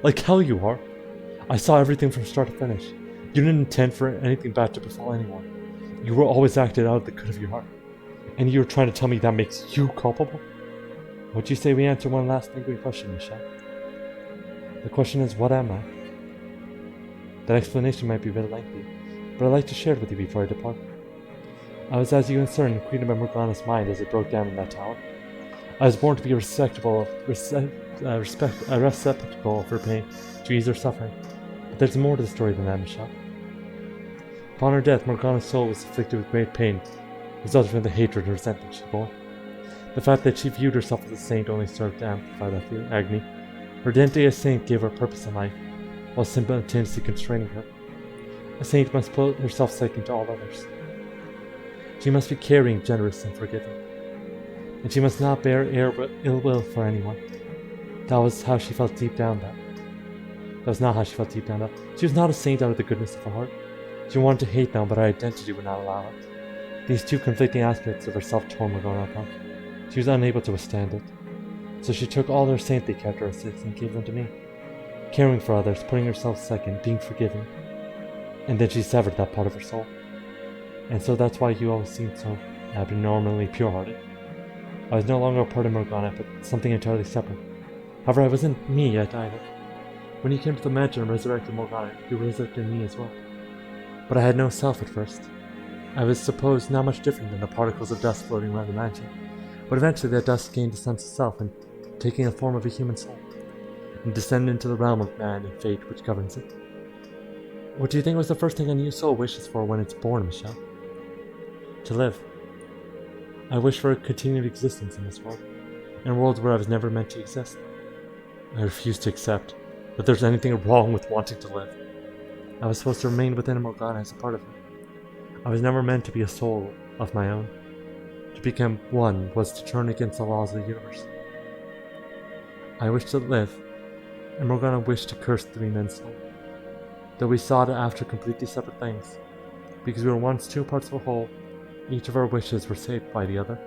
Like hell you are. I saw everything from start to finish. You didn't intend for anything bad to befall anyone. You were always acted out of the good of your heart. And you're trying to tell me that makes you culpable? Would you say we answer one last lingering question, Michelle? The question is, what am I? That explanation might be a bit lengthy, but I'd like to share it with you before I depart. I was as you concerned, queen of Morgana's mind as it broke down in that tower. I was born to be a receptacle of her pain, to ease her suffering. But there's more to the story than that, Michelle. Upon her death, Morgana's soul was afflicted with great pain, resulting from the hatred and resentment she bore. The fact that she viewed herself as a saint only served to amplify that agony. Her identity as saint gave her purpose in life, while simultaneously constraining her. A saint must put herself second to all others. She must be caring, generous, and forgiving. And she must not bear ill will for anyone. That was how she felt deep down. That was not how she felt deep down. She was not a saint out of the goodness of her heart. She wanted to hate them, but her identity would not allow it. These two conflicting aspects of herself tore Morgana apart. She was unable to withstand it. So she took all her saintly characteristics and gave them to me. Caring for others, putting herself second, being forgiving. And then she severed that part of her soul. And so that's why you always seemed so abnormally pure-hearted. I was no longer a part of Morgana, but something entirely separate. However, I wasn't me yet either. When you came to the mansion and resurrected Morgana, you resurrected me as well. But I had no self at first. I was supposed not much different than the particles of dust floating around the mansion. But eventually that dust gained a sense of self and taking the form of a human soul, and descended into the realm of man and fate which governs it. What do you think was the first thing a new soul wishes for when it's born, Michelle? To live. I wish for a continued existence in this world, in a world where I was never meant to exist. I refuse to accept that there's anything wrong with wanting to live. I was supposed to remain within Morgana as a part of her. I was never meant to be a soul of my own. To become one was to turn against the laws of the universe. I wished to live, and Morgana wished to curse three men's soul. Though we sought after completely separate things, because we were once two parts of a whole, each of our wishes were shaped by the other.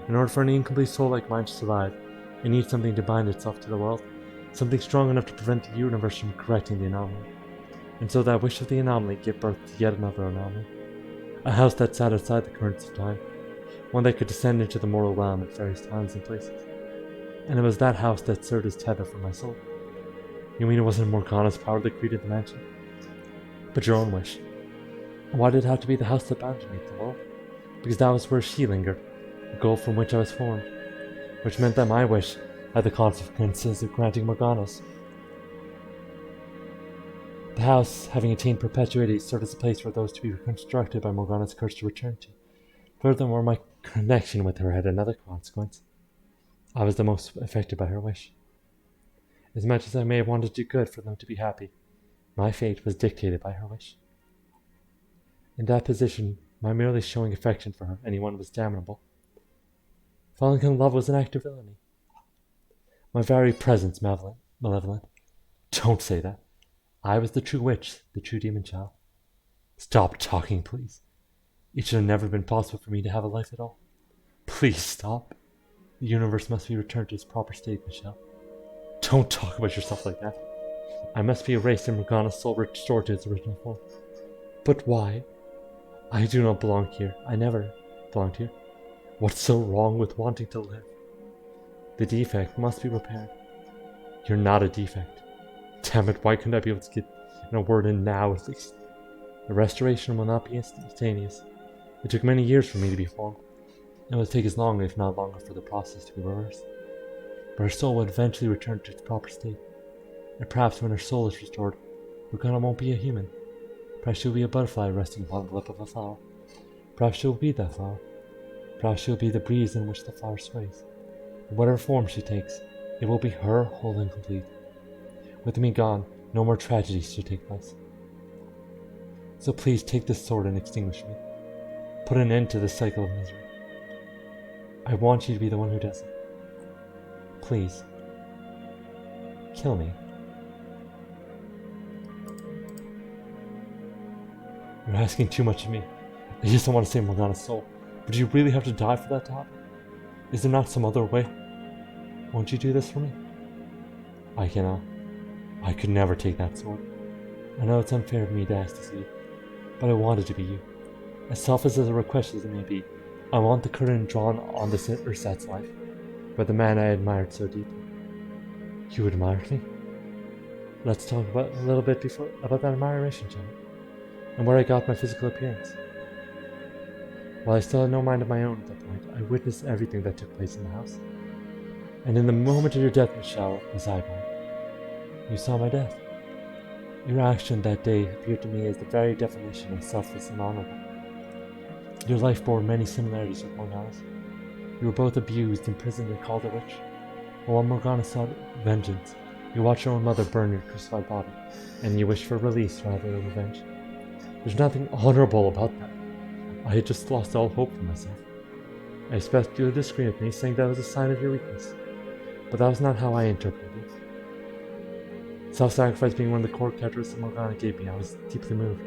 In order for an incomplete soul like mine to survive, it needs something to bind itself to the world, something strong enough to prevent the universe from correcting the anomaly. And so that wish of the anomaly gave birth to yet another anomaly. A house that sat outside the currents of time, one that could descend into the mortal realm at various times and places. And it was that house that served as tether for my soul. You mean it wasn't Morgana's power that created the mansion? But your own wish. Why did it have to be the house that bound me to the world? Because that was where she lingered, goal from which I was formed, which meant that my wish had the consequences of granting Morgana's. The house, having attained perpetuity, served as a place for those to be reconstructed by Morgana's curse to return to. Furthermore, my connection with her had another consequence. I was the most affected by her wish. As much as I may have wanted to do good for them to be happy, my fate was dictated by her wish. In that position, my merely showing affection for her, anyone, was damnable. Falling in love was an act of villainy. My very presence malevolent. Don't say that. I was the true witch, the true demon child. Stop talking, please. It should have never been possible for me to have a life at all. Please stop. The universe must be returned to its proper state, Michelle. Don't talk about yourself like that. I must be erased and Morgana's soul restored to its original form. But why? I do not belong here. I never belonged here. What's so wrong with wanting to live? The defect must be repaired. You're not a defect. Damn it, why couldn't I be able to get a word in now at least? The restoration will not be instantaneous. It took many years for me to be formed. It will take as long, if not longer, for the process to be reversed. But her soul will eventually return to its proper state. And perhaps when her soul is restored, Morgana won't be a human. Perhaps she'll be a butterfly resting upon the lip of a flower. Perhaps she'll be that flower. Perhaps she'll be the breeze in which the flower sways. In whatever form she takes, it will be her whole and complete. With me gone, no more tragedies should take place. So please take this sword and extinguish me. Put an end to this cycle of misery. I want you to be the one who does it. Please. Kill me. You're asking too much of me. I just don't want to save Morgana's soul. But do you really have to die for that to happen? Is there not some other way? Won't you do this for me? I cannot. I could never take that sword. I know it's unfair of me to ask to see you, but I want it to be you. As selfish as a request as it may be, I want the curtain drawn on this Ursat's life, by the man I admired so deeply. You admired me? Let's talk about a little bit about that admiration, shall we? And where I got my physical appearance. While I still had no mind of my own at that point, I witnessed everything that took place in the house. And in the moment of your death, Michelle, was I born. You saw my death. Your action that day appeared to me as the very definition of selfless and honorable. Your life bore many similarities with Morgana's. You were both abused, imprisoned, and called a witch. While Morgana sought vengeance, you watched your own mother burn your crucified body, and you wished for release rather than revenge. There's nothing honorable about that. I had just lost all hope for myself. I expect you to disagree with me, saying that was a sign of your weakness. But that was not how I interpreted it. Self-sacrifice being one of the core characteristics Morgana gave me, I was deeply moved.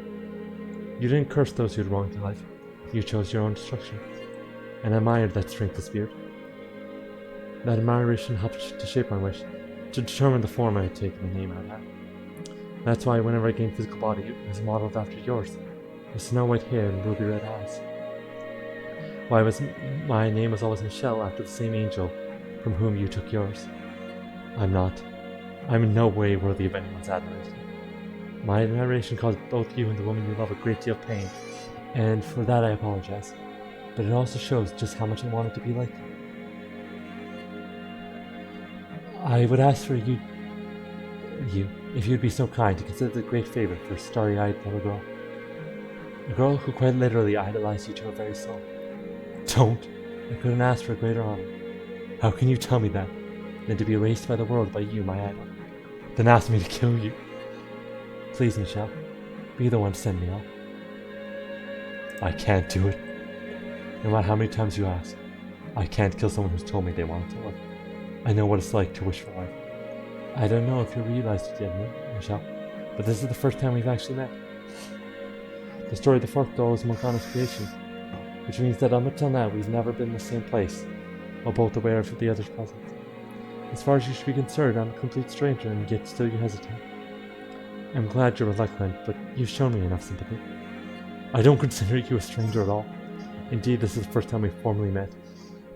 You didn't curse those who had wronged your life. You chose your own destruction, and I admired that strength of spirit. That admiration helped to shape my wish, to determine the form I had taken, the name I had. That's why whenever I gained physical body, it was modeled after yours, with snow white hair and ruby red eyes. My name was always Michelle, after the same angel from whom you took yours. I'm in no way worthy of anyone's admiration. My admiration caused both you and the woman you love a great deal of pain, and for that I apologize. But it also shows just how much I wanted to be like you. I would ask for you, if you'd be so kind to consider the great favor for a starry-eyed little girl. A girl who quite literally idolized you to her very soul. Don't! I couldn't ask for a greater honor. How can you tell me that, than to be erased by the world by you, my idol? Then ask me to kill you. Please, Michelle, be the one to send me off. I can't do it. No matter how many times you ask, I can't kill someone who's told me they want to live. I know what it's like to wish for life. I don't know if you realized it yet, Michelle, but this is the first time we've actually met. The story of the fourth doll is Morgana's creation, which means that up until now we've never been in the same place, while both aware of the other's presence. As far as you should be concerned, I'm a complete stranger, and yet still you hesitate. I'm glad you're reluctant, but you've shown me enough sympathy. I don't consider you a stranger at all. Indeed, this is the first time we've formally met,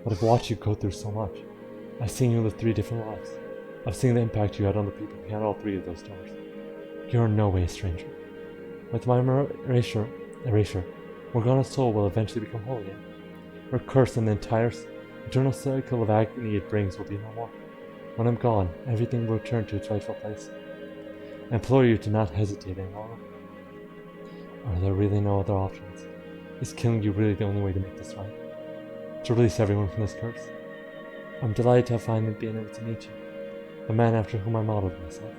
but I've watched you go through so much. I've seen you live 3 different lives. I've seen the impact you had on the people behind all 3 of those doors. You're in no way a stranger. With my erasure, Morgana's soul will eventually become whole again. Her curse and the entire eternal cycle of agony it brings will be no more. When I'm gone, everything will return to its rightful place. I implore you to not hesitate any longer. Are there really no other options? Is killing you really the only way to make this right? To release everyone from this curse? I'm delighted to have finally been able to meet you, the man after whom I modeled myself.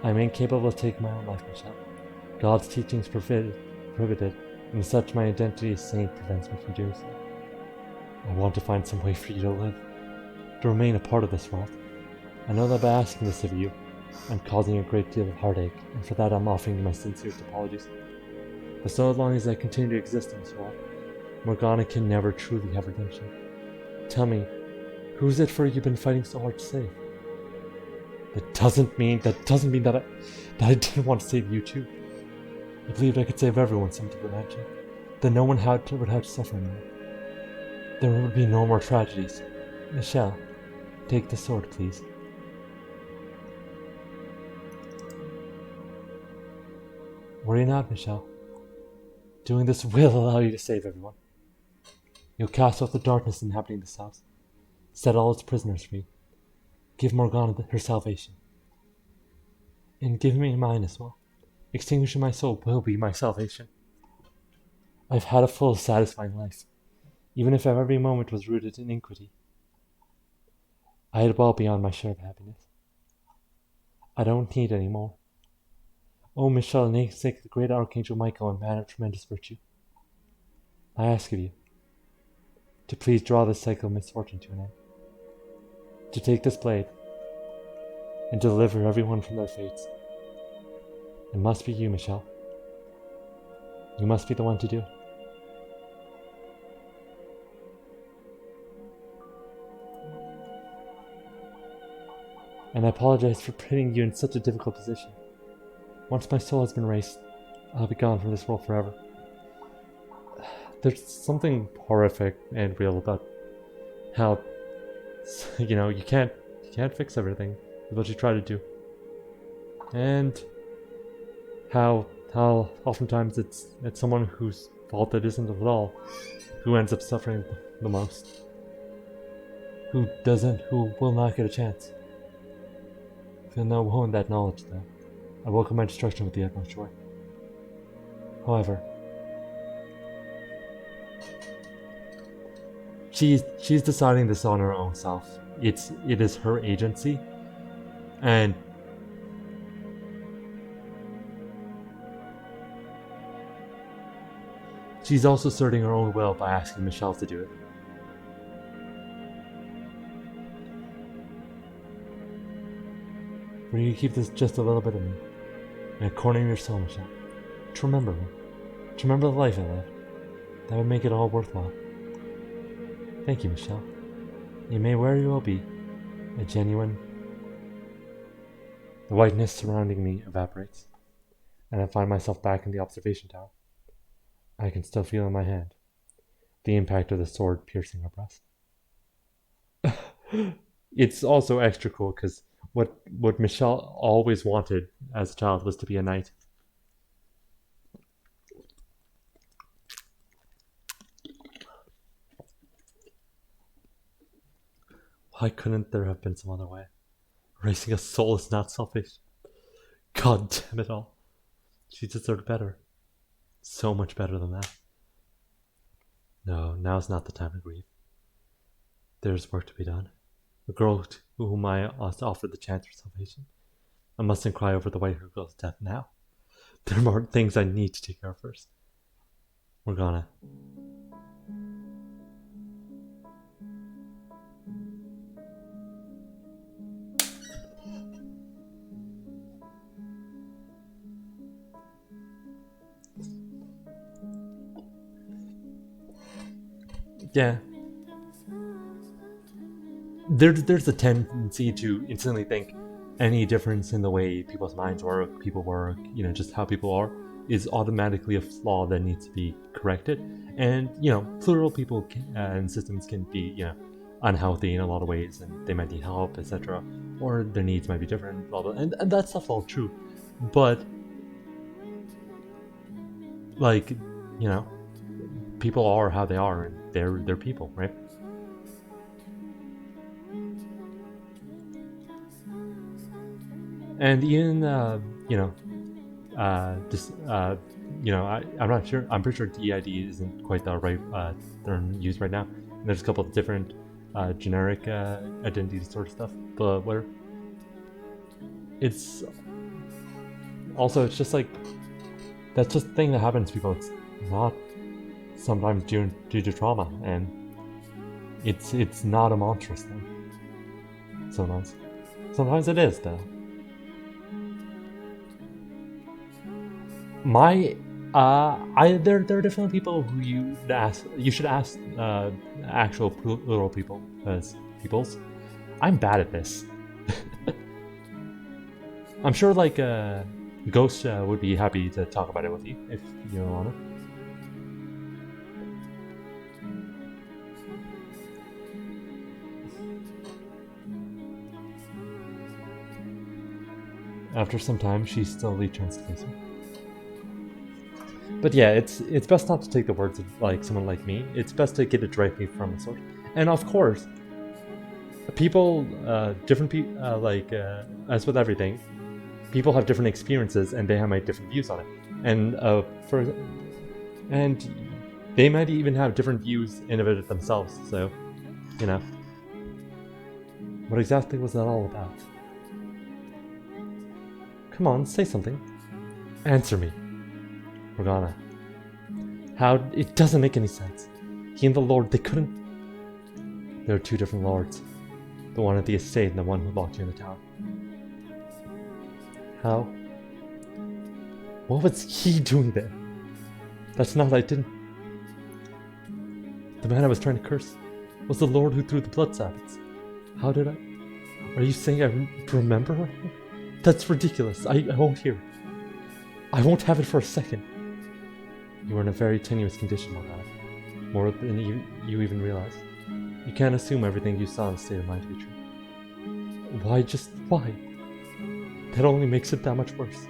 I am incapable of taking my own life, Michelle. God's teachings prohibited, and as such my identity as saint prevents me from doing so. I want to find some way for you to live, to remain a part of this world. I know that by asking this of you, I'm causing a great deal of heartache, and for that I'm offering you my sincerest apologies. But so long as I continue to exist in this world, Morgana can never truly have redemption. Tell me, who is it for you've been fighting so hard to save? That doesn't mean that I didn't want to save you too. I believed I could save everyone some dimension. Then no one would have to suffer anymore. There would be no more tragedies. Michelle, take the sword, please. Worry not, Michelle. Doing this will allow you to save everyone. You'll cast off the darkness inhabiting this house. Set all its prisoners free. Give Morgana her salvation. And give me mine as well. Extinguishing my soul will be my salvation. I've had a full, satisfying life, even if every moment was rooted in iniquity. I had well beyond my share of happiness. I don't need any more. O Michelle, namesake of the great Archangel Michael and man of tremendous virtue, I ask of you to please draw this cycle of misfortune to an end, to take this blade and deliver everyone from their fates. It must be you, Michelle. You must be the one to do it. And I apologize for putting you in such a difficult position. Once my soul has been raised, I'll be gone from this world forever. There's something horrific and real about how, you can't fix everything with what you try to do. And how oftentimes it's someone whose fault it isn't at all who ends up suffering the most. Who will not get a chance. Feel no woe in that knowledge, though. I welcome my destruction with the utmost joy. However, she's deciding this on her own self. It is her agency, and she's also asserting her own will by asking Michelle to do it. Will you keep this just a little bit of me, in a corner of your soul, Michelle? To remember me, to remember the life I led. That would make it all worthwhile. Thank you, Michelle. You may very well be a genuine. The whiteness surrounding me evaporates, and I find myself back in the observation tower. I can still feel in my hand the impact of the sword piercing her breast. It's also extra cool because what Michelle always wanted as a child was to be a knight. Why couldn't there have been some other way? Raising a soul is not selfish. God damn it all. She deserved better. So much better than that. No, now's not the time to grieve. There's work to be done. A girl to whom I offered the chance for salvation. I mustn't cry over the white-haired girl's death now. There are more things I need to take care of first. Morgana. Yeah. There's a tendency to instantly think any difference in the way people's minds work, people work, just how people are, is automatically a flaw that needs to be corrected. And, plural people and systems can be, unhealthy in a lot of ways, and they might need help, etc. Or their needs might be different, blah, blah, and that stuff's all true. But, people are how they are, and they're people, right? And even I'm not sure. I'm pretty sure DID isn't quite the right term used right now. And there's a couple of different generic identity disorder stuff, but whatever. It's also, it's just like, that's just a thing that happens to people. It's not sometimes due to trauma, and it's not a monstrous thing. Sometimes it is though. There are definitely people who you should ask actual plural people as peoples. I'm bad at this. I'm sure like Ghost would be happy to talk about it with you if you want to. After some time, she slowly turns to face me. But yeah, it's best not to take the words of like someone like me. It's best to get it directly from the source. And of course, people, different people, as with everything, people have different experiences and they have different views on it. And and they might even have different views in of it themselves. So, what exactly was that all about? Come on, say something. Answer me. Morgana. How? It doesn't make any sense. He and the Lord, they couldn't... There are two different lords. The one at the estate and the one who locked you in the tower. How? What was he doing there? That's not I didn't... The man I was trying to curse was the Lord who threw the blood sabbaths. How did I... Are you saying I remember her? That's ridiculous. I won't hear it. I won't have it for a second. You were in a very tenuous condition, Morgana. More than you even realize. You can't assume everything you saw in the state of mind to be true. Why? That only makes it that much worse.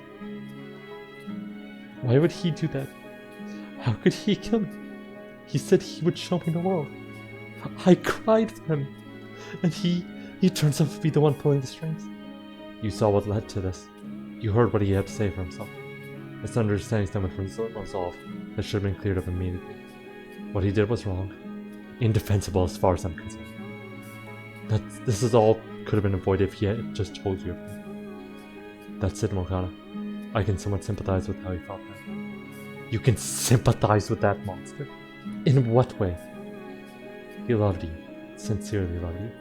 Why would he do that? How could he kill me? He said he would show me the world. I cried for him. And he turns out to be the one pulling the strings. You saw what led to this. You heard what he had to say for himself. Misunderstandings that went unresolved that should have been cleared up immediately. What he did was wrong. Indefensible as far as I'm concerned. This is all could have been avoided if he had just told you everything. That's it, Morgana. I can somewhat sympathize with how you felt then. You can sympathize with that monster? In what way? He loved you. Sincerely loved you.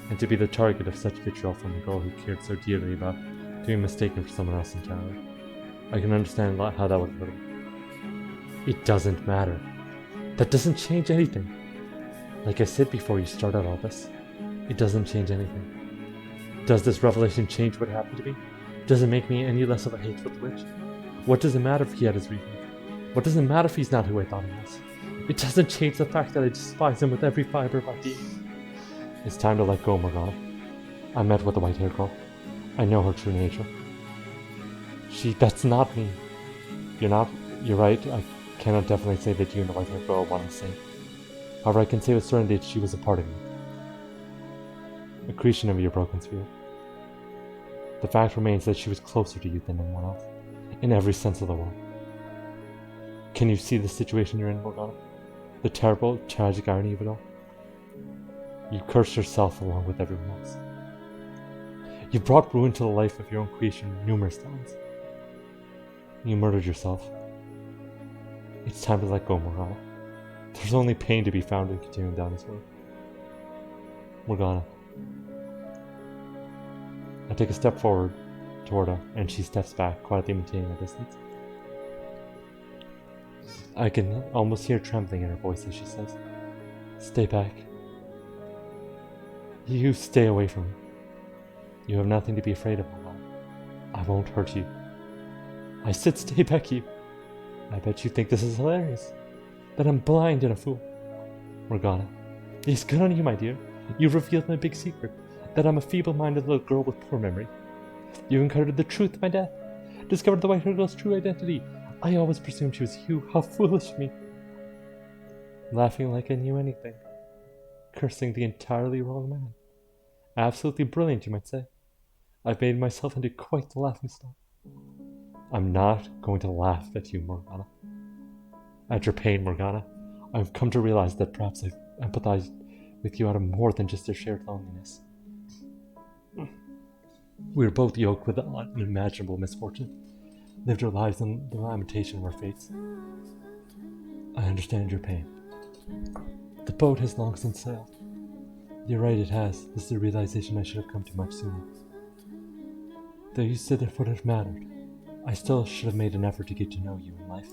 And to be the target of such vitriol from a girl who cared so dearly about to be mistaken for someone else entirely. I can understand how that would hurt him. It doesn't matter. That doesn't change anything. Like I said before you started all this, it doesn't change anything. Does this revelation change what happened to me? Does it make me any less of a hateful witch? What does it matter if he had his reason? What does it matter if he's not who I thought he was? It doesn't change the fact that I despise him with every fiber of my being. It's time to let go, Morgana. I met with the white-haired girl. I know her true nature. That's not me. You're right, I cannot definitely say that you and the white-haired girl are one and the same. However, I can say with certainty that she was a part of you. A creation of your broken spirit. The fact remains that she was closer to you than anyone else, in every sense of the word. Can you see the situation you're in, Morgana? The terrible, tragic irony of it all? You cursed yourself along with everyone else. You brought ruin to the life of your own creation numerous times. You murdered yourself. It's time to let go, Morgana. There's only pain to be found in continuing down this road. Morgana. I take a step forward toward her, and she steps back, quietly maintaining a distance. I can almost hear trembling in her voice as she says, "Stay back. You stay away from me. You have nothing to be afraid of, Morgana. I won't hurt you." I said stay back, you. I bet you think this is hilarious. That I'm blind and a fool. Morgana, it's good on you, my dear. You've revealed my big secret. That I'm a feeble-minded little girl with poor memory. You've uncovered the truth of my death. Discovered the white-haired girl's true identity. I always presumed she was you. How foolish of me. laughing like I knew anything, cursing the entirely wrong man. Absolutely brilliant, you might say. I've made myself into quite the laughingstock. I'm not going to laugh at you, Morgana. At your pain, Morgana. I've come to realize that perhaps I've empathized with you out of more than just your shared loneliness. We were both yoked with unimaginable misfortune, lived our lives in the lamentation of our fates. I understand your pain. The boat has long since sailed. You're right, it has. This is a realization I should have come to much sooner. Though you said it would have mattered, I still should have made an effort to get to know you in life.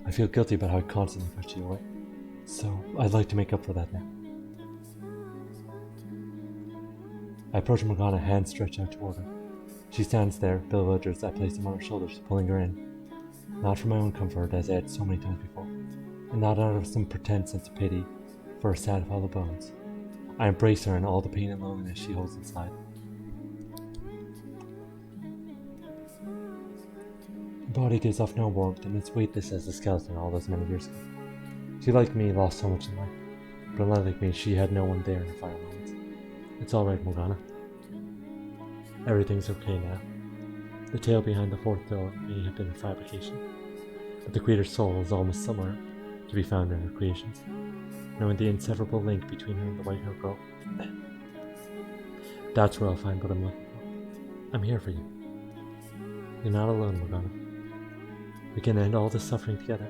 I feel guilty about how I constantly pushed you away, so I'd like to make up for that now. I approach Morgana, hands stretched out toward her. She stands there, bewildered as I place them on her shoulders, pulling her in. Not for my own comfort, as I had so many times before, and not out of some pretend sense of pity for her sad hollow bones. I embrace her and all the pain and loneliness she holds inside. Her body gives off no warmth, and it's weightless as a skeleton all those many years ago. She, like me, lost so much in life, but unlike me, she had no one there in her final moments. It's alright, Morgana. Everything's okay now. The tale behind the fourth door may have been a fabrication, but the creator's soul is almost somewhere to be found in her creations, knowing the inseparable link between her and the white-haired girl. That's where I'll find what I'm looking for. I'm here for you. You're not alone, Morgana. We can end all this suffering together.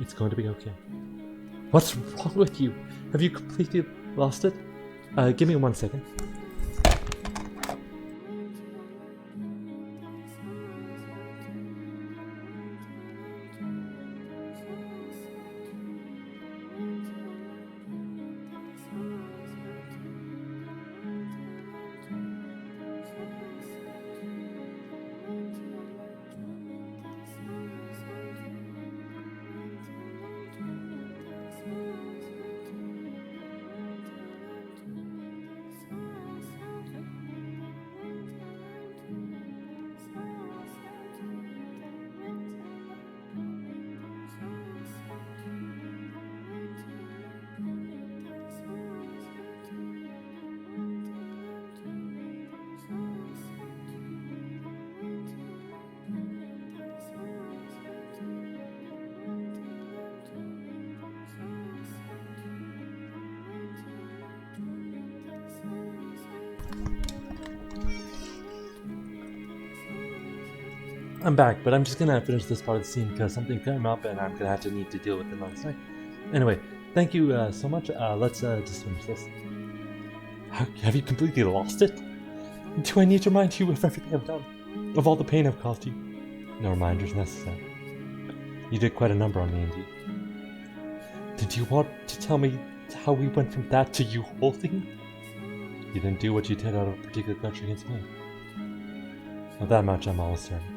It's going to be okay. What's wrong with you? Have you completely lost it? Give me 1 second. I'm back, but I'm just gonna finish this part of the scene because something came up and I'm gonna need to deal with it last night. Anyway, thank you so much. Let's just finish this. Have you completely lost it? Do I need to remind you of everything I've done? Of all the pain I've caused you? No reminders necessary. You did quite a number on me, indeed. Did you want to tell me how we went from that to you holding? You didn't do what you did out of a particular grudge against me. Of that much I'm always certain.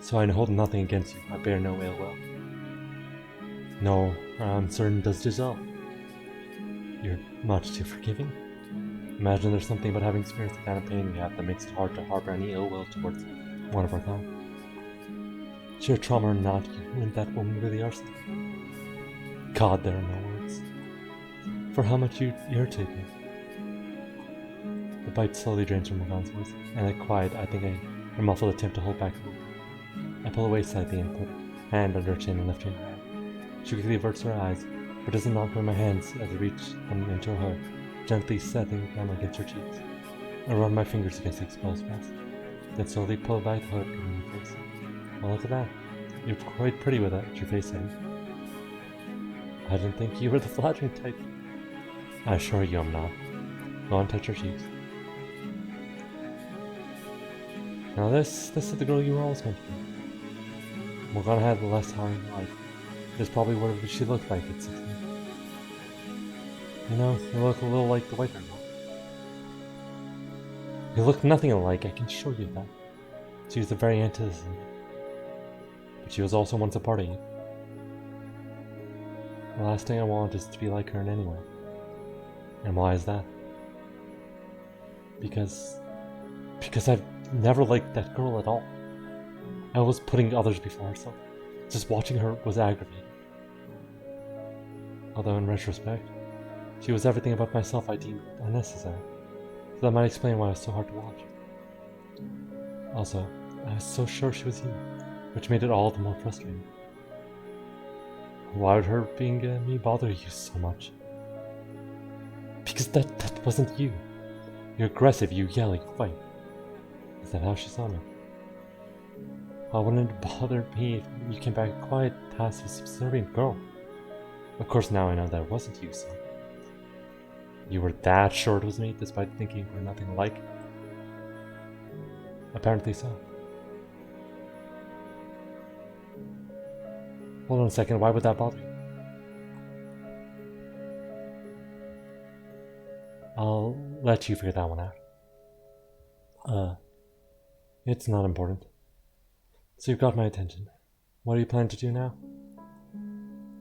So I hold nothing against you. I bear no ill will. No, I'm certain does dissolve. You're much too forgiving. Imagine there's something about having experienced the kind of pain we have that makes it hard to harbor any ill will towards one of our kind. Sheer trauma or not, you and that woman really are something. God, there are no words. For how much you irritate me. The bite slowly drains from Morgana's voice, and at quiet, I think a muffled attempt to hold back the whoop. I pull away slightly and put a hand under her chin and lift her hand. She quickly averts her eyes, but doesn't knock away my hands as I reach them into her hood, gently setting them against her cheeks. I run my fingers against the exposed breast, then slowly pull back the hood covering her face. Well, look at that. You're quite pretty with your face in. I didn't think you were the flattering type. I assure you I'm not. Go on, touch her cheeks. Now this is the girl you were always meant to be. Morgana had the less harrowing life. This is probably what she looked like at 16. You know, you look a little like the white-haired girl. You look nothing alike, I can show you that. She was the very antithesis. But she was also once a part of you. The last thing I want is to be like her in any way. And why is that? Because I've never liked that girl at all. I was putting others before herself. Just watching her was aggravating. Although in retrospect, she was everything about myself I deemed unnecessary. So that might explain why it was so hard to watch. Also, I was so sure she was you, which made it all the more frustrating. Why would her being me bother you so much? Because that wasn't you. You're aggressive, you yell, you fight. Is that how she saw me? Why wouldn't it bother me if you came back a quiet, passive, subservient girl? Of course now I know that it wasn't you, so... You were that sure it was me, despite thinking you were nothing alike? Apparently so. Hold on a second, why would that bother you? I'll let you figure that one out. It's not important. So you've got my attention. What do you plan to do now?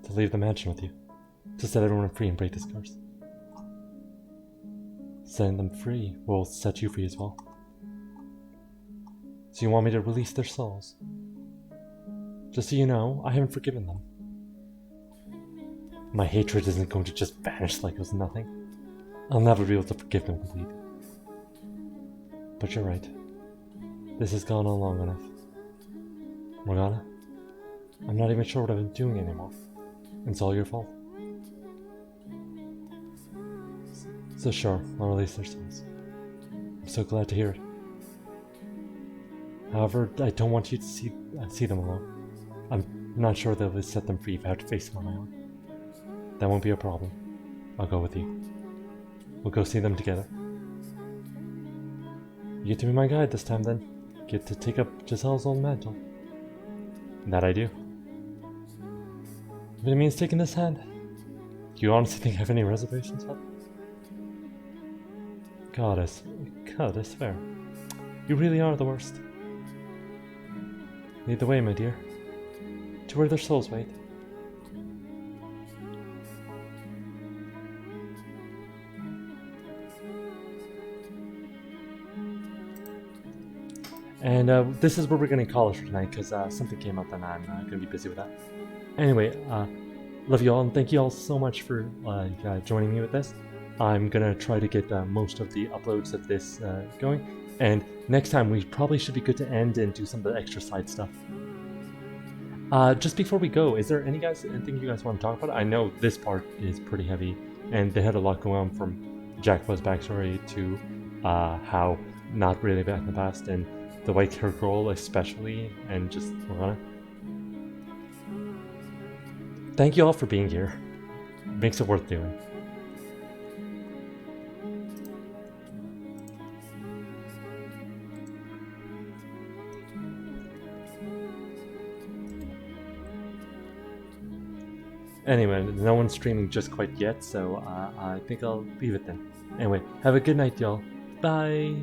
To leave the mansion with you. To set everyone free and break this curse. Setting them free will set you free as well. So you want me to release their souls? Just so you know, I haven't forgiven them. My hatred isn't going to just vanish like it was nothing. I'll never be able to forgive them completely. But you're right. This has gone on long enough. Morgana, I'm not even sure what I've been doing anymore. It's all your fault. So sure, I'll release their souls. I'm so glad to hear it. However, I don't want you to see them alone. I'm not sure they'll set them free if I have to face them on my own. That won't be a problem. I'll go with you. We'll go see them together. You get to be my guide this time then. Get to take up Giselle's old mantle. That I do. If it means taking this hand, do you honestly think I have any reservations, Fata? Goddess, I swear. You really are the worst. Lead the way, my dear. To where their souls wait. And this is where we're going to call it for tonight, because something came up and I'm going to be busy with that. Anyway, love you all, and thank you all so much for joining me with this. I'm going to try to get most of the uploads of this going, and next time we probably should be good to end and do some of the extra side stuff. Just before we go, is there anything you guys want to talk about? I know this part is pretty heavy, and they had a lot going on from Jackpot's backstory to how not really back in the past, and the white-haired girl especially, and just Morgana. Thank you all for being here. It makes it worth doing. Anyway, no one's streaming just quite yet, so I think I'll leave it then. Anyway, have a good night, y'all. Bye!